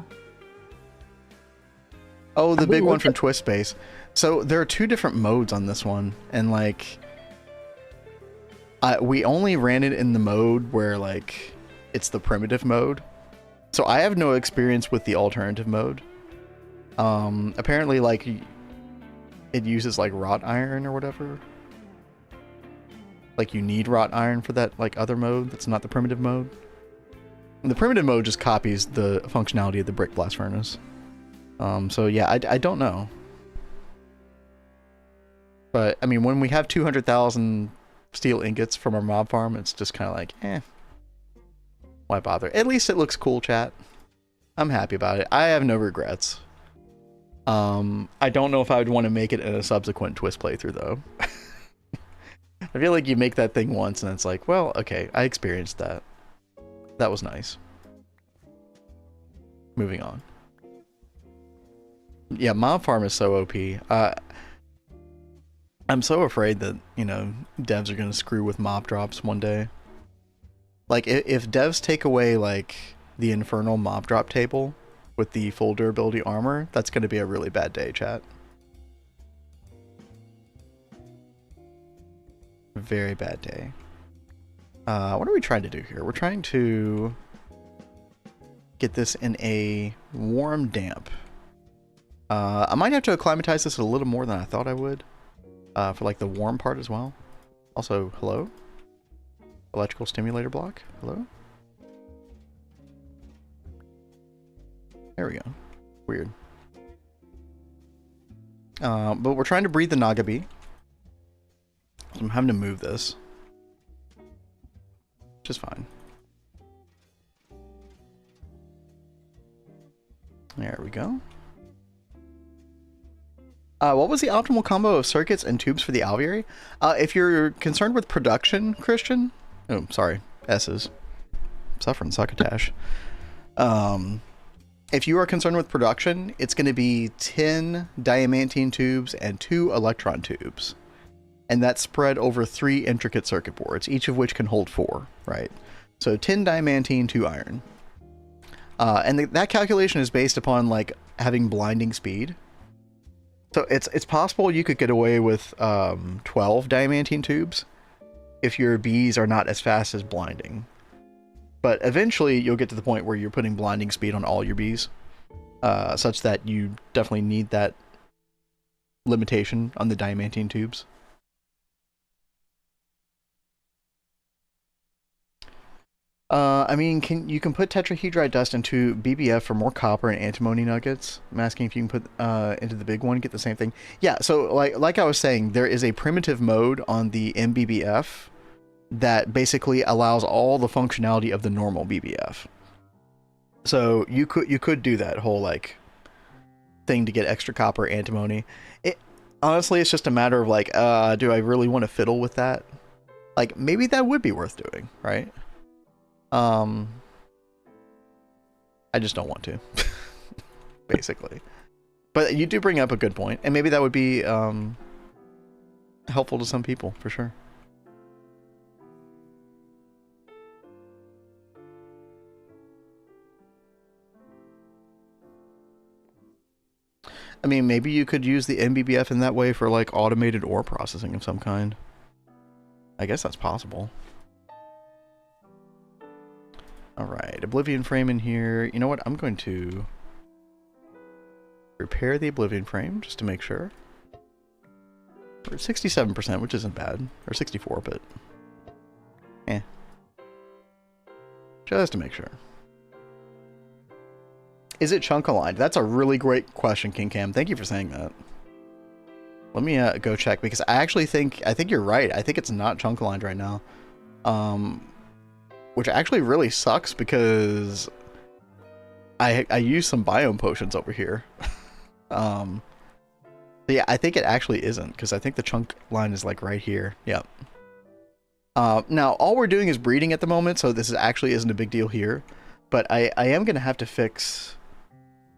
Oh, the big one from Twist Space. So there are 2 different modes on this one, and like, we only ran it in the mode where like it's the primitive mode. So I have no experience with the alternative mode. Apparently, like, it uses like wrought iron or whatever. Like, you need wrought iron for that like other mode that's not the primitive mode. And the primitive mode just copies the functionality of the brick blast furnace. So yeah, I don't know. But I mean, when we have 200,000 steel ingots from our mob farm, it's just kind of like, why bother? At least it looks cool, chat. I'm happy about it. I have no regrets. I don't know if I would want to make it in a subsequent Twist playthrough, though. I feel like you make that thing once, and it's like, well, okay, I experienced that. That was nice. Moving on. Yeah, mob farm is so OP. I'm so afraid that, you know, devs are going to screw with mob drops one day. Like, if devs take away, like, the infernal mob drop table with the full durability armor, that's going to be a really bad day, chat. Very bad day. What are we trying to do here? We're trying to get this in a warm damp. I might have to acclimatize this a little more than I thought I would. For like the warm part as well. Also, hello? Electrical stimulator block. Hello? There we go. Weird. But we're trying to breed the Nagabi. So I'm having to move this. Which is fine. There we go. What was the optimal combo of circuits and tubes for the alveary? If you're concerned with production, Christian... Oh, sorry. S's. Suffering succotash. If you are concerned with production, it's going to be 10 diamantine tubes and 2 electron tubes. And that's spread over 3 intricate circuit boards, each of which can hold 4, right? So 10 diamantine, 2 iron. And that calculation is based upon, like, having blinding speed. So it's possible you could get away with 12 diamantine tubes if your bees are not as fast as blinding. But eventually you'll get to the point where you're putting blinding speed on all your bees, such that you definitely need that limitation on the diamantine tubes. I mean, you can put tetrahedrite dust into BBF for more copper and antimony nuggets. I'm asking if you can put into the big one, get the same thing. Yeah, so like I was saying, there is a primitive mode on the MBBF that basically allows all the functionality of the normal BBF. So you could do that whole like thing to get extra copper, antimony. Honestly, it's just a matter of like, do I really want to fiddle with that? Like, maybe that would be worth doing, right? I just don't want to, basically. But you do bring up a good point, and maybe that would be helpful to some people, for sure. I mean, maybe you could use the MBBF in that way for, like, automated ore processing of some kind. I guess that's possible. Alright, Oblivion Frame in here. You know what? I'm going to repair the Oblivion Frame, just to make sure. We're at 67%, which isn't bad. Or 64, but... Just to make sure. Is it chunk aligned? That's a really great question, King Cam. Thank you for saying that. Let me go check, because I think you're right. I think it's not chunk aligned right now. Which actually really sucks, because I used some biome potions over here. Yeah, I think it actually isn't, because I think the chunk line is like right here. Yep. Now all we're doing is breeding at the moment, so this actually isn't a big deal here. But I am gonna have to fix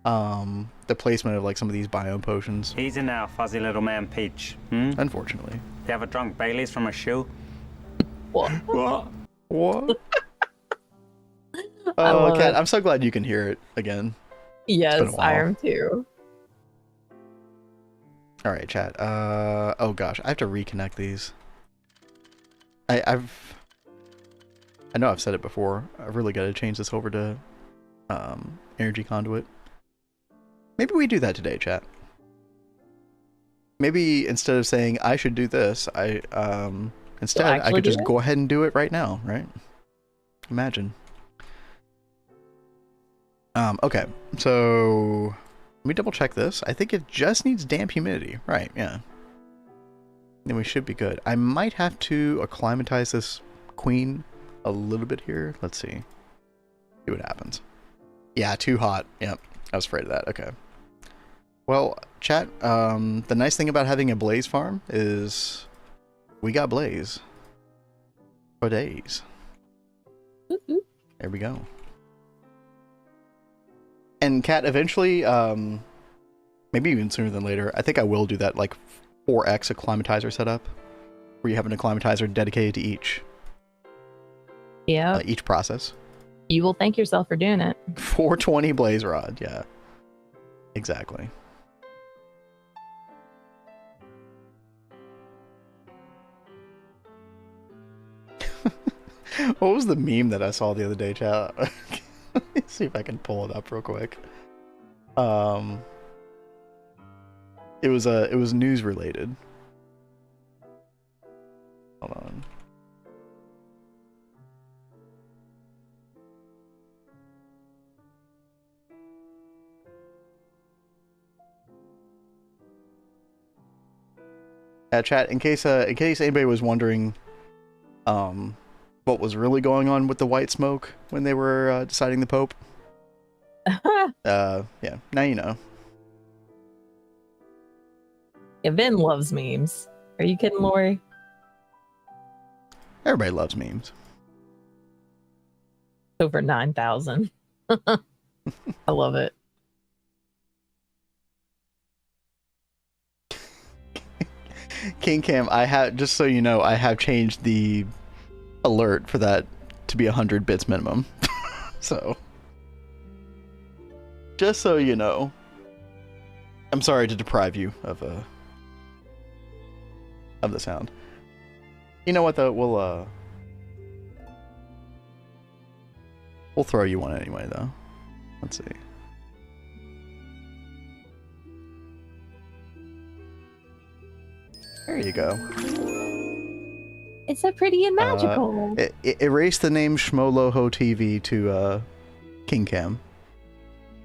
the placement of like some of these biome potions. Easy now, fuzzy little man Peach. Hmm? Unfortunately. Do you ever drunk Baileys from a shoe? What? What? Oh, Kat, I'm so glad you can hear it again. Yes, I am too. All right, chat. Oh gosh, I have to reconnect these. I know I've said it before. I've really got to change this over to energy conduit. Maybe we do that today, chat. Maybe instead of saying I should do this, instead I could just go ahead and do it right now, right? Imagine. Okay, so let me double check this. I think it just needs damp humidity, right? Yeah. Then we should be good. I might have to acclimatize this queen a little bit here. Let's see. See what happens. Yeah, too hot. Yep. I was afraid of that. Okay. Well, chat, the nice thing about having a blaze farm is we got blaze for days. There we go. And Kat, eventually, maybe even sooner than later, I think I will do that like 4x acclimatizer setup, where you have an acclimatizer dedicated to each process. You will thank yourself for doing it. 420 blaze rod, yeah. Exactly. What was the meme that I saw the other day, chat? Let me see if I can pull it up real quick. It was news related. Hold on. Chat, in case anybody was wondering what was really going on with the white smoke when they were deciding the Pope. Yeah, now you know. Yeah, Ben loves memes. Are you kidding, Lori? Everybody loves memes. Over 9,000. I love it. King Cam, I have, just so you know, I have changed the alert for that to be 100 bits minimum. So, just so you know, I'm sorry to deprive you of the sound. You know what though? We'll throw you one anyway though. Let's see. There you go. It's so pretty and magical. Erase the name Shmoloho TV to King Cam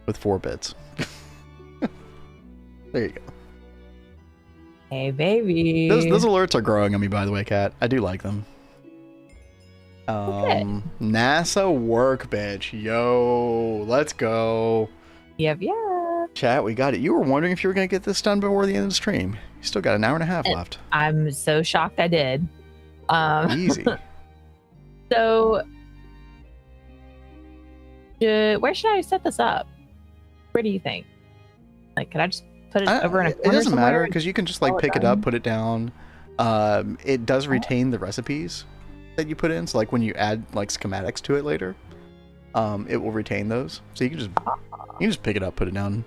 with 4 bits. There you go. Hey, baby. Those alerts are growing on me, by the way, Kat. I do like them. Okay. NASA workbench. Yo, let's go. Yep. Chat, we got it. You were wondering if you were going to get this done before the end of the stream. You still got an hour and a half left. I'm so shocked I did. Easy. So, where should I set this up? Where do you think? Like, could I just put it over in a corner? It doesn't somewhere matter, because you can just like pick it up, put it down. It does retain the recipes that you put in. So like when you add like schematics to it later, it will retain those. So you can just pick it up, put it down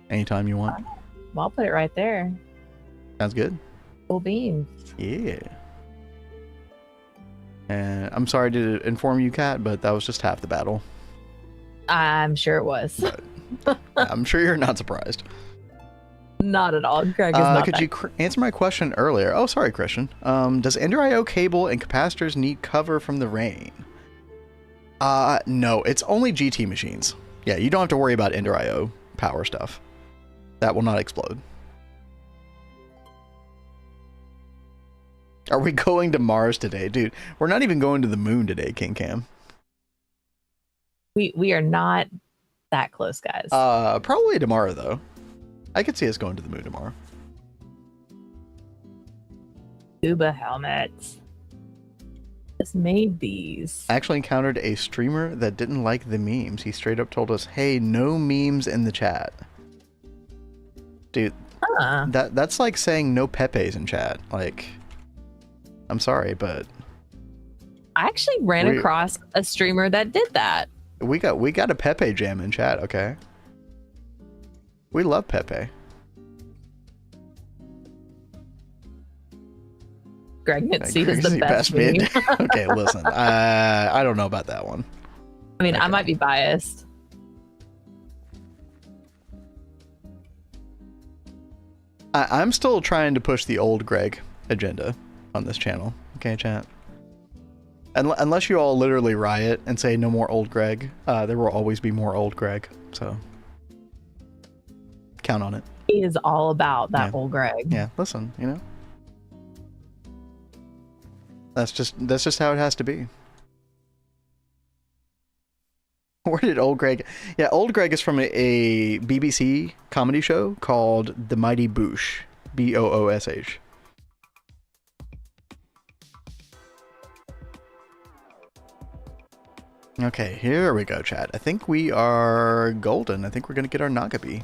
anytime you want. Well, I'll put it right there. Sounds good. Full beans. Yeah. And I'm sorry to inform you, Kat, but that was just half the battle. I'm sure it was. I'm sure you're not surprised. Not at all. Greg is not. Could you answer my question earlier? Oh, sorry, Christian. Does Ender IO cable and capacitors need cover from the rain? No, it's only GT machines. Yeah, you don't have to worry about Ender IO power stuff. That will not explode. Are we going to Mars today? Dude, we're not even going to the moon today, King Cam. We are not that close, guys. Probably tomorrow, though. I could see us going to the moon tomorrow. Scuba helmets. Just made these. I actually encountered a streamer that didn't like the memes. He straight up told us, hey, no memes in the chat. Dude, that's like saying no Pepe's in chat. Like, I'm sorry, but I actually ran across a streamer that did that. we got a Pepe jam in chat, okay? We love Pepe. Pregnant seed is the best meme. Okay, listen. I don't know about that one. I mean, Okay. I might be biased. I'm still trying to push the old Greg agenda on this channel. Okay, chat? Unless you all literally riot and say no more old Greg, there will always be more old Greg. So count on it. He is all about that Yeah. old Greg. Yeah, listen, you know. That's just how it has to be. Where did old Greg? Yeah, old Greg is from a BBC comedy show called The Mighty Boosh. Boosh. Okay, here we go, chat. I think we are golden. I think we're gonna get our Nagabi.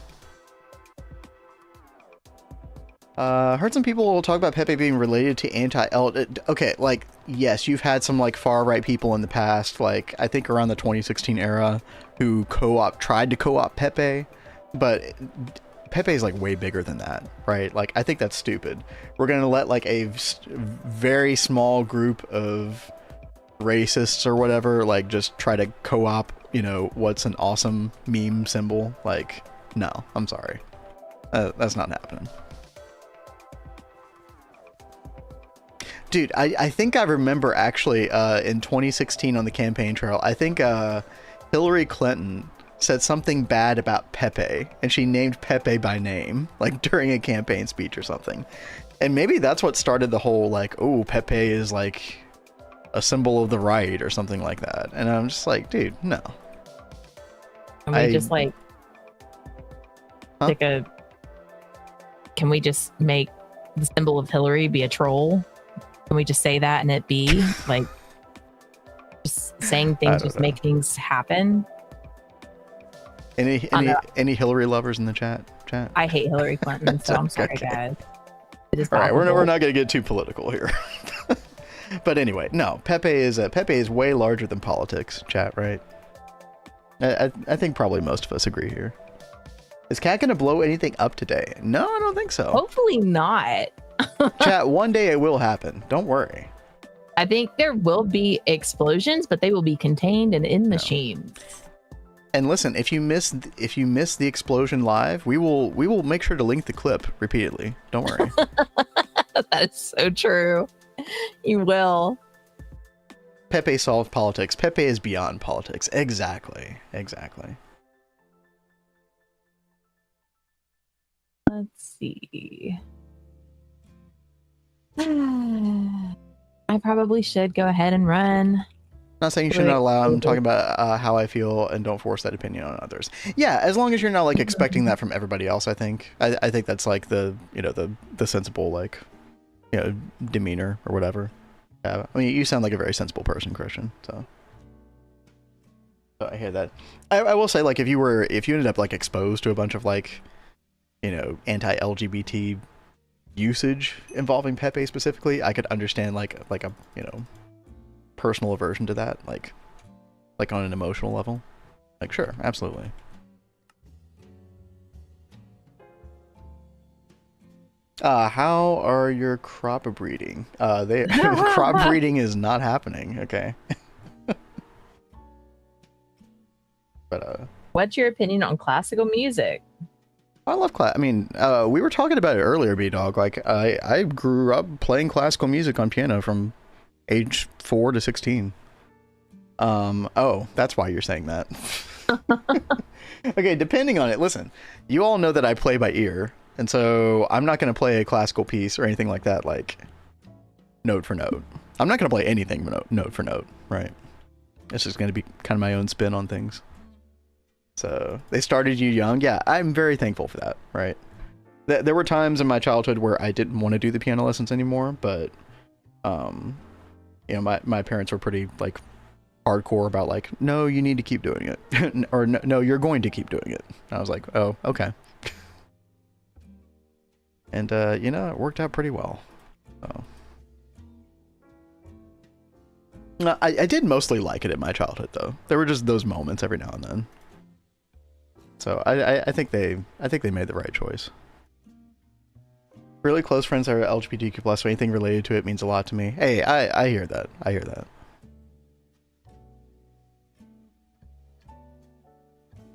Heard some people talk about Pepe being related to anti-L. Okay, like, yes, you've had some, like, far-right people in the past, like, I think around the 2016 era, who tried to co-opt Pepe, but Pepe is, like, way bigger than that, right? Like, I think that's stupid. We're gonna let, like, a very small group of racists or whatever, like, just try to co-opt, you know, what's an awesome meme symbol. Like, no, I'm sorry. That's not happening. Dude, I think I remember actually in 2016 on the campaign trail, I think Hillary Clinton said something bad about Pepe, and she named Pepe by name, like during a campaign speech or something. And maybe that's what started the whole, like, oh, Pepe is like a symbol of the right or something like that. And I'm just like, dude, no. Can we just like take a... Can we just make the symbol of Hillary be a troll? Can we just say that and it be like just saying things, just make things happen? Any Hillary lovers in the chat? I hate Hillary Clinton, so I'm sorry, Okay. guys. It is All right, we're laughable. not going to get too political here. But anyway, no, Pepe is way larger than politics, chat, right? I think probably most of us agree here. Is Cat going to blow anything up today? No, I don't think so. Hopefully not. Chat, one day it will happen. Don't worry. I think there will be explosions, but they will be contained and in machines. And listen, if you miss the explosion live, we will make sure to link the clip repeatedly. Don't worry. That is so true. You will. Pepe solved politics. Pepe is beyond politics. Exactly. Let's see. I probably should go ahead and run. Not saying you should not allow. I'm talking about how I feel, and don't force that opinion on others. Yeah, as long as you're not like expecting that from everybody else. I think that's like the sensible, like, demeanor or whatever. I mean, you sound like a very sensible person, Christian. So I hear that. I will say, like, if you ended up like exposed to a bunch of like, anti-LGBT usage involving Pepe specifically, I could understand like a personal aversion to that, like on an emotional level. Like, sure, absolutely. How are your crop breeding? Crop breeding is not happening. Okay. But What's your opinion on classical music? I love I mean, we were talking about it earlier, B-Dog. Like, I grew up playing classical music on piano from age 4 to 16. Oh, that's why you're saying that. Okay, depending on it, listen, you all know that I play by ear, and so I'm not going to play a classical piece or anything like that, like note for note. I'm not going to play anything note for note, right? It's just going to be kind of my own spin on things. So they started you young. Yeah, I'm very thankful for that, right? There were times in my childhood where I didn't want to do the piano lessons anymore, but you know, my parents were pretty like hardcore about like, no, you need to keep doing it, or no, you're going to keep doing it. And I was like, oh, okay. And you know, it worked out pretty well. So I did mostly like it in my childhood, though. There were just those moments every now and then. So I think they made the right choice. Really close friends are LGBTQ+, so anything related to it means a lot to me. Hey, I hear that. I hear that.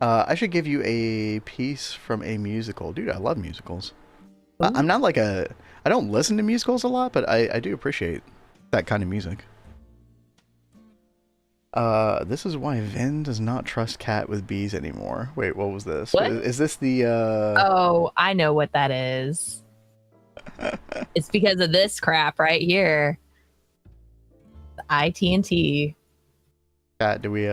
I should give you a piece from a musical. Dude, I love musicals. I'm not like I don't listen to musicals a lot, but I do appreciate that kind of music. This is why Vin does not trust cat with bees anymore. Wait, what was this? What? Is this the Oh, I know what that is. It's because of this crap right here. The IT&T. Cat, do we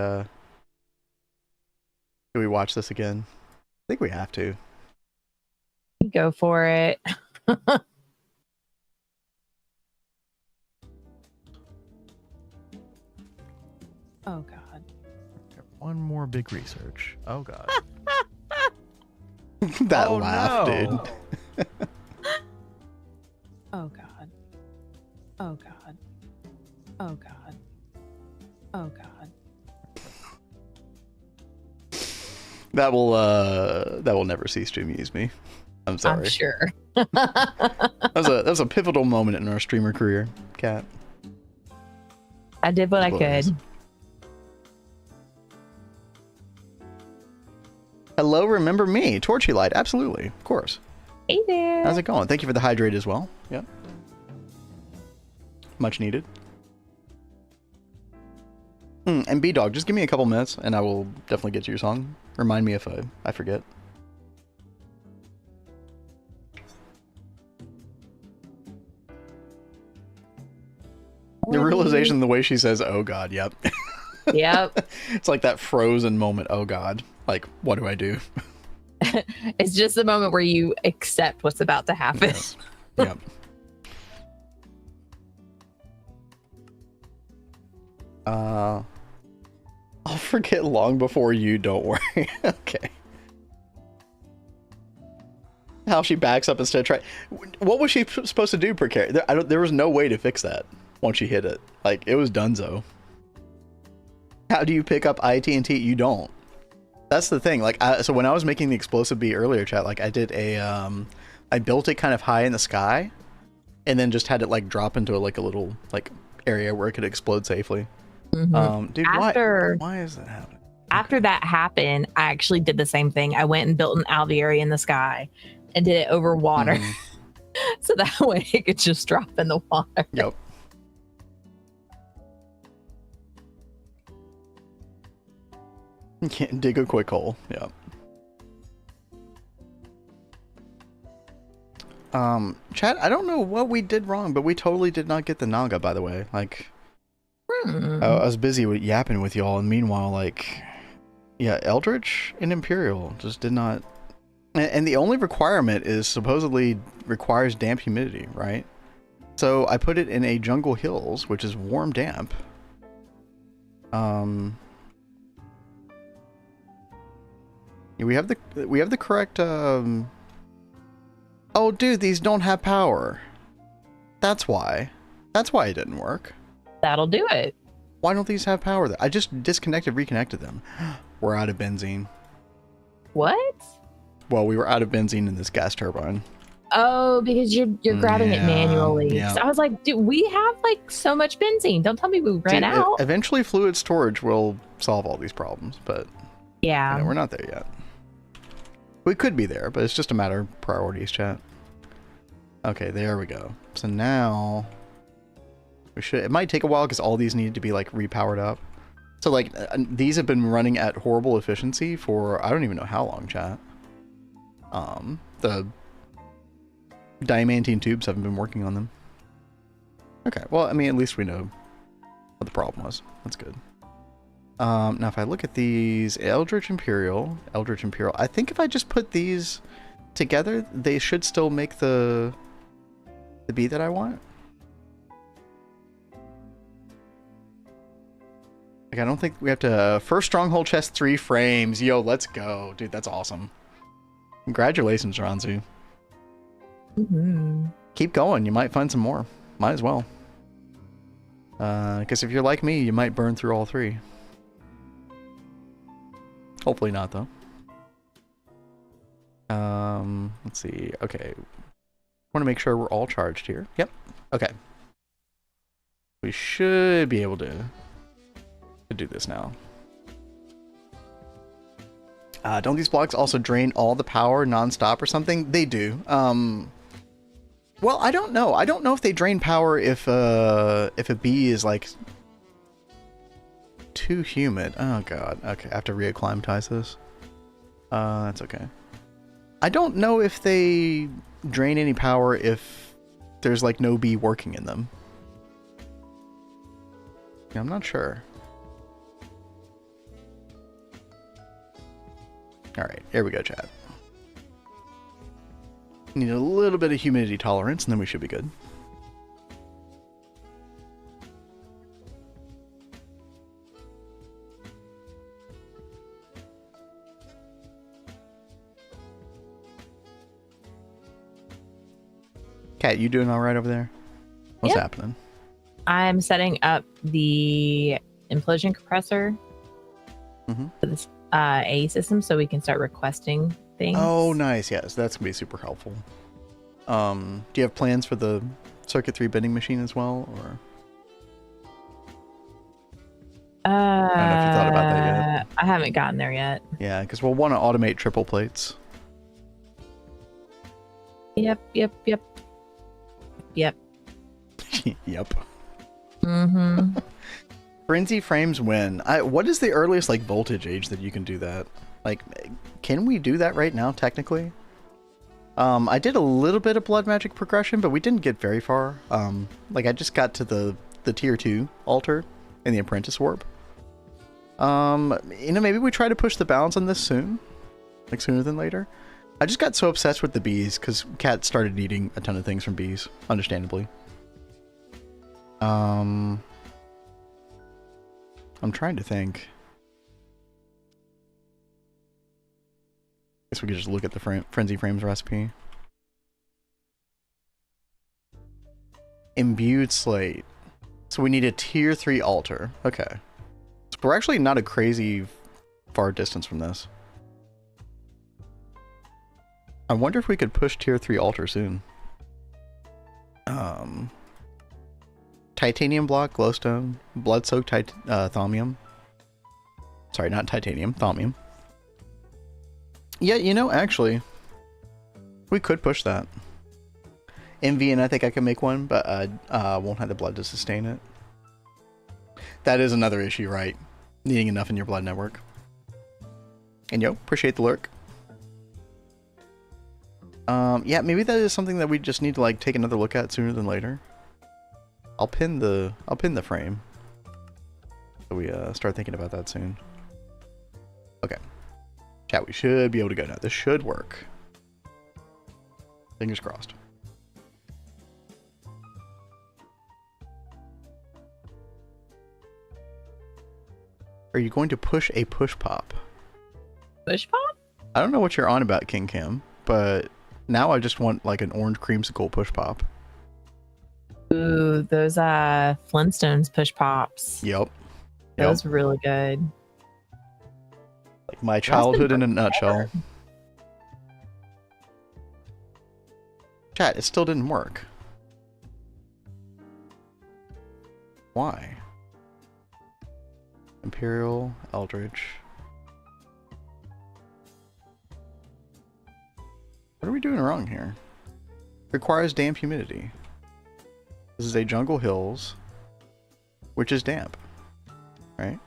watch this again? I think we have to. Go for it. Oh God. One more big research. Oh God. That Oh, laugh, no. dude. Oh God. Oh God. Oh God. Oh God. That will never cease to amuse me. I'm sorry. I'm sure. That was a pivotal moment in our streamer career, Cat. I did what I Glorious. could. Hello, remember me, Torchy Light. Absolutely, of course. Hey there. How's it going? Thank you for the hydrate as well. Yep. Much needed. And B-Dog, just give me a couple minutes and I will definitely get to your song. Remind me if I forget. The realization, the way she says, oh God, yep. Yep. It's like that frozen moment, oh God. Like, what do I do? It's just the moment where you accept what's about to happen. Yes. Yep. I'll forget long before you, don't worry. Okay. How she backs up instead of try. What was she supposed to do per carry? There was no way to fix that once she hit it. Like, it was donezo. How do you pick up IT&T? You don't. That's the thing. Like, so when I was making the explosive bee earlier, chat, like I did I built it kind of high in the sky, and then just had it like drop into a little like area where it could explode safely. Mm-hmm. Dude, why is that happening? After that happened, I actually did the same thing. I went and built an alveary in the sky and did it over water. So that way it could just drop in the water. Yep. You can't dig a quick hole. Yeah. Chat, I don't know what we did wrong, but we totally did not get the Naga, by the way. Like, I was busy with yapping with y'all, and meanwhile, like, yeah, Eldritch and Imperial just did not. And the only requirement is supposedly requires damp humidity, right? So I put it in a Jungle Hills, which is warm damp. Yeah, we have the correct. Oh, dude, these don't have power. That's why. That's why it didn't work. That'll do it. Why don't these have power? I just disconnected, reconnected them. We're out of benzene. What? Well, we were out of benzene in this gas turbine. Oh, because you're grabbing it manually. yeah. So I was like, dude, we have like so much benzene. Don't tell me we ran out. Eventually, fluid storage will solve all these problems, but Yeah. you know, we're not there yet. We could be there, but it's just a matter of priorities, chat. Okay, there we go. So now we should. It might take a while because all these need to be like repowered up. So like these have been running at horrible efficiency for I don't even know how long, chat. The diamantine tubes haven't been working on them. Okay, well, I mean, at least we know what the problem was. That's good. Now if I look at these Eldritch Imperial, I think if I just put these together, they should still make the bee that I want. Like, I don't think we have to... First Stronghold chest, 3 frames. Yo, let's go. Dude, that's awesome. Congratulations, Ranzu. Mm-hmm. Keep going. You might find some more. Might as well. Because if you're like me, you might burn through all 3. Hopefully not, though. Let's see. Okay. Want to make sure we're all charged here. Yep. Okay. We should be able to do this now. Don't these blocks also drain all the power non-stop or something? They do. Well, I don't know. I don't know if they drain power if a bee is like too humid. Oh god. Okay, I have to reacclimatize this. That's okay. I don't know if they drain any power if there's like no bee working in them. Yeah, I'm not sure. Alright, here we go, chat. Need a little bit of humidity tolerance, and then we should be good. Kat, you doing alright over there? What's happening? I'm setting up the implosion compressor for this A system so we can start requesting things. Oh, nice. Yes, that's going to be super helpful. Do you have plans for the Circuit 3 bending machine as well? Or I don't know if you thought about that yet. I haven't gotten there yet. Yeah, because we'll want to automate triple plates. Yep. Yep. Mm-hmm. Frenzy frames win. What is the earliest like voltage age that you can do that? Like, can we do that right now technically? I did a little bit of blood magic progression, but we didn't get very far. Like I just got to the tier 2 altar in the apprentice warp. You know, maybe we try to push the balance on this soon, like sooner than later. I just got so obsessed with the bees because Kat started eating a ton of things from bees, understandably. I'm trying to think. Guess we could just look at the Frenzy Frames recipe. Imbued Slate. So we need a tier 3 altar. Okay. So we're actually not a crazy far distance from this. I wonder if we could push tier 3 altar soon. Titanium block, glowstone, blood-soaked thaumium. Sorry, not titanium, thaumium. Yeah, you know, actually, we could push that. MV, and I think I can make one, but won't have the blood to sustain it. That is another issue, right? Needing enough in your blood network. And yo, appreciate the lurk. Yeah, maybe that is something that we just need to like take another look at sooner than later. I'll pin the frame. So we start thinking about that soon. Okay. Chat, we should be able to go now. This should work. Fingers crossed. Are you going to push a push pop? Push pop? I don't know what you're on about, King Cam, but now I just want like an orange creamsicle push pop. Ooh, those Flintstones push pops. Yep. Those really good. Like my childhood in a nutshell. Chat, it still didn't work. Why? Imperial, Eldritch. What are we doing wrong here? Requires damp humidity. This is a jungle hills, which is damp, right?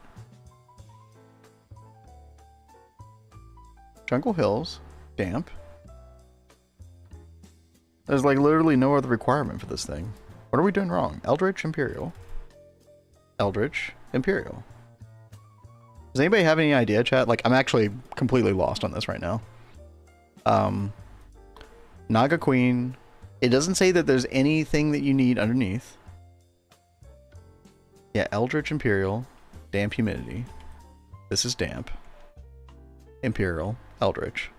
Jungle Hills, damp. There's like literally no other requirement for this thing. What are we doing wrong? Eldritch, Imperial. Eldritch, Imperial. Does anybody have any idea, chat? Like, I'm actually completely lost on this right now. Naga Queen. It doesn't say that there's anything that you need underneath. Yeah, Eldritch, Imperial. Damp Humidity. This is damp. Imperial, Eldritch.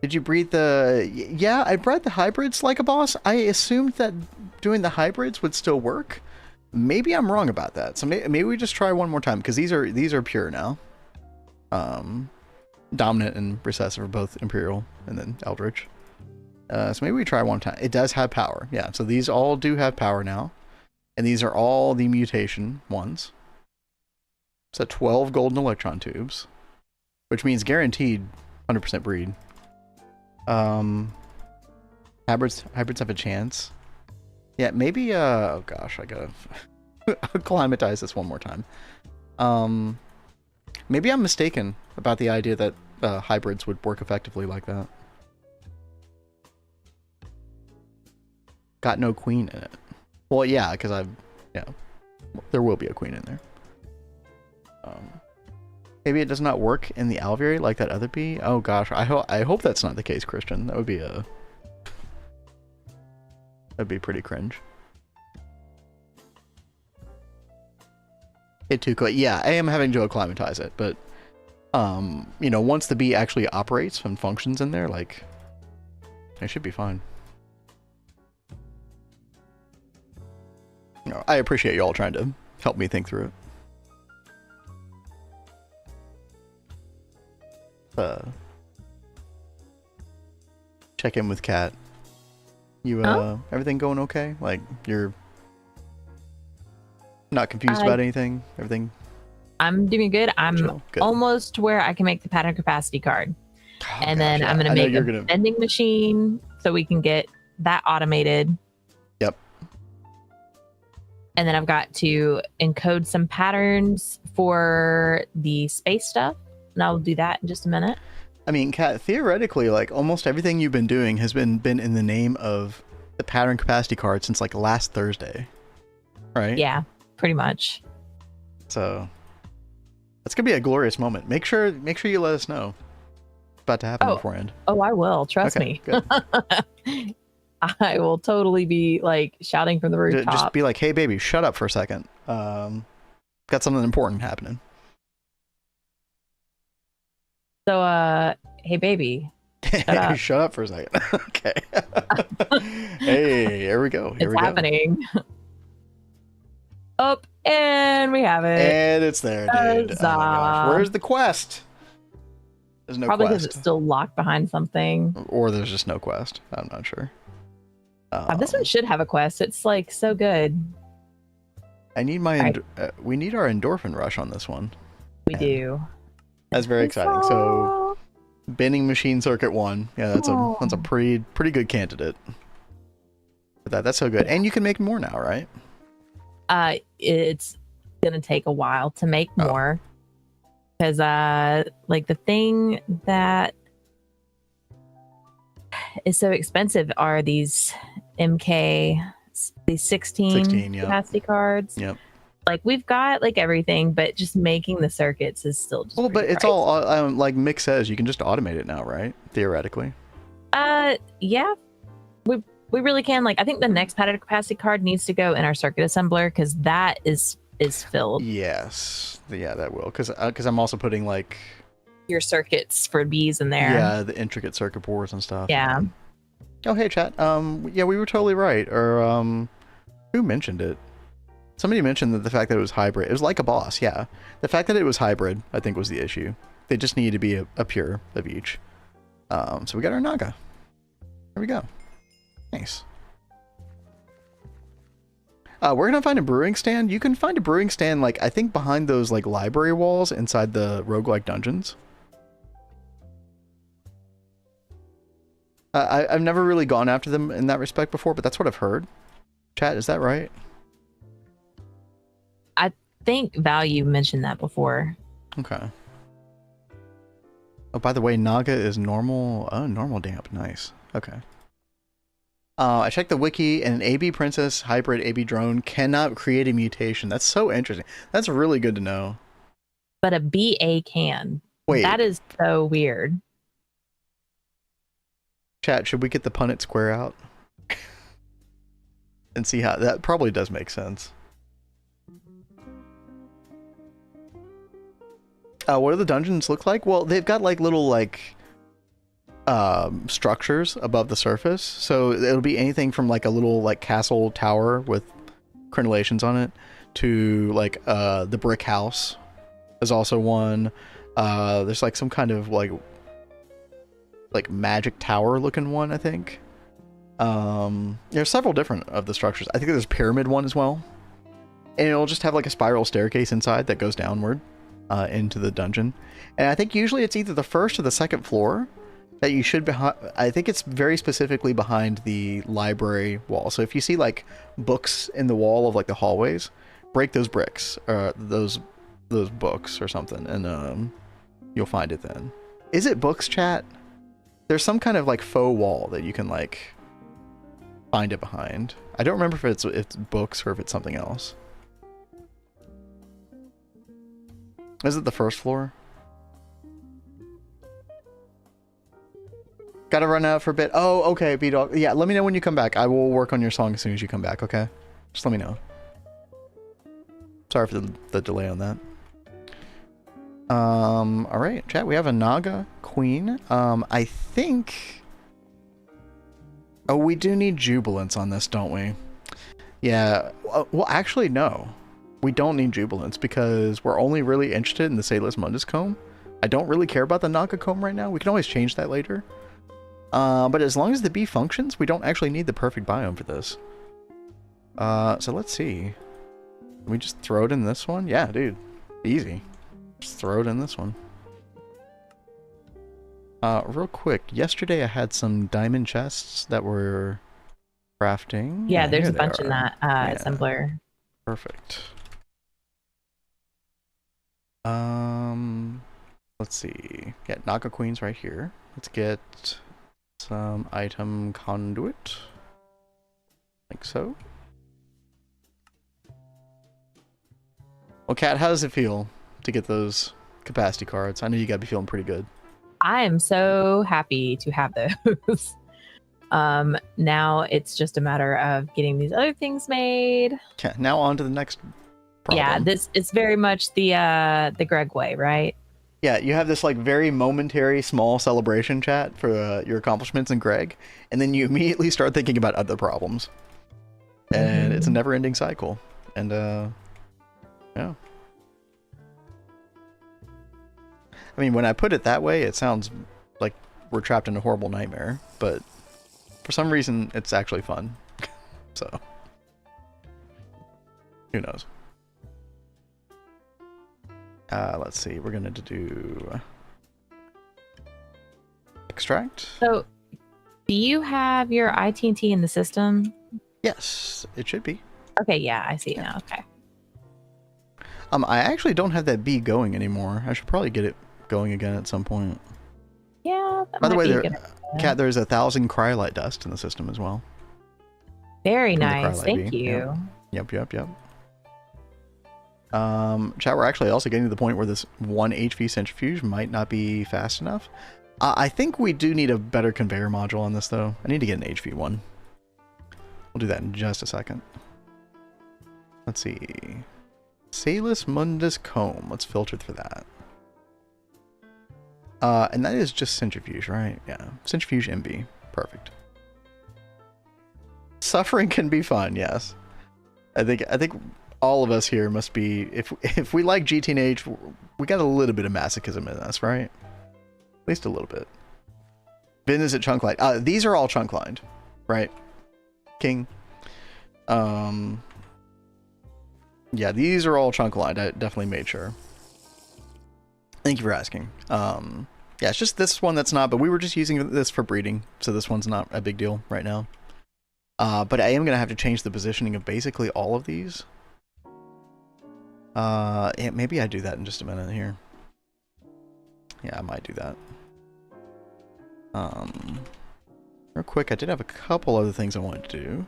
Did you breed the... Yeah, I bred the hybrids like a boss. I assumed that doing the hybrids would still work. Maybe I'm wrong about that. So maybe we just try one more time, because these are pure now. Dominant and recessive are both Imperial, and then Eldritch. So maybe we try one time. It does have power. Yeah, so these all do have power now. And these are all the mutation ones. So 12 golden electron tubes. Which means guaranteed 100% breed. Hybrids have a chance. Yeah, maybe, oh gosh, I gotta acclimatize this one more time. Maybe I'm mistaken about the idea that hybrids would work effectively like that. Got no queen in it. Well, yeah, because there will be a queen in there. Maybe it does not work in the alveary like that other bee. Oh gosh, I hope that's not the case, Christian. That'd be pretty cringe. It too quick. Yeah, I am having to acclimatize it, but you know, once the bee actually operates and functions in there, like, it should be fine. You know, I appreciate you all trying to help me think through it. Check in with Kat. You everything going okay? Like, you're not confused about anything? Everything? I'm doing good. I'm Good. almost where I can make the pattern capacity card. Oh, And gosh, then yeah. I'm going I to know make you're a gonna... vending machine so we can get that automated. Yep. And then I've got to encode some patterns for the space stuff. And I'll do that in just a minute. I mean, Kat, theoretically, like, almost everything you've been doing has been in the name of the pattern capacity card since, like, last Thursday. Right? Yeah, pretty much. So, that's going to be a glorious moment. Make sure you let us know. It's about to happen beforehand. Oh, I will. Trust me. Good. I will totally be, like, shouting from the rooftop. Just be like, hey, baby, shut up for a second. Got something important happening. So, hey, baby. Shut up for a second. Okay. Hey, here we go. Here It's happening. Up, and we have it. And it's there, dude. Huzzah. Oh my gosh. Where's the quest? There's no Probably because quest. it's still locked behind something. Or there's just no quest. I'm not sure. This one should have a quest. It's like so good. I need my. We need our endorphin rush on this one. We do. That's very exciting. So, bending machine circuit 1. Yeah, that's a pretty good candidate. But that's so good. And you can make more now, right? It's gonna take a while to make more. Because like the thing that is so expensive are these these 16 capacity cards. Yep. Like, we've got like everything, but just making the circuits is still just Well, but it's pricey. all like Mick says, you can just automate it now, right? Theoretically. Yeah, we really can. Like, I think the next pattern capacity card needs to go in our circuit assembler, because that is filled. Yes. Yeah, that will. Because I'm also putting like Your circuits for bees in there. yeah, the intricate circuit boards and stuff. Yeah. Oh, hey, chat. Yeah, we were totally right. Or who mentioned it? Somebody mentioned that the fact that it was hybrid. It was like a boss. Yeah, the fact that it was hybrid, I think, was the issue. They just needed to be a pure of each. So we got our Naga. There we go. Nice. We're gonna find a brewing stand. You can find a brewing stand, like, I think behind those like library walls inside the roguelike dungeons. I've never really gone after them in that respect before, but that's what I've heard. Chat, is that right? I think Value mentioned that before. Okay. Oh, by the way, Naga is normal. Oh, normal damp. Nice. Okay. I checked the wiki, and an AB Princess hybrid AB drone cannot create a mutation. That's so interesting. That's really good to know. But a BA can. Wait. That is so weird. Chat, should we get the Punnett square out? And see how... That probably does make sense. What do the dungeons look like? Well, they've got like little like structures above the surface, so it'll be anything from like a little like castle tower with crenellations on it to like the brick house is also one. There's like some kind of like magic tower looking one, I think. There's several different of the structures. I think there's a pyramid one as well, and it'll just have like a spiral staircase inside that goes downward into the dungeon. And I think usually it's either the first or the second floor that you should I think it's very specifically behind the library wall. So if you see like books in the wall of like the hallways, break those bricks or those books or something, and you'll find it then. Is it books, chat? There's some kind of like faux wall that you can like find it behind. I don't remember if it's books or if it's something else. Is it the first floor? Gotta run out for a bit. Oh, okay, B-Dog. Yeah, let me know when you come back. I will work on your song as soon as you come back, okay? Just let me know. Sorry for the delay on that. Alright, chat, we have a Naga Queen. I think... Oh, we do need Jubilance on this, don't we? Yeah, well, actually, no. We don't need Jubilance because we're only really interested in the Salis Mundus comb. I don't really care about the Naga comb right now. We can always change that later. But as long as the bee functions, we don't actually need the perfect biome for this. So let's see. Can we just throw it in this one? Yeah, dude. Easy. Just throw it in this one. Real quick. Yesterday I had some diamond chests that were crafting. Yeah, there's a bunch in that assembler. Perfect. Let's see. Yeah, Naga Queen's right here. Let's get some item conduit. Like so. Well, Kat, how does it feel to get those capacity cards? I know you gotta be feeling pretty good. I am so happy to have those. Now it's just a matter of getting these other things made. Okay, now on to the next problem. Yeah, this is very much the Greg way, right? Yeah, you have this like very momentary small celebration chat for your accomplishments in Greg, and then you immediately start thinking about other problems. And it's a never-ending cycle. And yeah. I mean, when I put it that way, it sounds like we're trapped in a horrible nightmare, but for some reason, it's actually fun. So, who knows? Let's see. We're gonna do extract. So, do you have your IT&T in the system? Yes, it should be. Okay, yeah, I see it now. Okay. I actually don't have that bee going anymore. I should probably get it going again at some point. Yeah. By the way, Kat, there's 1,000 cryolite dust in the system as well. Very nice. Thank you. Yep. Chat, we're actually also getting to the point where this 1 HV centrifuge might not be fast enough. I think we do need a better conveyor module on this, though. I need to get an HV one. We'll do that in just a second. Let's see. Salis Mundus comb. Let's filter for that. And that is just centrifuge, right? Yeah. Centrifuge MB. Perfect. Suffering can be fun, yes. I think all of us here must be, if we like GTNH, we got a little bit of masochism in us, right? At least a little bit. Ben is it chunk lined? These are all chunk lined, right? King. Yeah, these are all chunk lined. I definitely made sure. Thank you for asking. Yeah, it's just this one that's not, but we were just using this for breeding, so this one's not a big deal right now. But I am going to have to change the positioning of basically all of these. Yeah, maybe I do that in just a minute here. Yeah, I might do that. Real quick, I did have a couple other things I wanted to do.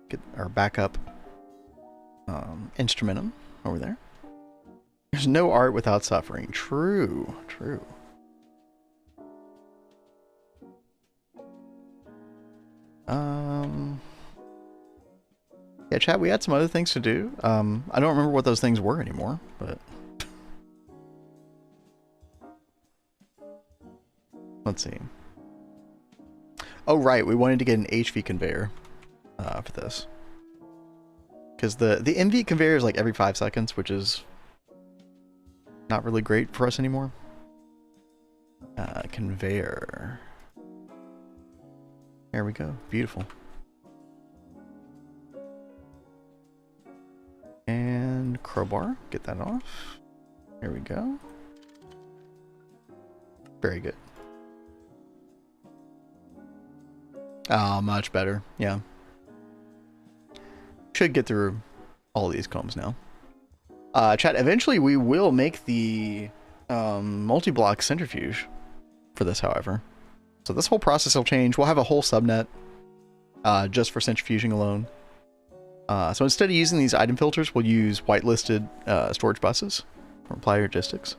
Get our backup instrumentum over there. There's no art without suffering. True, true. Yeah, chat, we had some other things to do. I don't remember what those things were anymore, but let's see. Oh, right, we wanted to get an HV conveyor for this. Because the MV conveyor is like every 5 seconds, which is not really great for us anymore. Conveyor. There we go. Beautiful. And crowbar. Get that off. There we go. Very good. Oh, much better. Yeah. Should get through all these combs now. Chat, eventually we will make the multi-block centrifuge for this, however. So this whole process will change. We'll have a whole subnet just for centrifuging alone. So instead of using these item filters, we'll use whitelisted storage buses from Apply Logistics.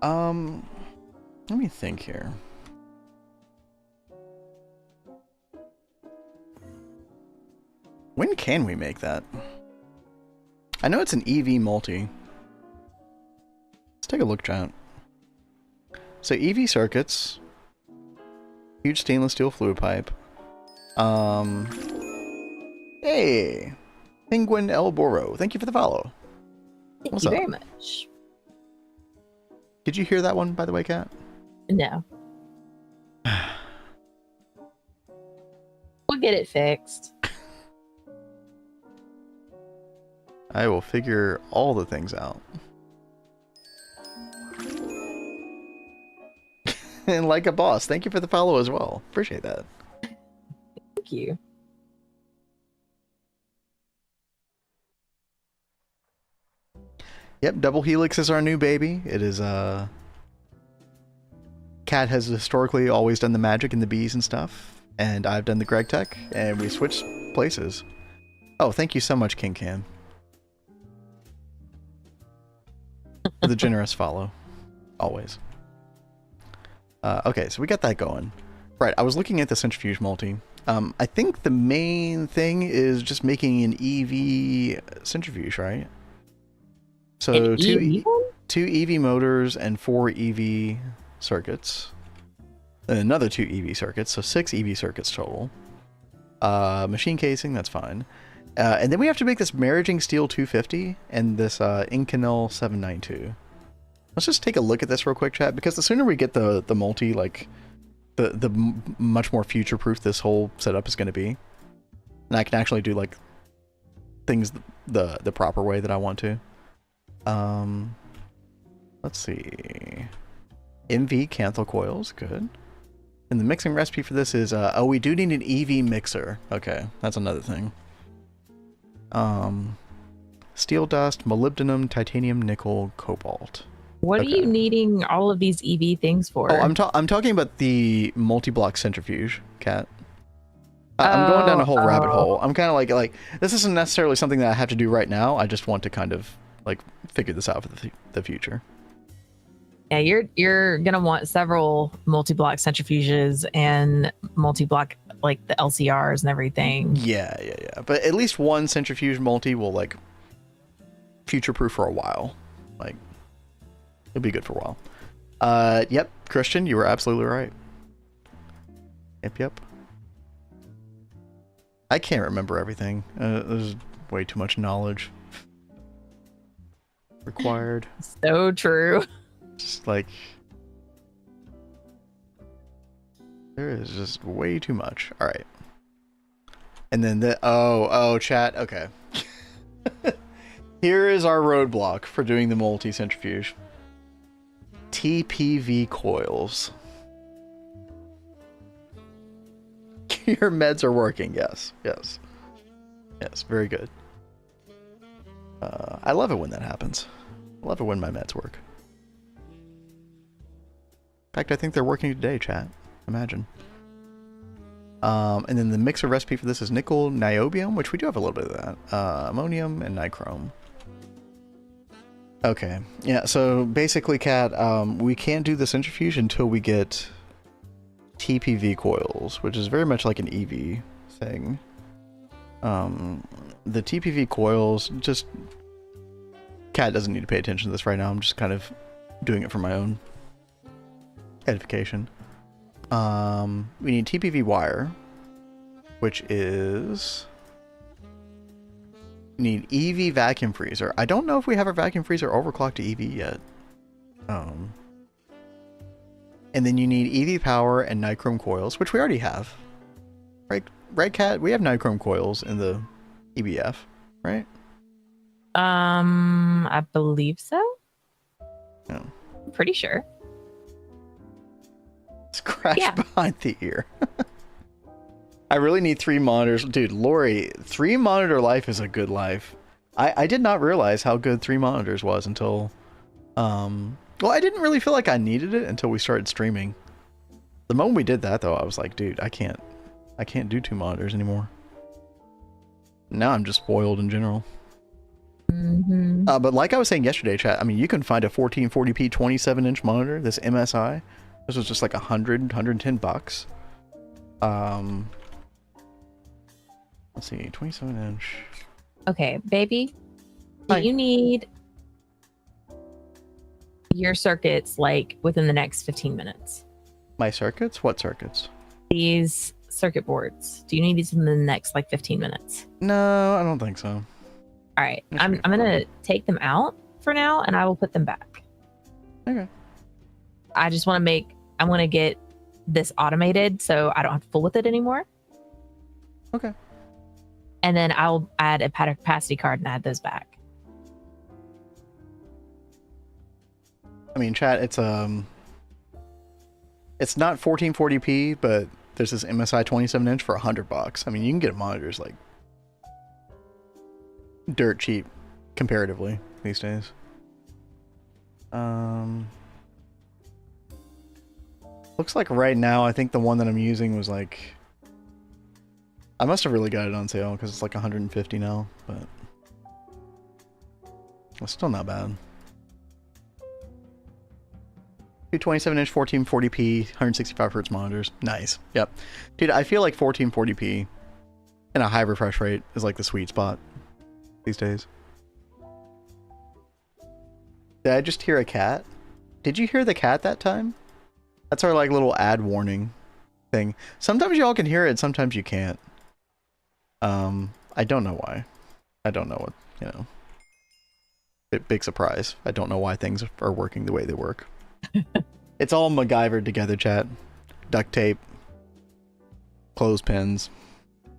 Let me think here. When can we make that? I know it's an EV multi. Let's take a look, chat. So EV circuits, huge stainless steel fluid pipe. Hey, Penguin El Boro, thank you for the follow. Thank you very much. Did you hear that one, by the way, Kat? No. We'll get it fixed. I will figure all the things out. And like a boss, thank you for the follow as well. Appreciate that. Thank you. Yep, Double Helix is our new baby. It is, Kat has historically always done the magic and the bees and stuff. And I've done the Gregtech, and we switched places. Oh, thank you so much, King Cam. For the generous follow. Always. Okay, so we got that going. Right, I was looking at the centrifuge multi. I think the main thing is just making an EV centrifuge, right? So two EV motors and 4 EV circuits. And another 2 EV circuits, so 6 EV circuits total. Machine casing, that's fine. And then we have to make this Maraging Steel 250 and this Inconel 792. Let's just take a look at this real quick, chat, because the sooner we get the multi, like, the much more future-proof this whole setup is going to be. And I can actually do, like, things the proper way that I want to. Let's see. MV Canthal coils, good. And the mixing recipe for this is, oh, we do need an EV mixer. Okay, that's another thing. Steel dust, molybdenum, titanium, nickel, cobalt. What are you needing all of these EV things for? Oh, I'm talking about the multi-block centrifuge, Kat. I'm going down a whole rabbit hole. I'm kind of like this isn't necessarily something that I have to do right now. I just want to kind of like figure this out for the future. Yeah, you're gonna want several multi-block centrifuges and multi-block, like the LCRs and everything. Yeah. But at least one centrifuge multi will like future-proof for a while. Like it'll be good for a while. Yep, Christian, you were absolutely right. Yep. I can't remember everything. There's way too much knowledge required. So true. Just like there is just way too much. All right. And then the chat. Okay. Here is our roadblock for doing the multi-centrifuge. TPV coils. Your meds are working. Yes. Very good. I love it when that happens. I love it when my meds work. fact, I think they're working today, chat. Imagine. And then the mixer recipe for this is nickel, niobium, which we do have a little bit of that. Ammonium and nichrome. Okay, yeah, so basically, Cat, we can't do the centrifuge until we get TPV coils, which is very much like an EV thing. The TPV coils, just... Cat doesn't need to pay attention to this right now, I'm just kind of doing it for my own edification. We need TPV wire, which is... We need EV vacuum freezer. I don't know if we have our vacuum freezer overclocked to EV yet. And then you need EV power and nichrome coils, which we already have. Right, Cat? We have nichrome coils in the EBF, right? I believe so. No. I'm pretty sure. Scratch behind the ear. I really need 3 monitors. Dude, Lori, 3 monitor life is a good life. I did not realize how good 3 monitors was until... well, I didn't really feel like I needed it until we started streaming. The moment we did that, though, I was like, dude, I can't do 2 monitors anymore. Now I'm just spoiled in general. Mm-hmm. But like I was saying yesterday, chat, I mean, you can find a 1440p 27-inch monitor, this MSI. This was just like $110. Let's see, 27-inch. Okay, baby. Hi. Do you need your circuits like within the next 15 minutes? My circuits? What circuits? These circuit boards. Do you need these in the next like 15 minutes? No, I don't think so. All right. That should I'm be gonna take them out for now and I will put them back. Okay. I just want to get this automated so I don't have to fool with it anymore. Okay. And then I'll add a capacity card and add those back. I mean, chat, it's not 1440p, but there's this MSI 27-inch for $100. I mean, you can get monitors like dirt cheap comparatively these days. Looks like right now, I think the one that I'm using was like... I must have really got it on sale because it's like 150 now, but it's still not bad. 227-inch 1440p 165 hertz monitors. Nice. Yep. Dude, I feel like 1440p and a high refresh rate is like the sweet spot these days. Did I just hear a cat? Did you hear the cat that time? That's our like little ad warning thing. Sometimes y'all can hear it, sometimes you can't. I don't know why. I don't know what, you know. Big surprise. I don't know why things are working the way they work. It's all MacGyvered together, chat. Duct tape. Clothespins.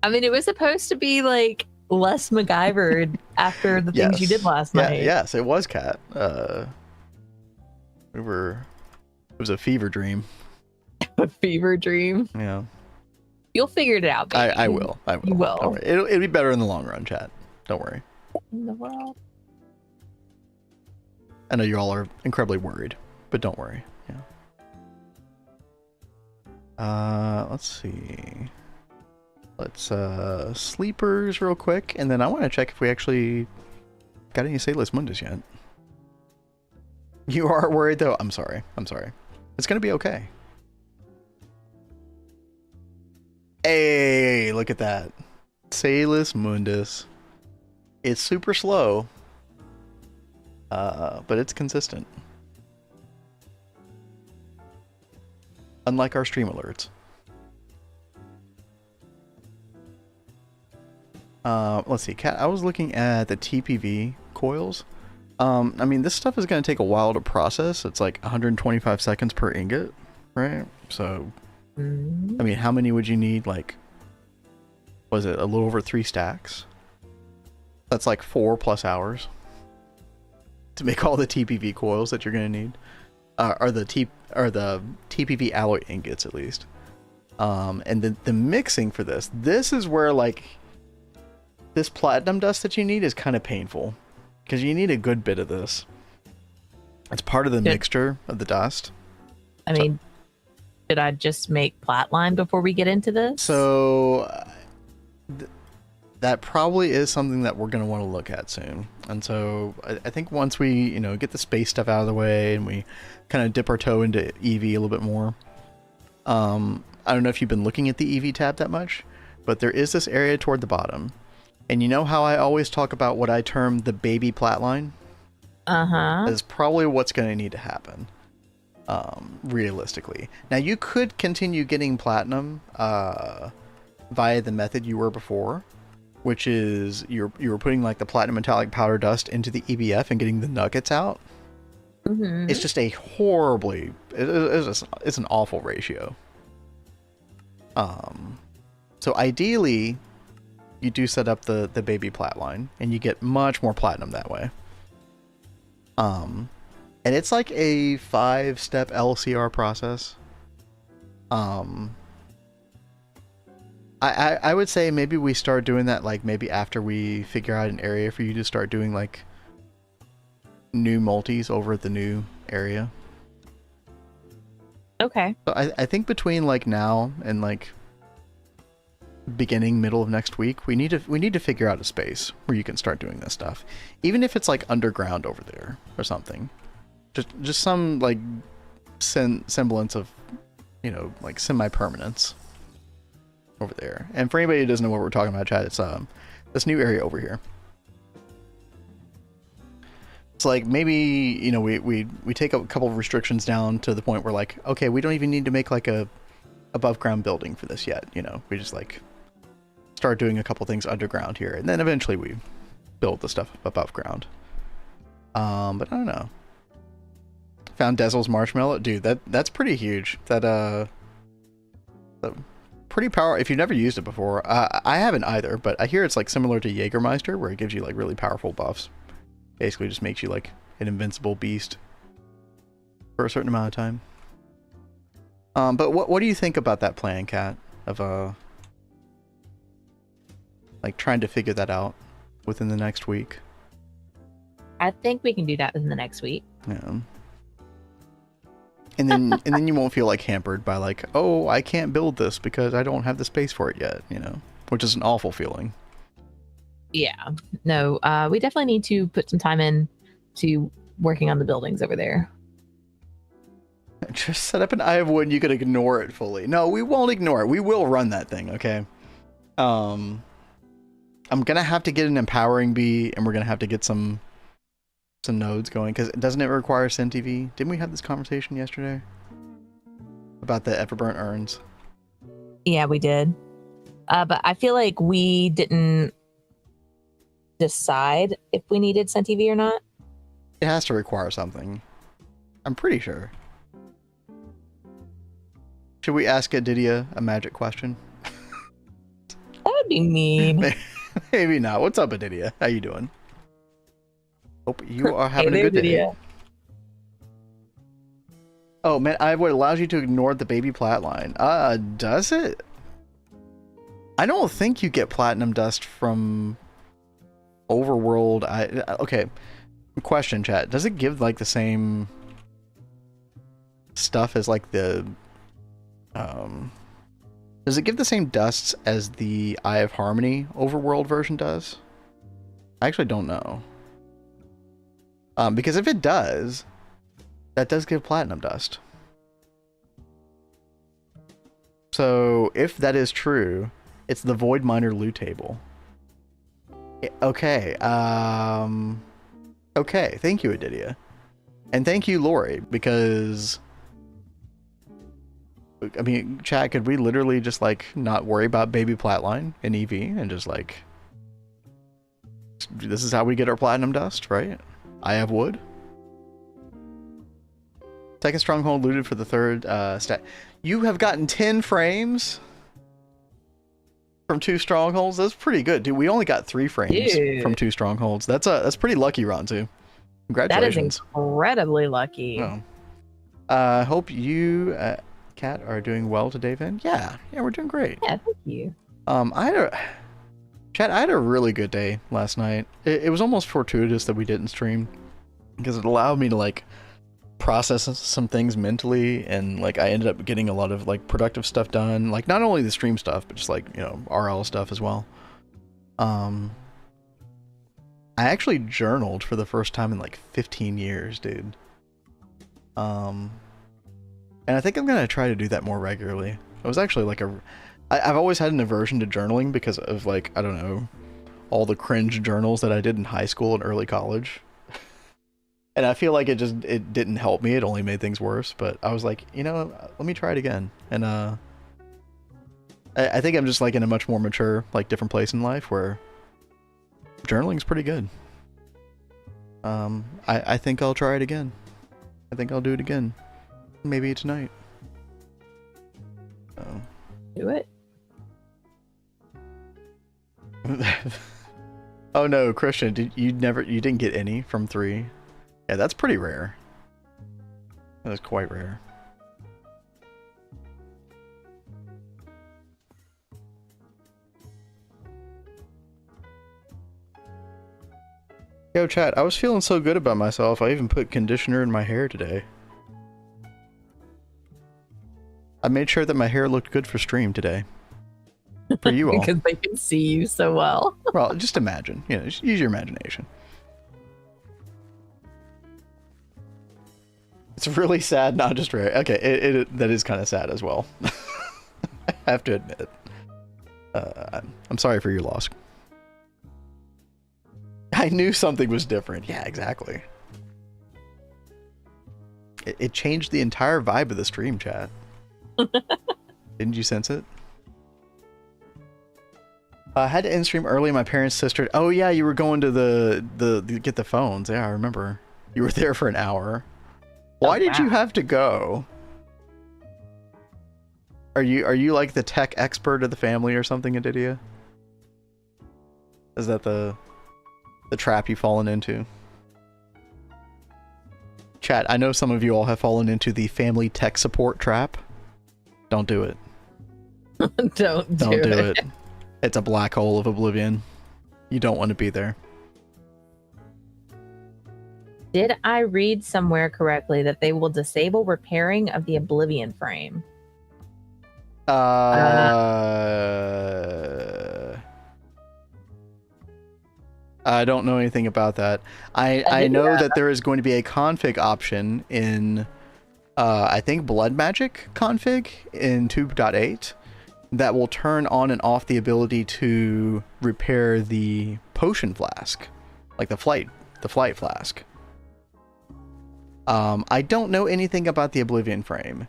I mean, it was supposed to be like less MacGyvered after the things you did last night. Yes, it was, Cat. It was a fever dream. A fever dream. Yeah. You'll figure it out, baby. I will. You will. Don't worry. It'll be better in the long run, chat. Don't worry. In the world. I know you all are incredibly worried, but don't worry. Yeah. Let's see. Let's sleepers real quick, and then I want to check if we actually got any Sailus Mundus yet. You are worried though? I'm sorry. It's gonna be okay. Hey, look at that. Sailus Mundus. It's super slow. But it's consistent. Unlike our stream alerts. Let's see, Cat, I was looking at the TPV coils. I mean, this stuff is going to take a while to process. It's like 125 seconds per ingot, right? So, I mean, how many would you need? Like, was it a little over 3 stacks? That's like 4+ hours to make all the TPV coils that you're going to need. Or the TPV alloy ingots, at least. And the mixing for this is where, like, this platinum dust that you need is kind of painful. Because you need a good bit of this. It's part of the mixture of the dust. I mean, Should I just make Flatline before we get into this? So that probably is something that we're going to want to look at soon. And so I think once we, you know, get the space stuff out of the way and we kind of dip our toe into EV a little bit more. I don't know if you've been looking at the EV tab that much, but there is this area toward the bottom. And you know how I always talk about what I term the baby Flatline? Is probably what's going to need to happen. Realistically. Now you could continue getting platinum via the method you were before, which is you were putting like the platinum metallic powder dust into the EBF and getting the nuggets out. It's just a horribly it's an awful ratio. So ideally you do set up the baby Flatline and you get much more platinum that way. And it's like a 5-step LCR process. I would say maybe we start doing that like maybe after we figure out an area for you to start doing like new multis over at the new area. Okay. So I think between like now and like middle of next week, we need to figure out a space where you can start doing this stuff. Even if it's like underground over there or something. Just some like semblance of, you know, like semi-permanence over there. And for anybody who doesn't know what we're talking about, chat, it's this new area over here. It's like maybe, you know, we take a couple of restrictions down to the point where like, okay, we don't even need to make like a above ground building for this yet. You know, we just like start doing a couple things underground here, and then eventually we build the stuff above ground. But I don't know. Found Dezel's marshmallow, dude. That's pretty huge. That pretty powerful. If you've never used it before, I haven't either. But I hear it's like similar to Jägermeister, where it gives you like really powerful buffs. Basically, just makes you like an invincible beast for a certain amount of time. But what do you think about that plan, Kat? Of like trying to figure that out within the next week? I think we can do that within the next week. Yeah. And then you won't feel like hampered by like, oh, I can't build this because I don't have the space for it yet, you know, which is an awful feeling. Yeah, no, we definitely need to put some time in to working on the buildings over there. Just set up an Eye of Wood and you could ignore it fully. No, we won't ignore it. We will run that thing, okay? I'm gonna have to get an empowering bee and we're gonna have to get some nodes going, because doesn't it require SynTV? Didn't we have this conversation yesterday about the Everburnt urns? Yeah, we did. But I feel like we didn't decide if we needed SynTV or not. It has to require something. I'm pretty sure. Should we ask Adidia a magic question? That would be mean. Maybe not. What's up, Adidia? How you doing? Hope you are having a good day. Video. Oh man, what allows you to ignore the baby Flatline. Does it? I don't think you get platinum dust from Overworld. Okay. Question, chat. Does it give like the same stuff as like the does it give the same dusts as the Eye of Harmony Overworld version does? I actually don't know. Because if it does, that does give platinum dust. So if that is true, it's the Void Miner loot table. Okay. Okay. Thank you, Adidia. And thank you, Lori, because I mean, chat, could we literally just like not worry about baby Flatline in EV and just like this is how we get our platinum dust, right? I have wood. Second stronghold looted for the third stat. You have gotten 10 frames from 2 strongholds. That's pretty good, dude. We only got 3 frames from 2 strongholds. That's pretty lucky, Ronzu. Congratulations. That is incredibly lucky. Oh. Hope you, Kat, are doing well today, Vin. Yeah, we're doing great. Yeah, thank you. Chat, I had a really good day last night. It was almost fortuitous that we didn't stream because it allowed me to like process some things mentally, and like I ended up getting a lot of like productive stuff done, like not only the stream stuff, but just like, you know, RL stuff as well. I actually journaled for the first time in like 15 years, dude. And I think I'm gonna try to do that more regularly. It was actually like I've always had an aversion to journaling because of like, I don't know, all the cringe journals that I did in high school and early college. And I feel like it didn't help me. It only made things worse. But I was like, you know, let me try it again. And I think I'm just like in a much more mature, like different place in life where journaling's pretty good. I think I'll try it again. I think I'll do it again. Maybe tonight. Do it. Oh no, Christian, you didn't get any from 3? Yeah, that's pretty rare. That is quite rare. Yo, chat, I was feeling so good about myself, I even put conditioner in my hair today. I made sure that my hair looked good for stream today. For you all. Because they can see you so well. Well, just imagine. You know, just use your imagination. It's really sad, not just rare. Okay, that is kind of sad as well. I have to admit. I'm sorry for your loss. I knew something was different. Yeah, exactly. It changed the entire vibe of the stream, chat. Didn't you sense it? I had to end stream early. My parents' sister. Oh yeah, you were going to the get the phones. Yeah, I remember. You were there for an hour. Why did you have to go? Are you like the tech expert of the family or something, Adidia? Is that the trap you've fallen into? Chat, I know some of you all have fallen into the family tech support trap. Don't do it. Don't do it. It's a black hole of oblivion. You don't want to be there. Did I read somewhere correctly that they will disable repairing of the Oblivion frame? I don't know anything about that. I know that there is going to be a config option in, I think, Blood Magic config in 2.8 that will turn on and off the ability to repair the potion flask, like the flight flask. I don't know anything about the Oblivion frame.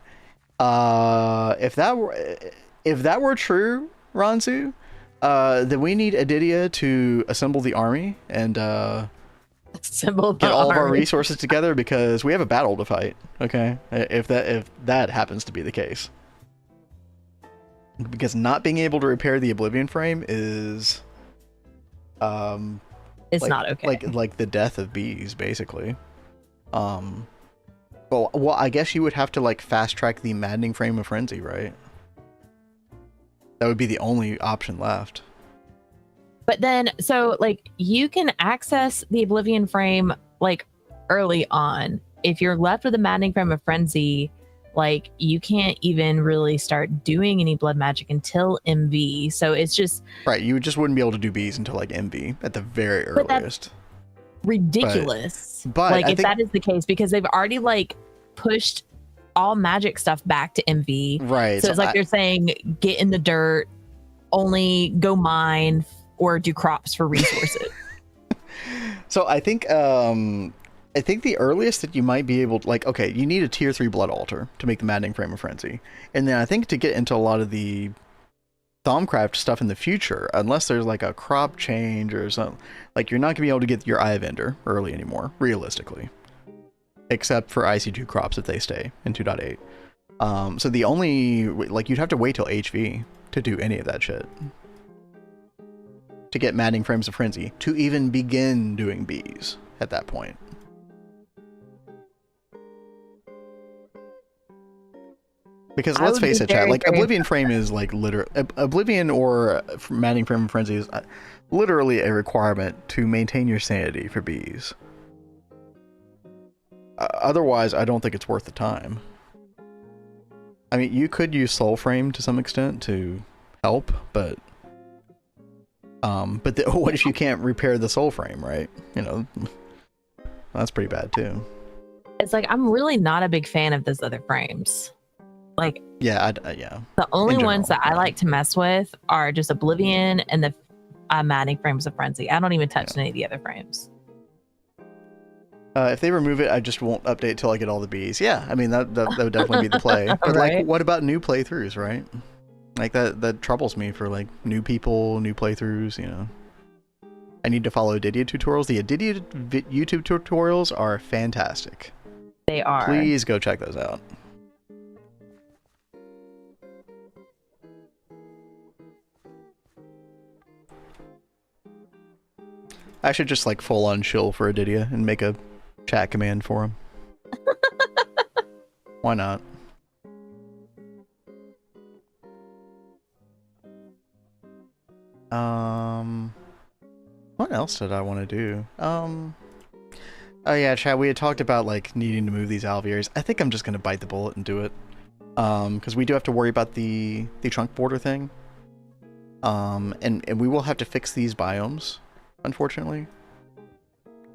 If that were true, Ranzu, then we need Adidia to assemble the army and get all of our resources together because we have a battle to fight. Okay, if that happens to be the case, because not being able to repair the Oblivion frame is it's not okay. Like the death of bees, basically. Well, I guess you would have to like fast track the maddening frame of frenzy, right? That would be the only option left. But then, so like you can access the Oblivion frame like early on. If you're left with a maddening frame of frenzy, like you can't even really start doing any blood magic until MV. So it's just right. You just wouldn't be able to do bees until like MV at the very earliest. Ridiculous. But like if that is the case, because they've already like pushed all magic stuff back to MV. Right. So it's like they're saying get in the dirt, only go mine or do crops for resources. So I think the earliest that you might be able to, like, okay, you need a tier 3 blood altar to make the maddening frame of frenzy. And then I think to get into a lot of the Thaumcraft stuff in the future, unless there's like a crop change or something, like you're not gonna be able to get your Eye of Ender early anymore, realistically, except for IC2 crops if they stay in 2.8. So the only, like, you'd have to wait till HV to do any of that shit, to get maddening frames of frenzy, to even begin doing bees at that point. Because let's face it, chat, like Oblivion frame is like Oblivion or maddening frame of frenzy is literally a requirement to maintain your sanity for bees. Otherwise, I don't think it's worth the time. I mean, you could use Soul Frame to some extent to help, but what if you can't repair the Soul Frame, right? You know, that's pretty bad too. It's like I'm really not a big fan of those other frames. Like, yeah, yeah. The only In ones that general, I like to mess with are just Oblivion and the I'm adding Frames of Frenzy. I don't even touch any of the other frames. If they remove it, I just won't update till I get all the bees. Yeah, I mean that would definitely be the play. But Right? like, what about new playthroughs, right? Like that troubles me for like new people, new playthroughs. You know, I need to follow Adidia tutorials. The Adidia YouTube tutorials are fantastic. They are. Please go check those out. I should just like full on shill for Adidia and make a chat command for him. Why not? What else did I want to do? Oh yeah, chat, we had talked about like needing to move these alveoles. I think I'm just gonna bite the bullet and do it. Because we do have to worry about the trunk border thing. And we will have to fix these biomes, unfortunately.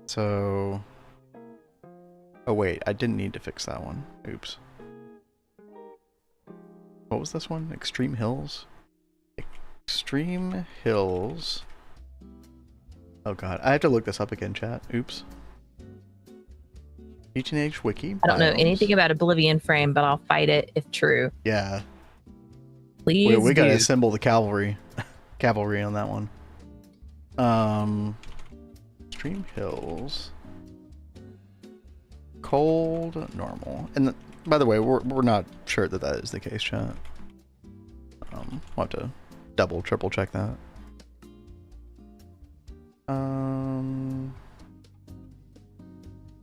So, oh wait, I didn't need to fix that one. Oops. What was this one? Extreme Hills? Extreme Hills. Oh god, I have to look this up again, chat. Oops. GTNH wiki. I don't know biomes. anything about Oblivion Frame, but I'll fight it if true. Yeah. Please We gotta do. assemble the cavalry. Cavalry on that one. Extreme Hills. Cold, normal. And by the way, we're not sure that is the case, chat. We'll have to double, triple check that.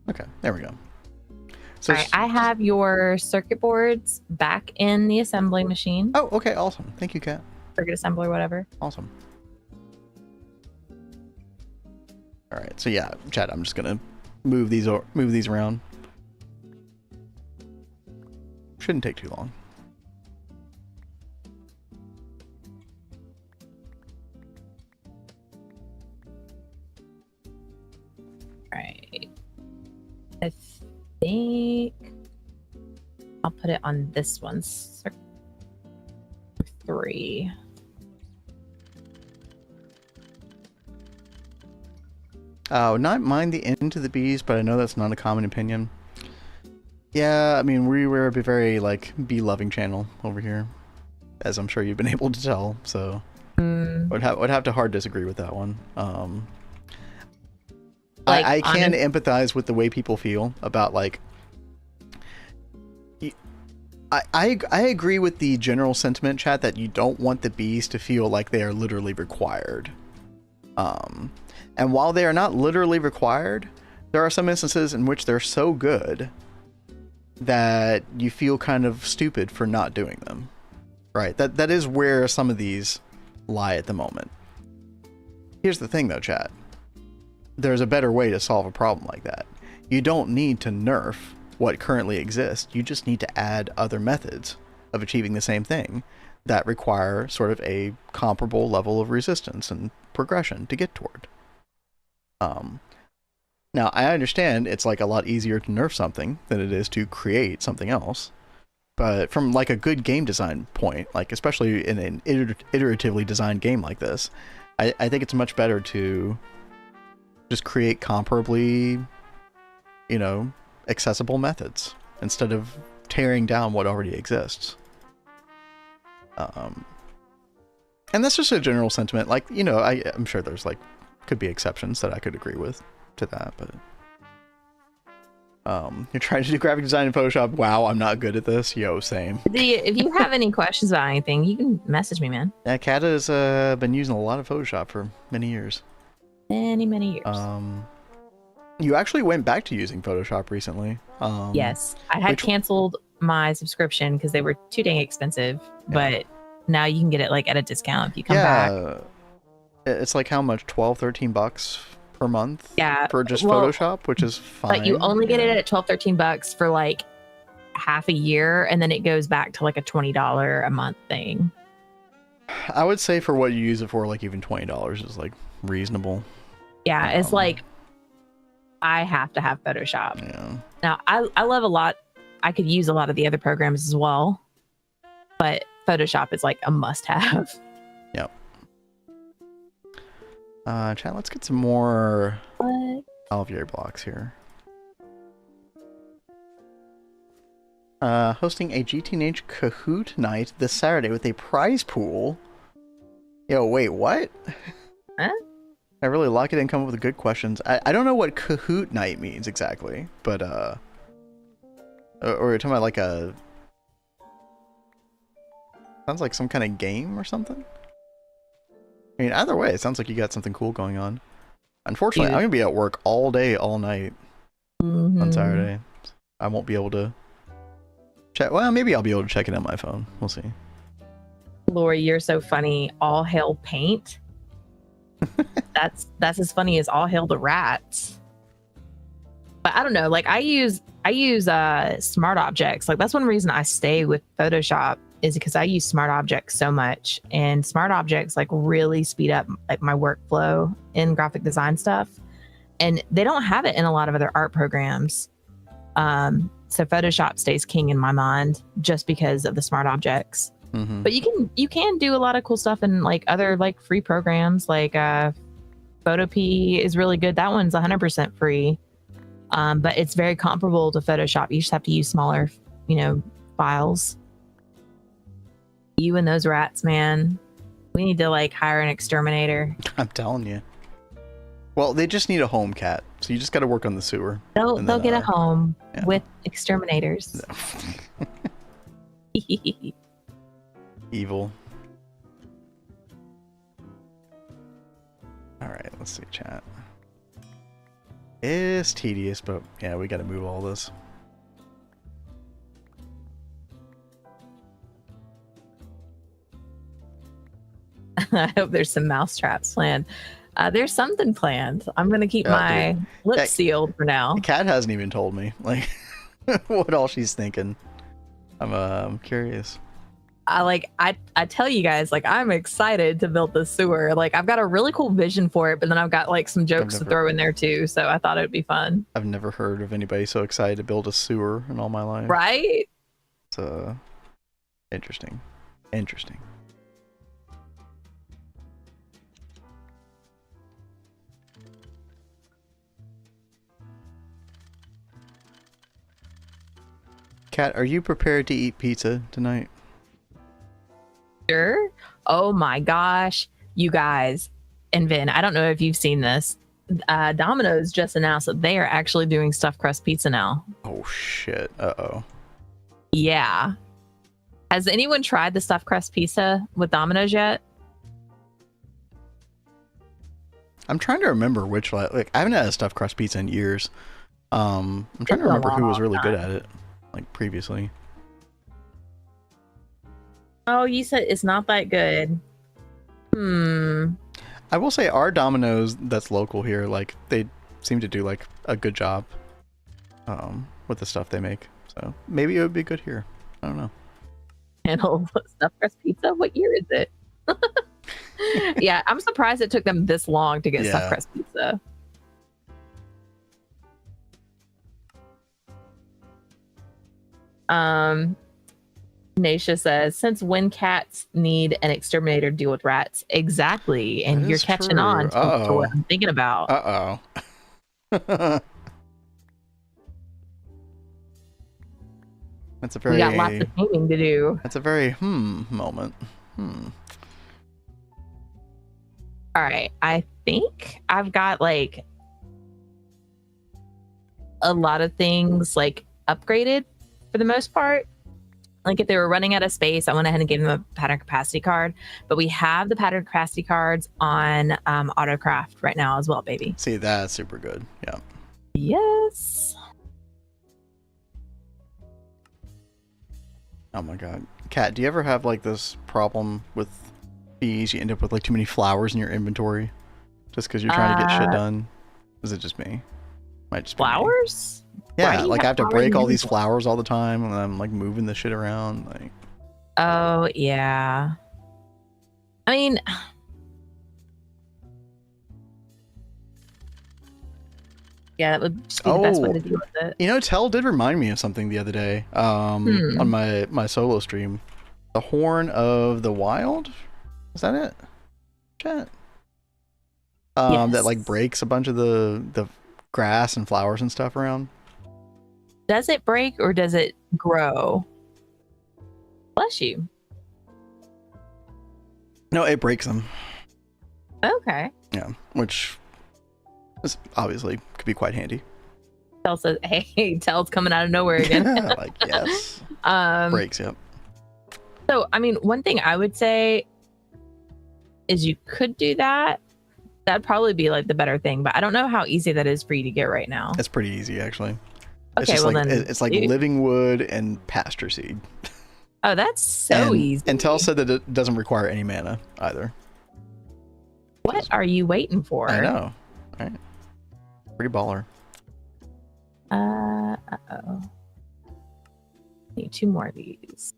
Okay, there we go. So All right, I have your circuit boards back in the assembly machine. Oh, okay, awesome. Thank you, Kat. Circuit assembler, whatever. Awesome. All right, so yeah, chat. I'm just gonna move these around. Shouldn't take too long. Right. I think I'll put it on this one. 3. Oh, not mind the end to the bees, but I know that's not a common opinion. Yeah, I mean, we're a very, like, bee-loving channel over here, as I'm sure you've been able to tell, so would have to hard disagree with that one. Like, I can empathize with the way people feel about, like... I agree with the general sentiment, chat, that you don't want the bees to feel like they are literally required. And while they are not literally required, there are some instances in which they're so good that you feel kind of stupid for not doing them. Right? That is where some of these lie at the moment. Here's the thing though, chat. There's a better way to solve a problem like that. You don't need to nerf what currently exists. You just need to add other methods of achieving the same thing that require sort of a comparable level of resistance and progression to get toward. Now, I understand it's like a lot easier to nerf something than it is to create something else. But from like a good game design point, like especially in an iteratively designed game like this, I think it's much better to just create comparably, you know, accessible methods instead of tearing down what already exists. And that's just a general sentiment. Like, you know, I'm sure there's like could be exceptions that I could agree with to that, but you're trying to do graphic design in Photoshop. Wow, I'm not good at this. Yo, same. If you have any questions about anything, you can message me, man. Yeah, Kat has been using a lot of Photoshop for many years. Many years. You actually went back to using Photoshop recently. Yes, I had canceled my subscription because they were too dang expensive, but now you can get it like at a discount if you come back. It's like how much? $12, $13 per month. Yeah, For just well, Photoshop, which is fine. but you only get yeah. it at $12-13 for like half a year, and then it goes back to like a $20 a month thing. I would say for what you use it for, like even $20 is like reasonable. Yeah, it's like I have to have Photoshop. Yeah. Now I love a lot. I could use a lot of the other programs as well, but Photoshop is like a must-have. Yep. Chat, let's get some more alveoli blocks here. Hosting a GTNH Kahoot night this Saturday with a prize pool. Yo, wait, what? Huh? I really like it and come up with good questions. I don't know what Kahoot night means exactly, but or you're talking about like a... Sounds like some kind of game or something? I mean, either way, it sounds like you got something cool going on. Unfortunately, I'm going to be at work all day, all night on Saturday. I won't be able to check. Well, maybe I'll be able to check it on my phone. We'll see. Lori, you're so funny. All hail paint. That's as funny as all hail the rats. But I don't know. Like I use smart objects. Like that's one reason I stay with Photoshop is because I use smart objects so much, and smart objects like really speed up like my workflow in graphic design stuff, and they don't have it in a lot of other art programs. So Photoshop stays king in my mind just because of the smart objects. Mm-hmm. But you can do a lot of cool stuff in like other like free programs. Like Photopea is really good. That one's 100% free, but it's very comparable to Photoshop. You just have to use smaller, files. You and those rats, man. We need to like hire an exterminator. I'm telling you. Well, they just need a home, cat. So you just got to work on the sewer. They'll get a home with exterminators. Evil. All right, let's see, chat. It's tedious, but yeah, we got to move all this. I hope there's some mouse traps planned. There's something planned. I'm going to keep my lips sealed for now. Kat hasn't even told me like what all she's thinking. I'm curious. I tell you guys, like, I'm excited to build the sewer. Like, I've got a really cool vision for it, but then I've got like some jokes to throw in there too. So I thought it would be fun. I've never heard of anybody so excited to build a sewer in all my life. Right? It's interesting. Interesting. Kat, are you prepared to eat pizza tonight? Sure. Oh my gosh, you guys, and Vin, I don't know if you've seen this. Domino's just announced that they are actually doing stuffed crust pizza now. Oh shit. Uh-oh. Yeah. Has anyone tried the stuffed crust pizza with Domino's yet? I'm trying to remember which, like, I haven't had a stuffed crust pizza in years. I'm trying to remember who was really good at it, like, previously. Oh, you said it's not that good. I will say our Domino's that's local here, like, they seem to do, like, a good job with the stuff they make. So maybe it would be good here. I don't know. Handle stuffed crust pizza? What year is it? Yeah, I'm surprised it took them this long to get stuffed crust pizza. Naisha says, since when cats need an exterminator to deal with rats? Exactly. And you're catching on to what I'm thinking about. That's a very... We got lots of painting to do. That's a very moment. All right. I think I've got like a lot of things like upgraded for the most part. Like if they were running out of space, I went ahead and gave them a pattern capacity card. But we have the pattern capacity cards on AutoCraft right now as well, baby. See, that's super good. Yeah. Yes. Oh my god. Kat, do you ever have like this problem with bees? You end up with like too many flowers in your inventory just because you're trying to get shit done? Is it just me? Might just be me. Flowers? Why Yeah, do you like I have to flowers break all in these your- flowers all the time, and I'm like moving the shit around. Like, Oh, yeah. I mean, yeah, that would just be the best way to deal with it. you know, Tell did remind me of something the other day. On my solo stream, the Horn of the Wild. Is that it? Chat. That like Yes. breaks a bunch of the grass and flowers and stuff around. Does it break or does it grow? Bless you. No, it breaks them. Okay. Yeah, which is obviously could be quite handy. Tell says, hey, Tell's coming out of nowhere again. Like, yes. um, Breaks, yep. So, I mean, one thing I would say is you could do that. That'd probably be like the better thing, but I don't know how easy that is for you to get right now. It's pretty easy, actually. It's Okay, just well like, then, it's like dude. living wood and pasture seed. Oh, that's so easy. And Tell said that it doesn't require any mana either. What are you waiting for? I know. Right? Pretty baller. Uh-oh. Need 2 more of these.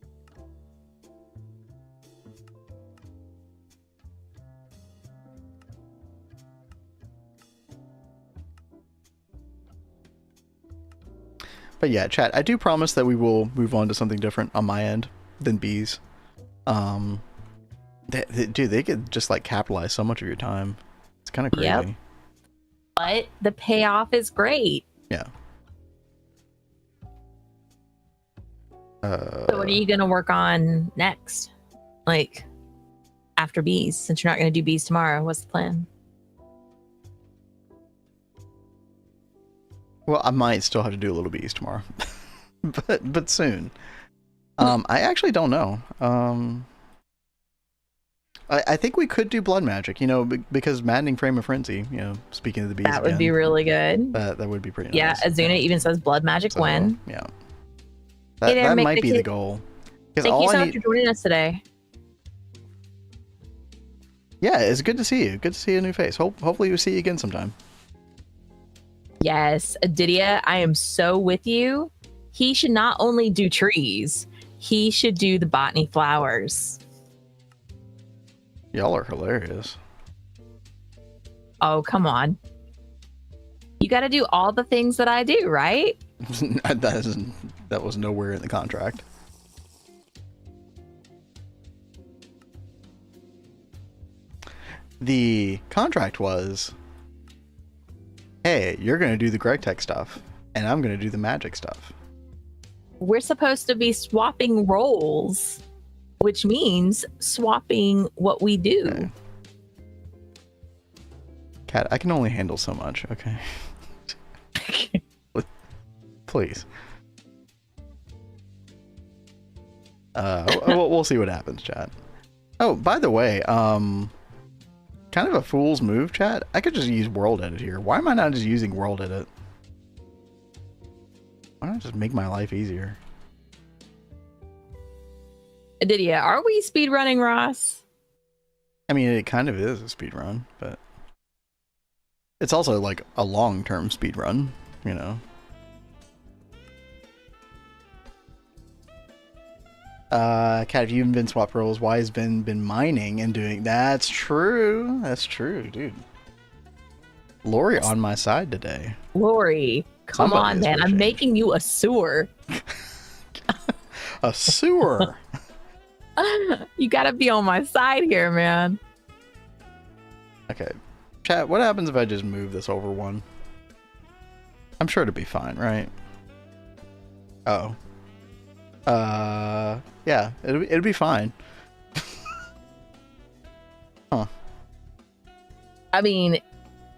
But yeah, chat, I do promise that we will move on to something different on my end than bees. Dude, they could just like capitalize so much of your time. It's kind of crazy. Yep. But the payoff is great. Yeah. So what are you going to work on next? Like after bees, since you're not going to do bees tomorrow, what's the plan? Well, I might still have to do a little bees tomorrow, but soon. I actually don't know. I think we could do blood magic, you know, because maddening frame of frenzy. You know, speaking of the bees, That would be again, really good. that would be pretty Yeah, nice. Azuna even says blood magic So, when. Yeah, Hey there, that make might the be the kid- goal. Because Thank you all so I much need, for joining us today. yeah, it's good to see you. Good to see a new face. Hopefully we'll see you again sometime. Yes, Adidia, I am so with you. He should not only do trees, he should do the botany flowers. Y'all are hilarious. Oh, come on. You got to do all the things that I do, right? That was nowhere in the contract. The contract was, hey, you're going to do the Gregtech stuff, and I'm going to do the magic stuff. We're supposed to be swapping roles, which means swapping what we do. Okay. Cat, I can only handle so much, okay? Please. We'll see what happens, chat. Oh, by the way, kind of a fool's move, chat. I could just use World Edit here. Why am I not just using World Edit? Why not just make my life easier? Adidia, are we speedrunning, Ross? I mean, it kind of is a speed run, but it's also like a long-term speed run, you know. Cat, if you haven't been swap roles, why has been mining and doing? That's true. That's true, dude. Lori on my side today. Lori, come Somebody on, is man. for I'm change. making you a sewer. A sewer. You got to be on my side here, man. Okay, chat. What happens if I just move this over one? I'm sure it'll be fine, right? Oh. Yeah, it'll be fine. Huh. I mean,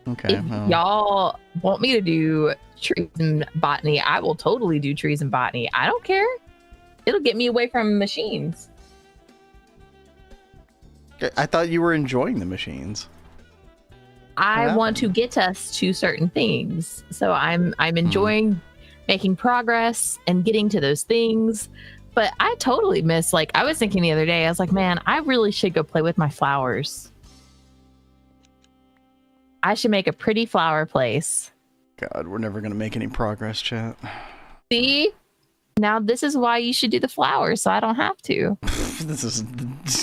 Okay. if well, y'all want me to do trees and botany, I will totally do trees and botany. I don't care. It'll get me away from machines. I thought you were enjoying the machines. I What want to happened? get us to certain things. So I'm enjoying making progress and getting to those things. But I totally miss, like, I was thinking the other day, I was like, man, I really should go play with my flowers. I should make a pretty flower place. God, we're never gonna make any progress, chat. See? Now this is why you should do the flowers, so I don't have to. This is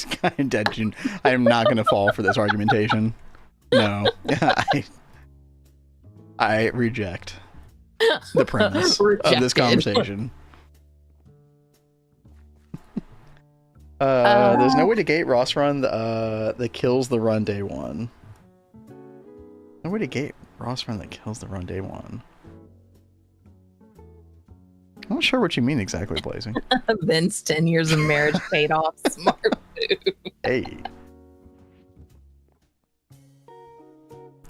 kind of I am not gonna fall for this argumentation. No. I reject the premise of this conversation. There's no way to gate Ross run that kills the run day one. No way to gate Ross run that kills the run day one. I'm not sure what you mean exactly, Blazing. Vince, 10 years of marriage paid off. Smart move. Hey.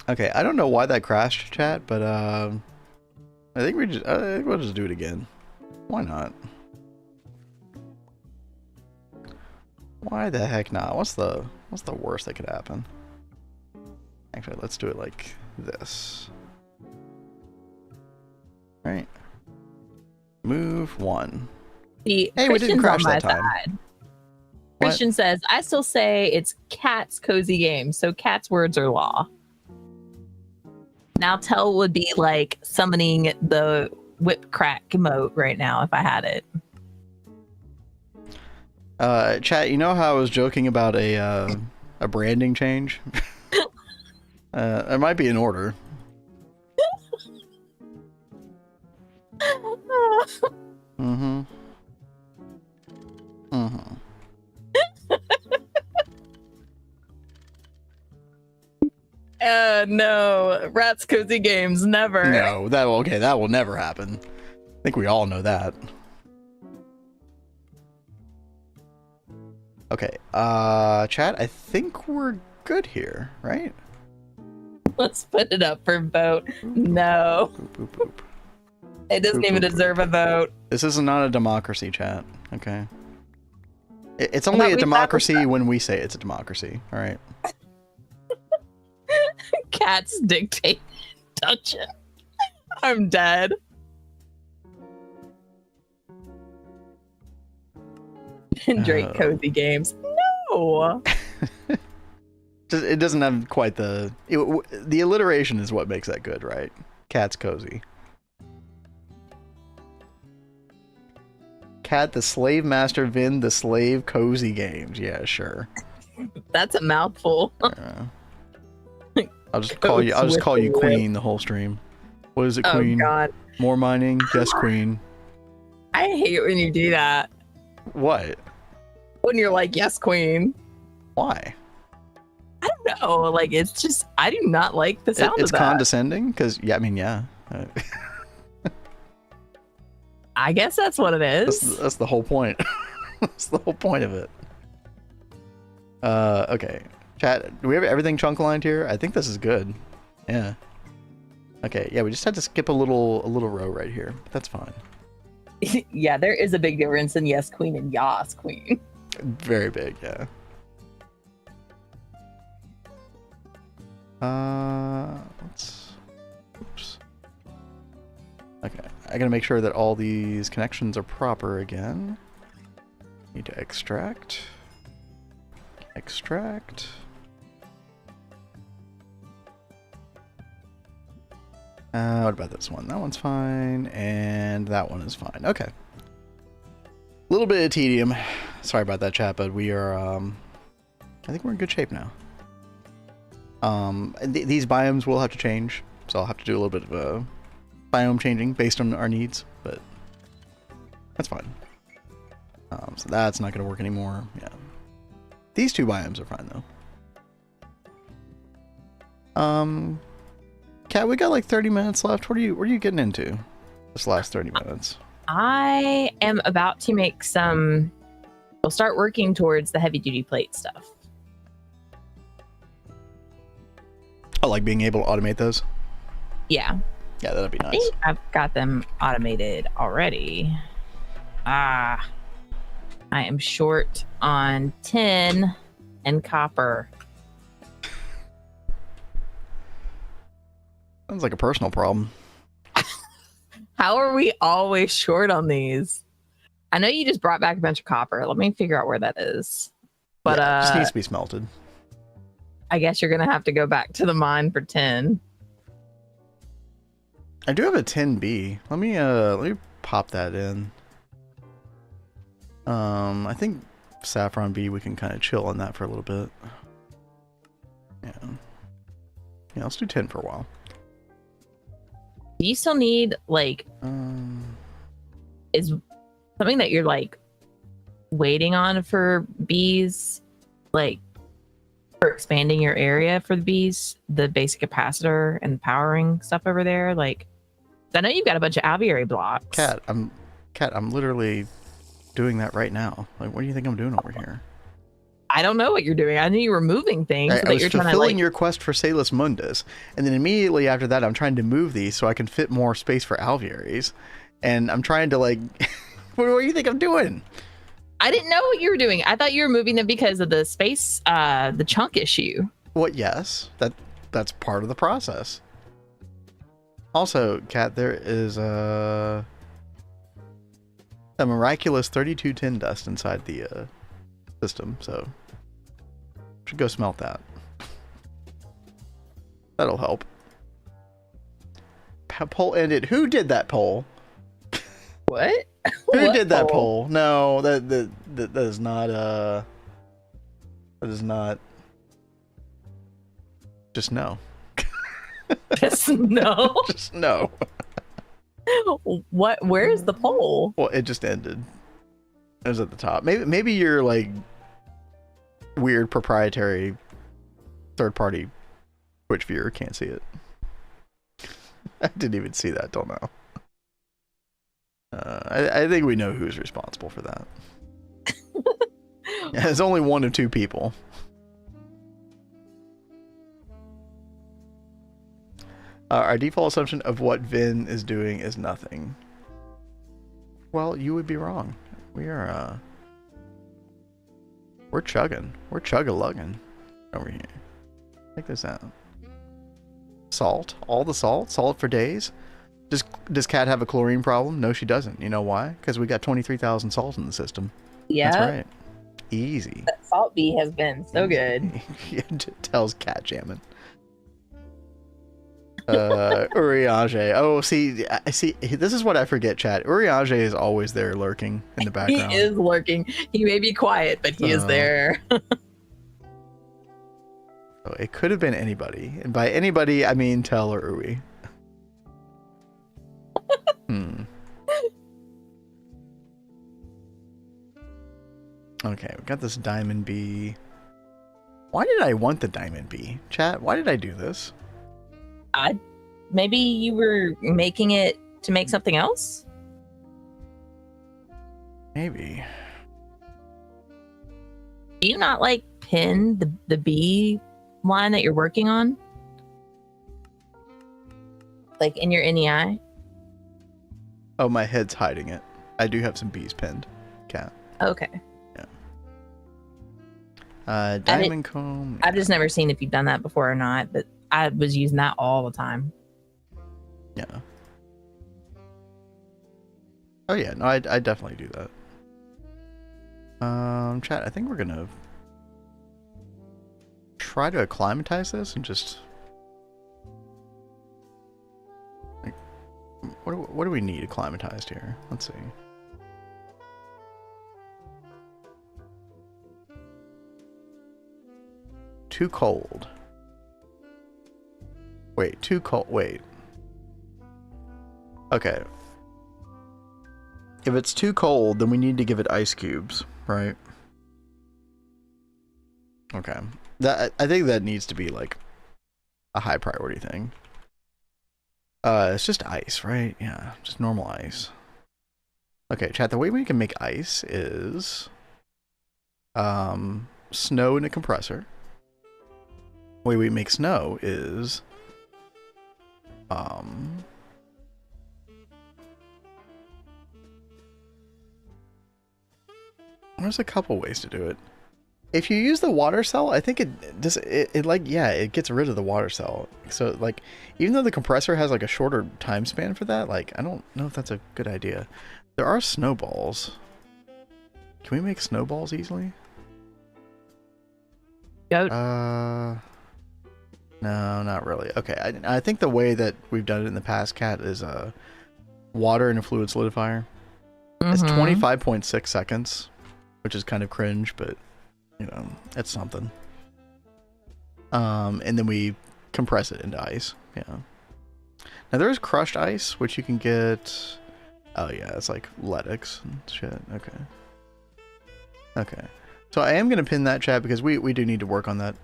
Okay, I don't know why that crashed, chat, but I think we'll just do it again. Why not? Why the heck not? What's the worst that could happen? Actually, let's do it like this. Right. Move one. See, hey, we didn't crash that time. Side. Christian says, I still say it's Cat's cozy game, so Cat's words are law. Now Tell would be like summoning the whip crack emote right now if I had it. Chat, you know how I was joking about a branding change? It might be in order. Mm-hmm. Mm-hmm. No, Rat's cozy games never. No, that will never happen. I think we all know that. Okay, chat, I think we're good here, right? Let's put it up for vote. No. Boop, boop, boop. It doesn't even deserve a vote. This is not a democracy, chat. Okay. It's only a democracy when we say it's a democracy. All right. Cats dictate dungeon. I'm dead. Drake cozy games. No. It doesn't have quite the alliteration is what makes that good, right? Cat's cozy. Cat the slave master, Vin the slave cozy games. Yeah, sure. That's a mouthful. I'll just call you Queen the whole stream. What is it, Queen? Oh God. More mining, yes, Queen. I hate when you do that. What? When you're like, yes, Queen. Why? I don't know. Like, it's just, I do not like the sound of that. It's condescending? Because, yeah, I mean, yeah. I guess that's what it is. That's the whole point. That's the whole point of it. Okay. Chat, do we have everything chunk lined here? I think this is good. Yeah. Okay, yeah, we just had to skip a little row right here. But that's fine. Yeah, there is a big difference in yes, Queen and yas, Queen. Very big, yeah. Oops. Okay, I gotta make sure that all these connections are proper again. Need to extract. Extract. What about this one? That one's fine, and that one is fine. Okay. A little bit of tedium. Sorry about that, chat, but we are, I think we're in good shape now. These biomes will have to change, so I'll have to do a little bit of biome changing based on our needs, but that's fine. So that's not going to work anymore. Yeah. These two biomes are fine, though. Kat, we got like 30 minutes left. What are you getting into this last 30 minutes? I am about to make some... We'll start working towards the heavy-duty plate stuff. Oh, like being able to automate those? Yeah. Yeah, that'd be nice. I think I've got them automated already. I am short on tin and copper. Sounds like a personal problem. How are we always short on these? I know you just brought back a bunch of copper. Let me figure out where that is. But yeah, it just needs to be smelted. I guess you're gonna have to go back to the mine for 10. I do have a 10B. Let me pop that in. I think Saffron B, we can kind of chill on that for a little bit. Yeah. Yeah, let's do 10 for a while. Do you still need like is something that you're like waiting on for bees, like for expanding your area for the bees, the basic capacitor and powering stuff over there? Like, I know you've got a bunch of aviary blocks. Cat, I'm literally doing that right now. Like, what do you think I'm doing over here? I don't know what you're doing. I knew you were moving things. I was fulfilling your quest for Salus Mundus, and then immediately after that, I'm trying to move these so I can fit more space for alvearies. And I'm trying to like, what do you think I'm doing? I didn't know what you were doing. I thought you were moving them because of the space, the chunk issue. Well, yes, that's part of the process. Also, Kat, there is a miraculous 32 tin dust inside the system, so should go smelt that. That'll help. Poll ended. Who did that poll? What? Who did that poll? No, that is not that is not. Just no. Just no. Just no. What? Where is the poll? Well, it just ended. It was at the top. Maybe your like weird proprietary third-party Twitch viewer can't see it. I didn't even see that till now. I think we know who's responsible for that. Yeah, it's only one of two people. Our default assumption of what Vin is doing is nothing. Well, you would be wrong. We're chugging. We're chug-a-lugging over here. Check this out. Salt. All the salt. Salt for days. Does Cat have a chlorine problem? No, she doesn't. You know why? Because we got 23,000 salt in the system. Yeah. That's right. Easy. That salt bee has been so good. Tells Cat jamming. Uriage. Oh, see, this is what I forget, chat. Uriage is always there lurking in the background. He is lurking. He may be quiet, but he is there. So it could have been anybody. And by anybody, I mean Tell or Uri. Okay, we got this diamond bee. Why did I want the diamond bee? Chat, why did I do this? Maybe you were making it to make something else? Maybe. Do you not like pin the bee line that you're working on? Like in your NEI? Oh, my head's hiding it. I do have some bees pinned. Cat. Okay. Yeah. Diamond comb. I've just never seen if you've done that before or not, but I was using that all the time. Yeah. Oh yeah, no, I definitely do that. Chat, I think we're gonna try to acclimatize this and just like, what do we need acclimatized here? Let's see. Too cold. Wait, too cold. Wait. Okay. If it's too cold, then we need to give it ice cubes, right? Okay. I think that needs to be like a high priority thing. It's just ice, right? Yeah, just normal ice. Okay, chat, the way we can make ice is snow in a compressor. The way we make snow is there's a couple ways to do it. If you use the water cell, I think it gets rid of the water cell. So like, even though the compressor has like a shorter time span for that, like I don't know if that's a good idea. There are snowballs. Can we make snowballs easily? Goat. No, not really. Okay, I think the way that we've done it in the past, Cat, is water in a fluid solidifier. It's 25.6 seconds, which is kind of cringe, but you know, it's something. And then we compress it into ice. Yeah. Now there is crushed ice, which you can get. Oh yeah, it's like Letix and shit. Okay. Okay. So I am gonna pin that, chat, because we do need to work on that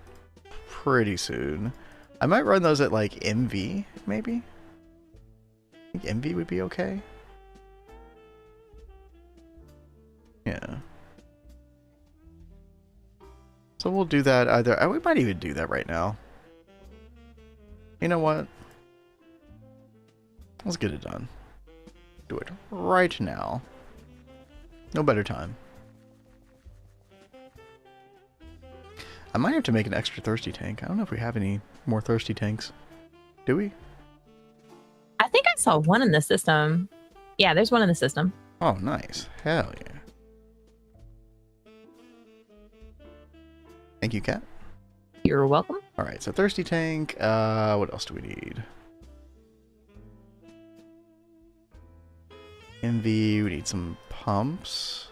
pretty soon. I might run those at like MV, maybe. I think MV would be okay. Yeah. So we'll do that either. We might even do that right now. You know what? Let's get it done. Do it right now. No better time. I might have to make an extra thirsty tank. I don't know if we have any more thirsty tanks. Do we? I think I saw one in the system. Yeah, there's one in the system. Oh, nice. Hell yeah. Thank you, Kat. You're welcome. All right, so thirsty tank. What else do we need? MV, we need some pumps.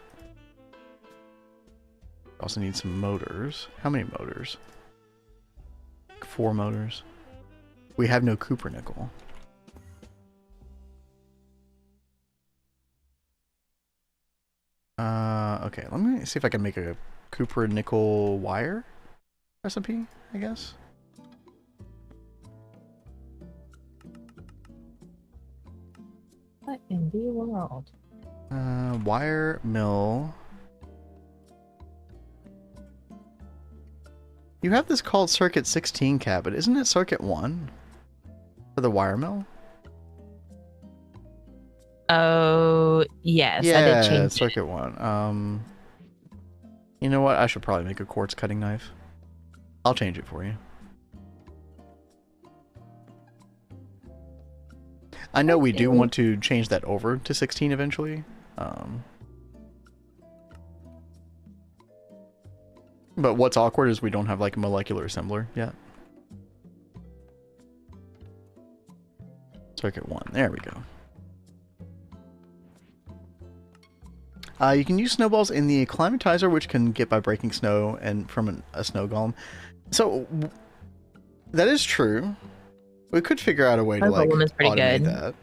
Also need some motors. How many motors? 4 motors. We have no Cooper nickel. Okay, let me see if I can make a Cooper nickel wire recipe, I guess. What in the world? Wire mill. You have this called Circuit 16, Cat, but isn't it Circuit 1 for the wire mill? Oh, yes. Yeah, I did change Circuit it. 1. You know what? I should probably make a quartz cutting knife. I'll change it for you. I know we do want to change that over to 16 eventually. But what's awkward is we don't have like a molecular assembler yet. Circuit 1. There we go. You can use snowballs in the acclimatizer, which can get by breaking snow and from a snow golem. So that is true. We could figure out a way to like automate that.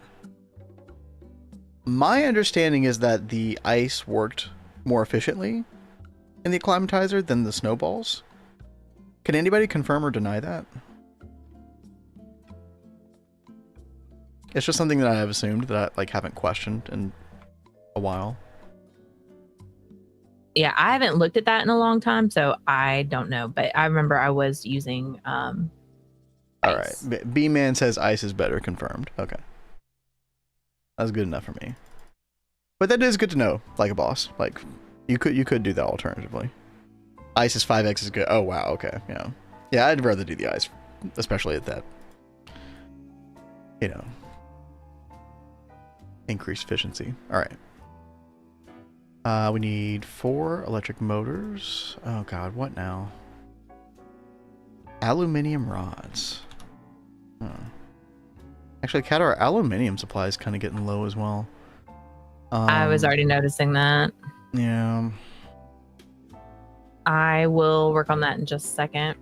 My understanding is that the ice worked more efficiently in the acclimatizer than the snowballs. Can anybody confirm or deny that? It's just something that I have assumed that I like haven't questioned in a while. Yeah, I haven't looked at that in a long time, so I don't know. But I remember I was using All right. B-Man says ice is better. Confirmed. Okay. That's good enough for me. But that is good to know, like a boss. Like, you could do that alternatively. Ice is 5x is good. Oh, wow. Okay. Yeah. Yeah, I'd rather do the ice, especially at that, you know, increased efficiency. All right. We need 4 electric motors. Oh, God. What now? Aluminium rods. Huh. Actually, Kat, our aluminium supply is kind of getting low as well. I was already noticing that. Yeah. I will work on that in just a second.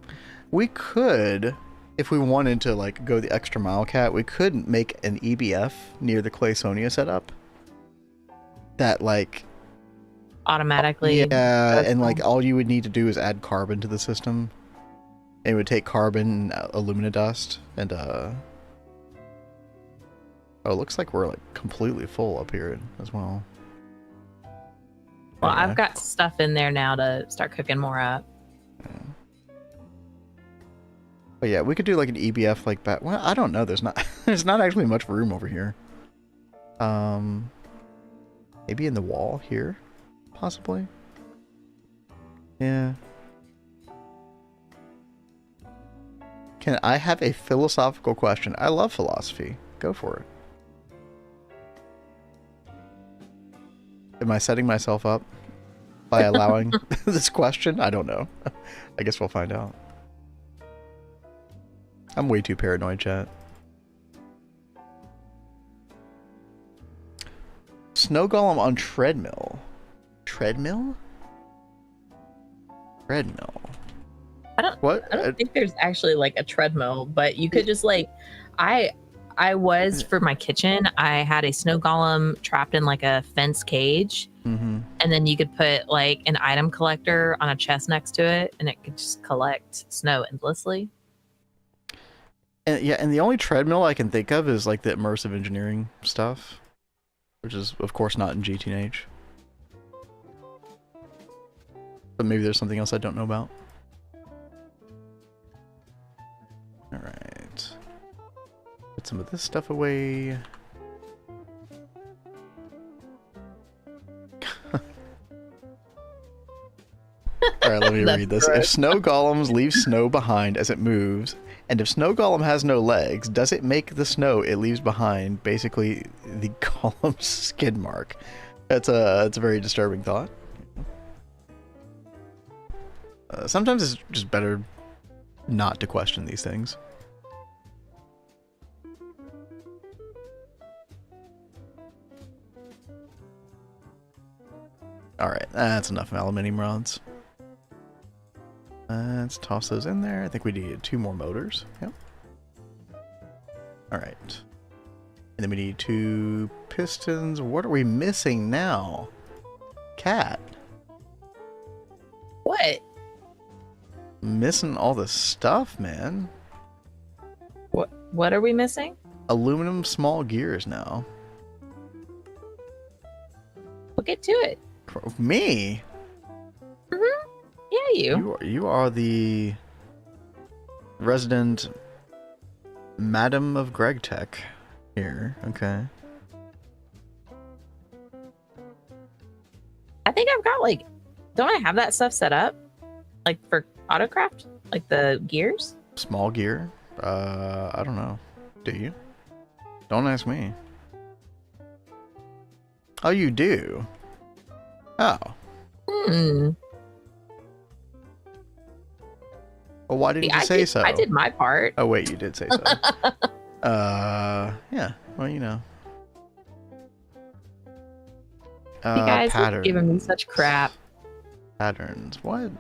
We could, if we wanted to like go the extra mile, Cat, we could make an EBF near the Claysonia setup. That like Automatically. Yeah, and like all you would need to do is add carbon to the system. It would take carbon, alumina dust, and oh, it looks like we're like completely full up here as well. Well, I've got stuff in there now to start cooking more up. Yeah. But yeah, we could do like an EBF like that. Well, I don't know. There's not actually much room over here. Maybe in the wall here, possibly. Yeah. Can I have a philosophical question? I love philosophy. Go for it. Am I setting myself up by allowing this question? I don't know. I guess we'll find out. I'm way too paranoid, chat. Snow golem on treadmill. Treadmill? Treadmill. I don't What? think there's actually like a treadmill, but you could just like I was for my kitchen, I had a snow golem trapped in like a fence cage. Mm-hmm. And then you could put like an item collector on a chest next to it and it could just collect snow endlessly. And yeah, and the only treadmill I can think of is like the immersive engineering stuff, which is of course not in GTNH. But maybe there's something else I don't know about. Alright. Put some of this stuff away. Alright, let me read this. If snow golems leave snow behind as it moves, and if snow golem has no legs, does it make the snow it leaves behind basically the golem's skid mark? That's a very disturbing thought. Sometimes it's just better not to question these things. Alright, that's enough aluminium rods. Let's toss those in there. I think we need 2 more motors. Yep. Alright. And then we need 2 pistons. What are we missing now? Cat. What? Missing all the stuff, man. What are we missing? Aluminum small gears now. We'll get to it. Me? Yeah, you. You are the resident Madam of Gregtech here. Okay. I think I've got like, don't I have that stuff set up? Like for autocraft? Like the gears? Small gear? I don't know. Do you? Don't ask me. Oh, you do? Oh. Hmm. Well, why didn't you say so? I did my part. Oh, wait, you did say so. Yeah. Well, you know. You guys are patterns. giving me such crap. Patterns. What?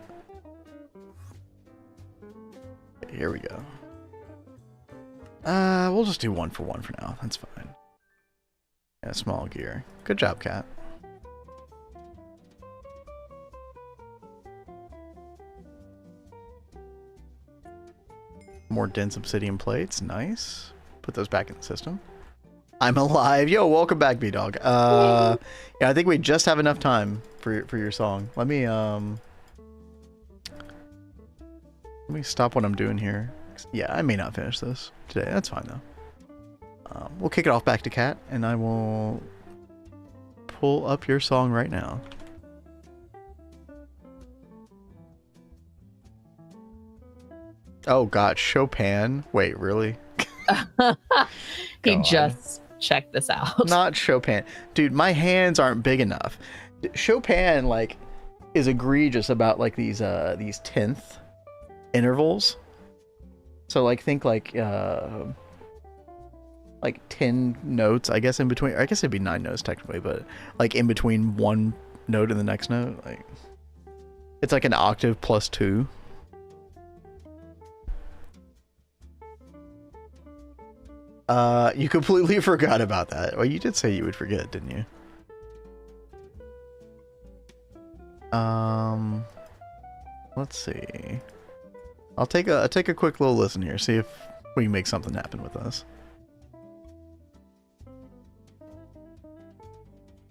Here we go. We'll just do 1 for 1 for now. That's fine. Yeah, small gear. Good job, Cat. More dense obsidian plates. Nice. Put those back in the system. I'm alive. Yo, welcome back, B-Dog. Yeah, I think we just have enough time for your song. Let me stop what I'm doing here. Yeah, I may not finish this today. That's fine, though. We'll kick it off back to Cat, and I will pull up your song right now. Oh, God. Chopin? Wait, really? He just checked this out. Not Chopin. Dude, my hands aren't big enough. Chopin, like, is egregious about, like, these 10th intervals. So, like, think, like 10 notes, I guess, in between. I guess it'd be 9 notes, technically, but, like, in between one note and the next note. Like, it's like an octave plus 2. You completely forgot about that. Well, you did say you would forget, didn't you? Let's see. I'll take a quick little listen here, see if we can make something happen with this.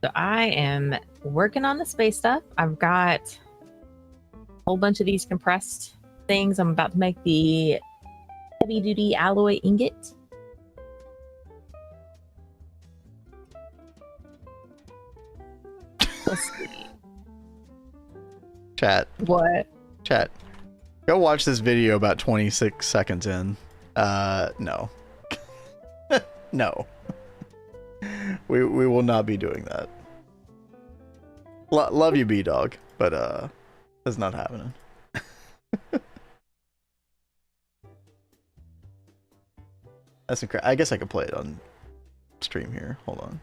So I am working on the space stuff. I've got a whole bunch of these compressed things. I'm about to make the heavy duty alloy ingot. Let's see. Chat. What? Chat. Go watch this video about 26 seconds in. No. No. We will not be doing that. Love you, B-Dog, but that's not happening. That's incredible. I guess I could play it on stream here. Hold on.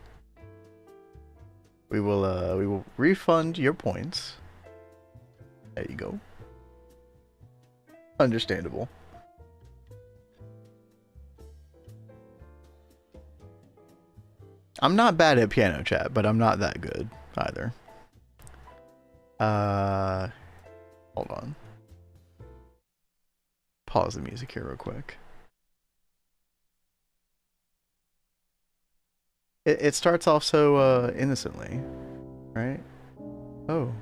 We will refund your points. There you go. Understandable. I'm not bad at piano chat, but I'm not that good either. Hold on. Pause the music here real quick. It starts off so innocently, right? Oh.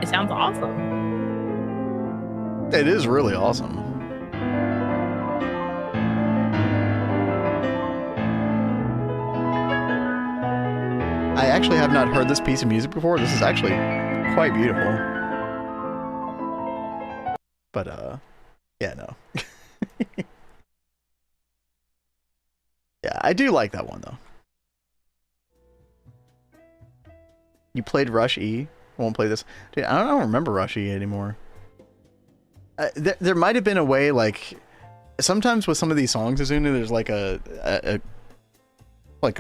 It sounds awesome. It is really awesome. I actually have not heard this piece of music before. This is actually quite beautiful. But, yeah, no. Yeah, I do like that one, though. You played Rush E? I won't play this. Dude, I don't remember Rush E anymore. There might have been a way, like... Sometimes with some of these songs, Azuna, there's like a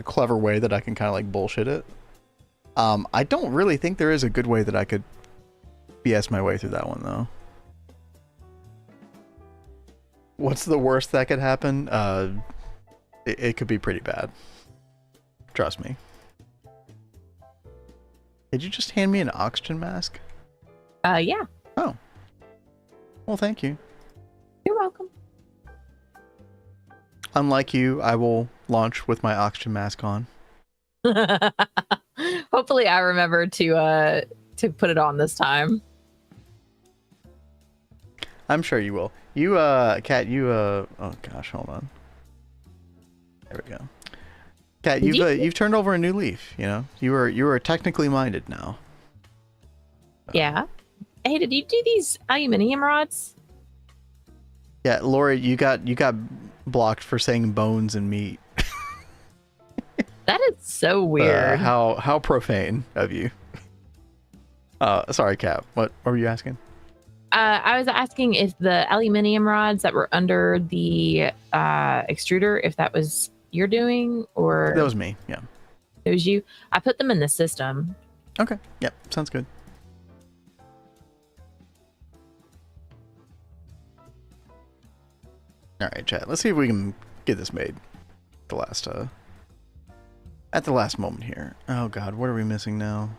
clever way that I can kind of like bullshit it. I don't really think there is a good way that I could BS my way through that one, though. What's the worst that could happen? It could be pretty bad. Trust me. Did you just hand me an oxygen mask? Yeah. Oh. Well, thank you. You're welcome. Unlike you, I will launch with my oxygen mask on. Hopefully I remember to put it on this time. I'm sure you will. You, Kat, you, oh gosh, hold on. There we go. Kat, you've turned over a new leaf, you know? You were technically minded now. Yeah. Hey, did you do these aluminium rods? Yeah, Lori, you got blocked for saying bones and meat. That is so weird. How profane of you. Sorry, Kat. What were you asking? I was asking if the aluminium rods that were under the extruder, if that was you're doing or That was me, yeah. it was you. I put them in the system. Okay. Yep, sounds good. Alright, chat. Let's see if we can get this made. At the last moment here. Oh god, what are we missing now?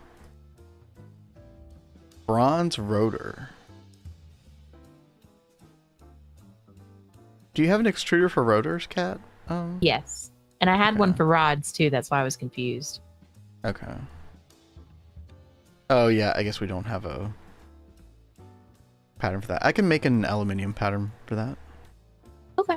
Bronze rotor. Do you have an extruder for rotors, Kat? Yes. And I had Okay. one for rods too. That's why I was confused. Okay. Oh yeah, I guess we don't have a pattern for that. I can make an aluminium pattern for that. Okay.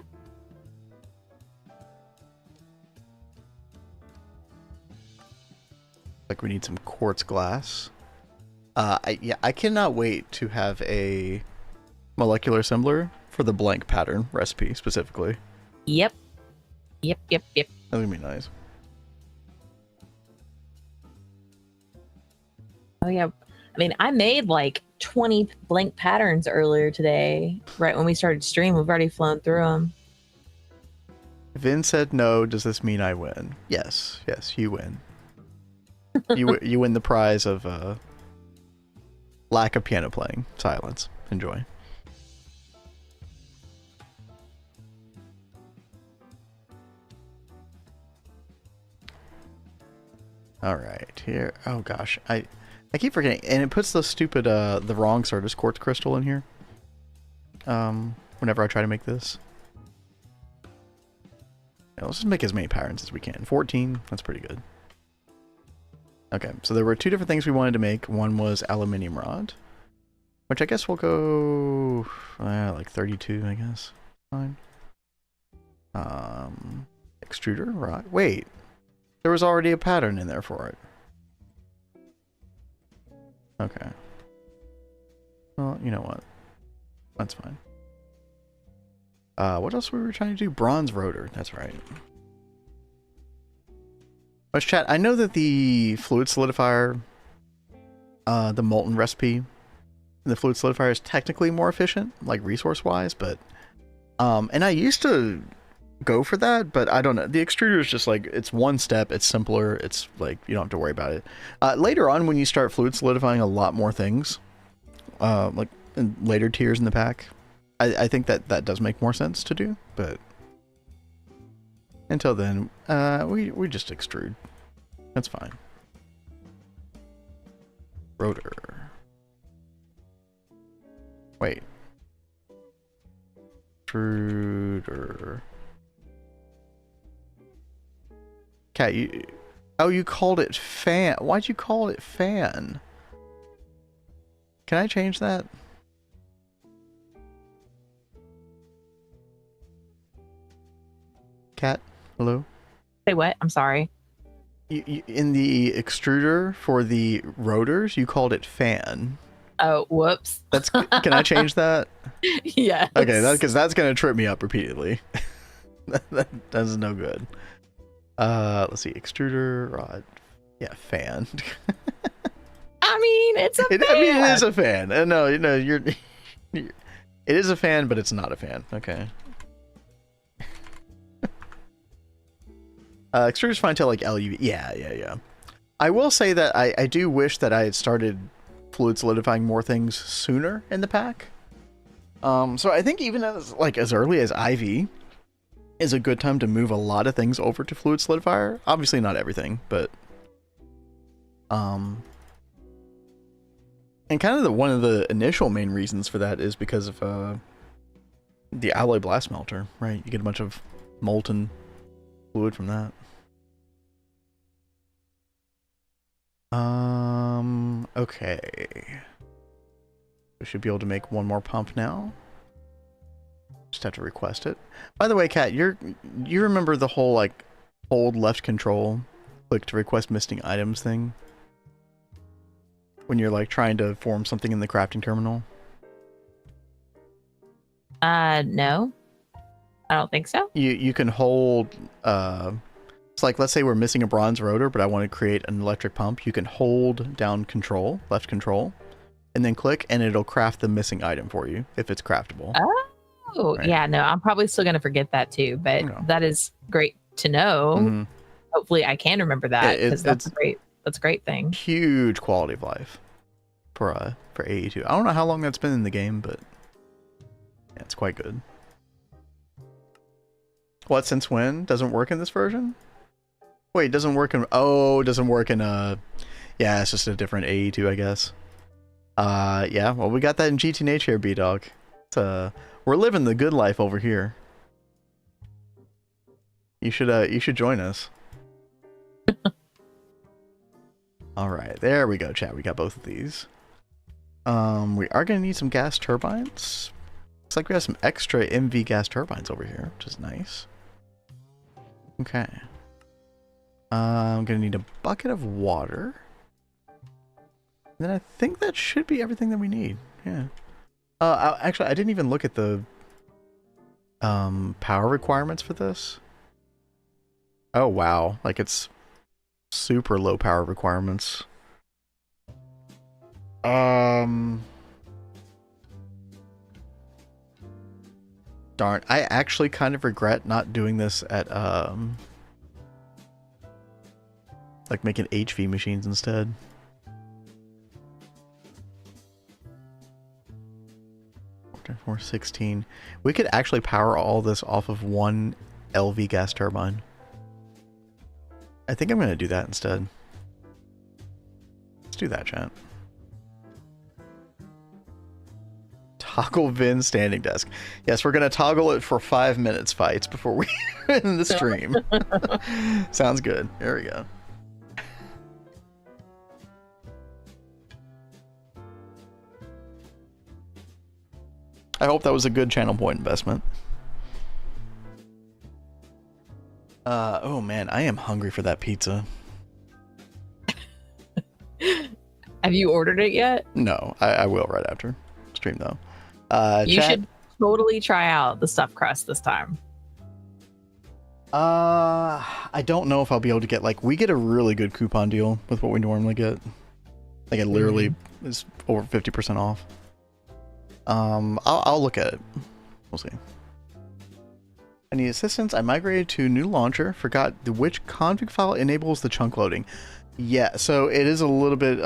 Like we need some quartz glass. I cannot wait to have a molecular assembler for the blank pattern recipe specifically. Yep. Yep. That's gonna be nice. Oh yeah. I mean, I made like 20 blank patterns earlier today, right when we started stream. We've already flown through them. Vin said no. Does this mean I win? Yes, you win. You win the prize of lack of piano playing. Silence. Enjoy. All right, here. Oh gosh, I keep forgetting, and it puts the stupid the wrong Certus quartz crystal in here. Whenever I try to make this. Yeah, let's just make as many patterns as we can. 14. That's pretty good. Okay, so there were two different things we wanted to make. One was aluminium rod, which I guess we'll go like 32. I guess fine. Extruder rod. Wait. There was already a pattern in there for it. Okay. Well, you know what? That's fine. What else were we trying to do? Bronze rotor. That's right. Let's chat. I know that the fluid solidifier, the molten recipe, And the fluid solidifier is technically more efficient, like resource wise, but and I used to go for that, but I don't know. The extruder is just like, it's one step, it's simpler, it's like you don't have to worry about it. Later on, when you start fluid solidifying a lot more things, like in later tiers in the pack, I think that does make more sense to do, but until then, we just extrude. That's fine. Rotor. Wait. Extruder. Cat, you called it fan. Why'd you call it fan? Can I change that? Cat, hello? Say what? I'm sorry. In the extruder for the rotors, you called it fan. Oh, whoops. Can I change that? Yes. Okay, because that's gonna trip me up repeatedly. That's no good. Let's see, extruder rod. Yeah, fan. I mean, it's a fan. I mean, it is a fan. No, it is a fan, but it's not a fan. Okay. Extruder's fine till like LUV. Yeah. I will say that I do wish that I had started fluid solidifying more things sooner in the pack. So I think even as early as IV is a good time to move a lot of things over to fluid solidifier. Obviously not everything, but and kind of one of the initial main reasons for that is because of the alloy blast melter, right? You get a bunch of molten fluid from that. Okay. We should be able to make one more pump now. Just have to request it. By the way, Kat, you remember the whole like hold left control, click to request missing items thing? When you're like trying to form something in the crafting terminal? No. I don't think so. You can hold it's like, let's say we're missing a bronze rotor, but I want to create an electric pump. You can hold down control, left control, and then click, and it'll craft the missing item for you if it's craftable. Oh, right. Yeah, no, I'm probably still going to forget that too, but that is great to know. Mm-hmm. Hopefully I can remember that, because that's a great thing. Huge quality of life for AE2. I don't know how long that's been in the game, but yeah, it's quite good. What, since when? Doesn't work in this version? Wait, doesn't work in... Oh, it doesn't work in... Yeah, it's just a different AE2, I guess. Yeah, well, we got that in GTNH here, B-Dog. We're living the good life over here. You should join us. Alright, there we go, chat. We got both of these. We are going to need some gas turbines. Looks like we have some extra MV gas turbines over here, which is nice. Okay. I'm going to need a bucket of water. And then I think that should be everything that we need. Yeah. Actually, I didn't even look at the power requirements for this. Oh, wow. Like, it's super low power requirements. Darn. I actually kind of regret not doing this at, like making HV machines instead. Four 16. We could actually power all this off of one LV gas turbine. I think I'm going to do that instead. Let's do that, chat. Toggle Vin standing desk. Yes, we're going to toggle it for 5 minutes fights before we end the stream. Sounds good. There we go. I hope that was a good channel point investment. Oh man, I am hungry for that pizza. Have you ordered it yet? No, I will right after stream though. You should totally try out the stuffed crust this time. I don't know if I'll be able to get, like, we get a really good coupon deal with what we normally get. Like, it literally is over 50% off. I'll look at it. We'll see. I need assistance. I migrated to new launcher. Forgot which config file enables the chunk loading. Yeah, so it is a little bit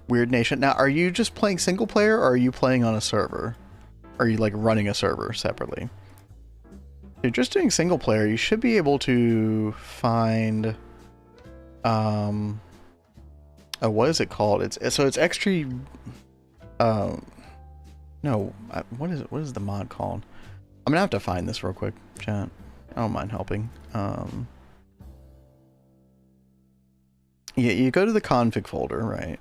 weird, Nation. Now, are you just playing single player, or are you playing on a server? Are you like running a server separately? If you're just doing single player, you should be able to find oh, what is it called? It's extra. No, what is it? What is the mod called? I'm gonna have to find this real quick, chat. I don't mind helping. Yeah, you go to the config folder, right?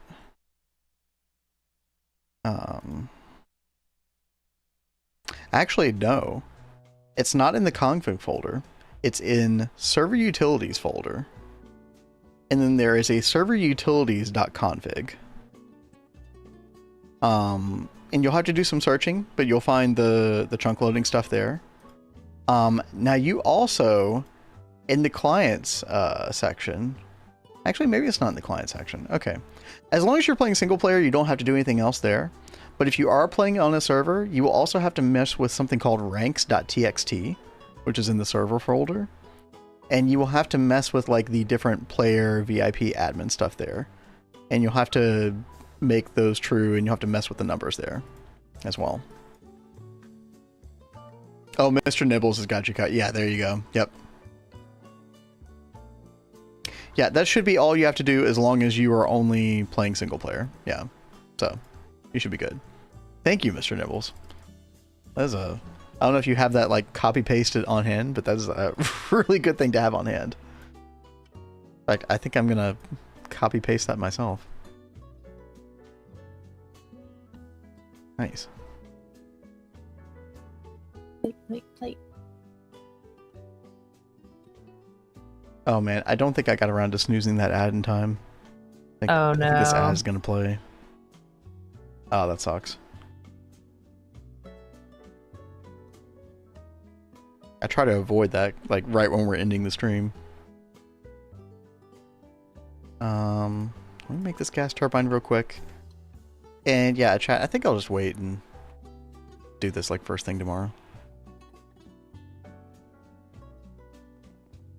Actually, no. It's not in the config folder. It's in server utilities folder. And then there is a server utilities.config. And you'll have to do some searching, but you'll find the chunk loading stuff there. Now you also, in the clients section, actually maybe it's not in the client section. Okay. As long as you're playing single player, you don't have to do anything else there. But if you are playing on a server, you will also have to mess with something called ranks.txt, which is in the server folder. And you will have to mess with like the different player VIP admin stuff there. And you'll have to make those true, and you'll have to mess with the numbers there as well. Oh, Mr. Nibbles has got you cut. Yeah, there you go. Yep. Yeah, that should be all you have to do as long as you are only playing single player. Yeah. So, you should be good. Thank you, Mr. Nibbles. That's a... I don't know if you have that, like, copy-pasted on hand, but that's a really good thing to have on hand. In fact, I think I'm gonna copy-paste that myself. Nice. Plate. Oh man, I don't think I got around to snoozing that ad in time. I think this ad is gonna play. Oh, that sucks. I try to avoid that, like right when we're ending the stream. Let me make this gas turbine real quick. And yeah, chat, I think I'll just wait and do this like first thing tomorrow.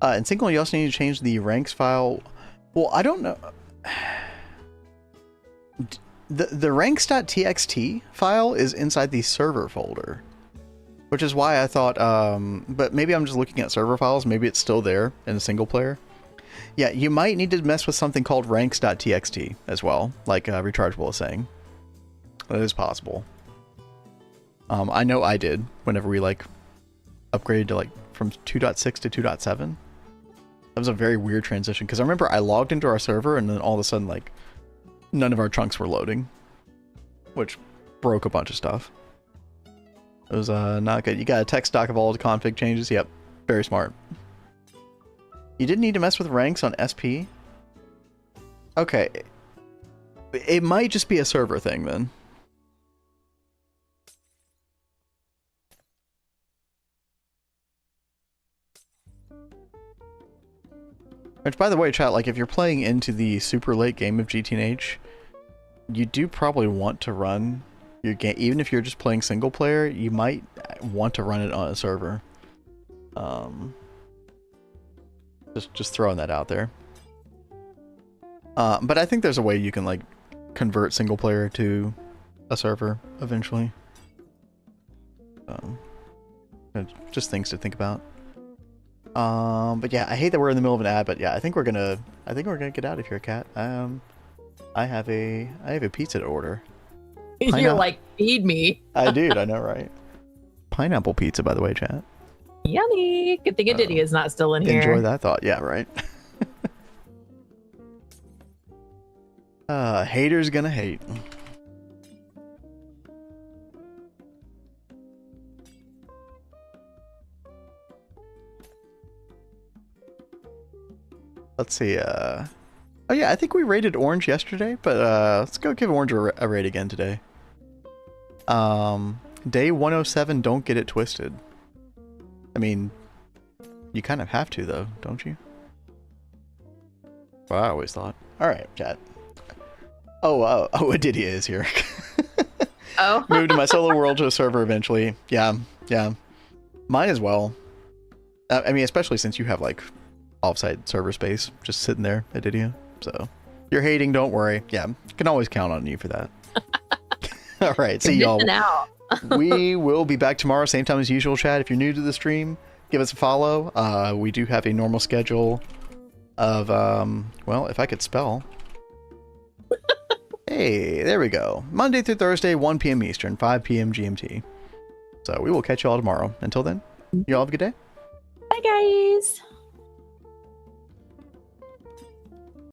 And single, you also need to change the ranks file. Well, I don't know. The ranks.txt file is inside the server folder, which is why I thought, but maybe I'm just looking at server files. Maybe it's still there in a single player. Yeah, you might need to mess with something called ranks.txt as well, like Rechargeable is saying. That is possible. I know I did whenever we like upgraded to like from 2.6 to 2.7. That was a very weird transition because I remember I logged into our server and then all of a sudden like none of our chunks were loading, which broke a bunch of stuff. It was not good. You got a text doc of all the config changes. Yep, very smart. You didn't need to mess with ranks on SP. Okay, it might just be a server thing then. Which, by the way, chat, like, if you're playing into the super late game of GTNH, you do probably want to run your game, even if you're just playing single player, you might want to run it on a server. Just throwing that out there. But I think there's a way you can, like, convert single player to a server eventually. Just things to think about. But yeah, I hate that we're in the middle of an ad, but yeah, I think we're gonna get out of here, Kat. I have a pizza to order. You're like, feed me. I do, I know, right? Pineapple pizza, by the way, chat. Yummy. Good thing Diddy is not still in here. Enjoy that thought. Yeah, right. Haters gonna hate. Let's see, oh yeah, I think we rated Orange yesterday, but let's go give Orange a rate again today. Day 107, don't get it twisted. I mean, you kind of have to though, don't you? Well, I always thought. Alright, chat. Oh, Adidia is here. Oh. Move to my solo world to a server eventually. Yeah. Mine as well. I mean, especially since you have like offsite server space just sitting there at Idia. So you're hating, don't worry. Yeah, can always count on you for that. All right, see y'all. We will be back tomorrow, same time as usual, Chad. If you're new to the stream, give us a follow. We do have a normal schedule of, well, if I could spell. Hey, there we go. Monday through Thursday, 1 p.m. Eastern, 5 p.m. GMT. So we will catch you all tomorrow. Until then, you all have a good day. Bye, guys.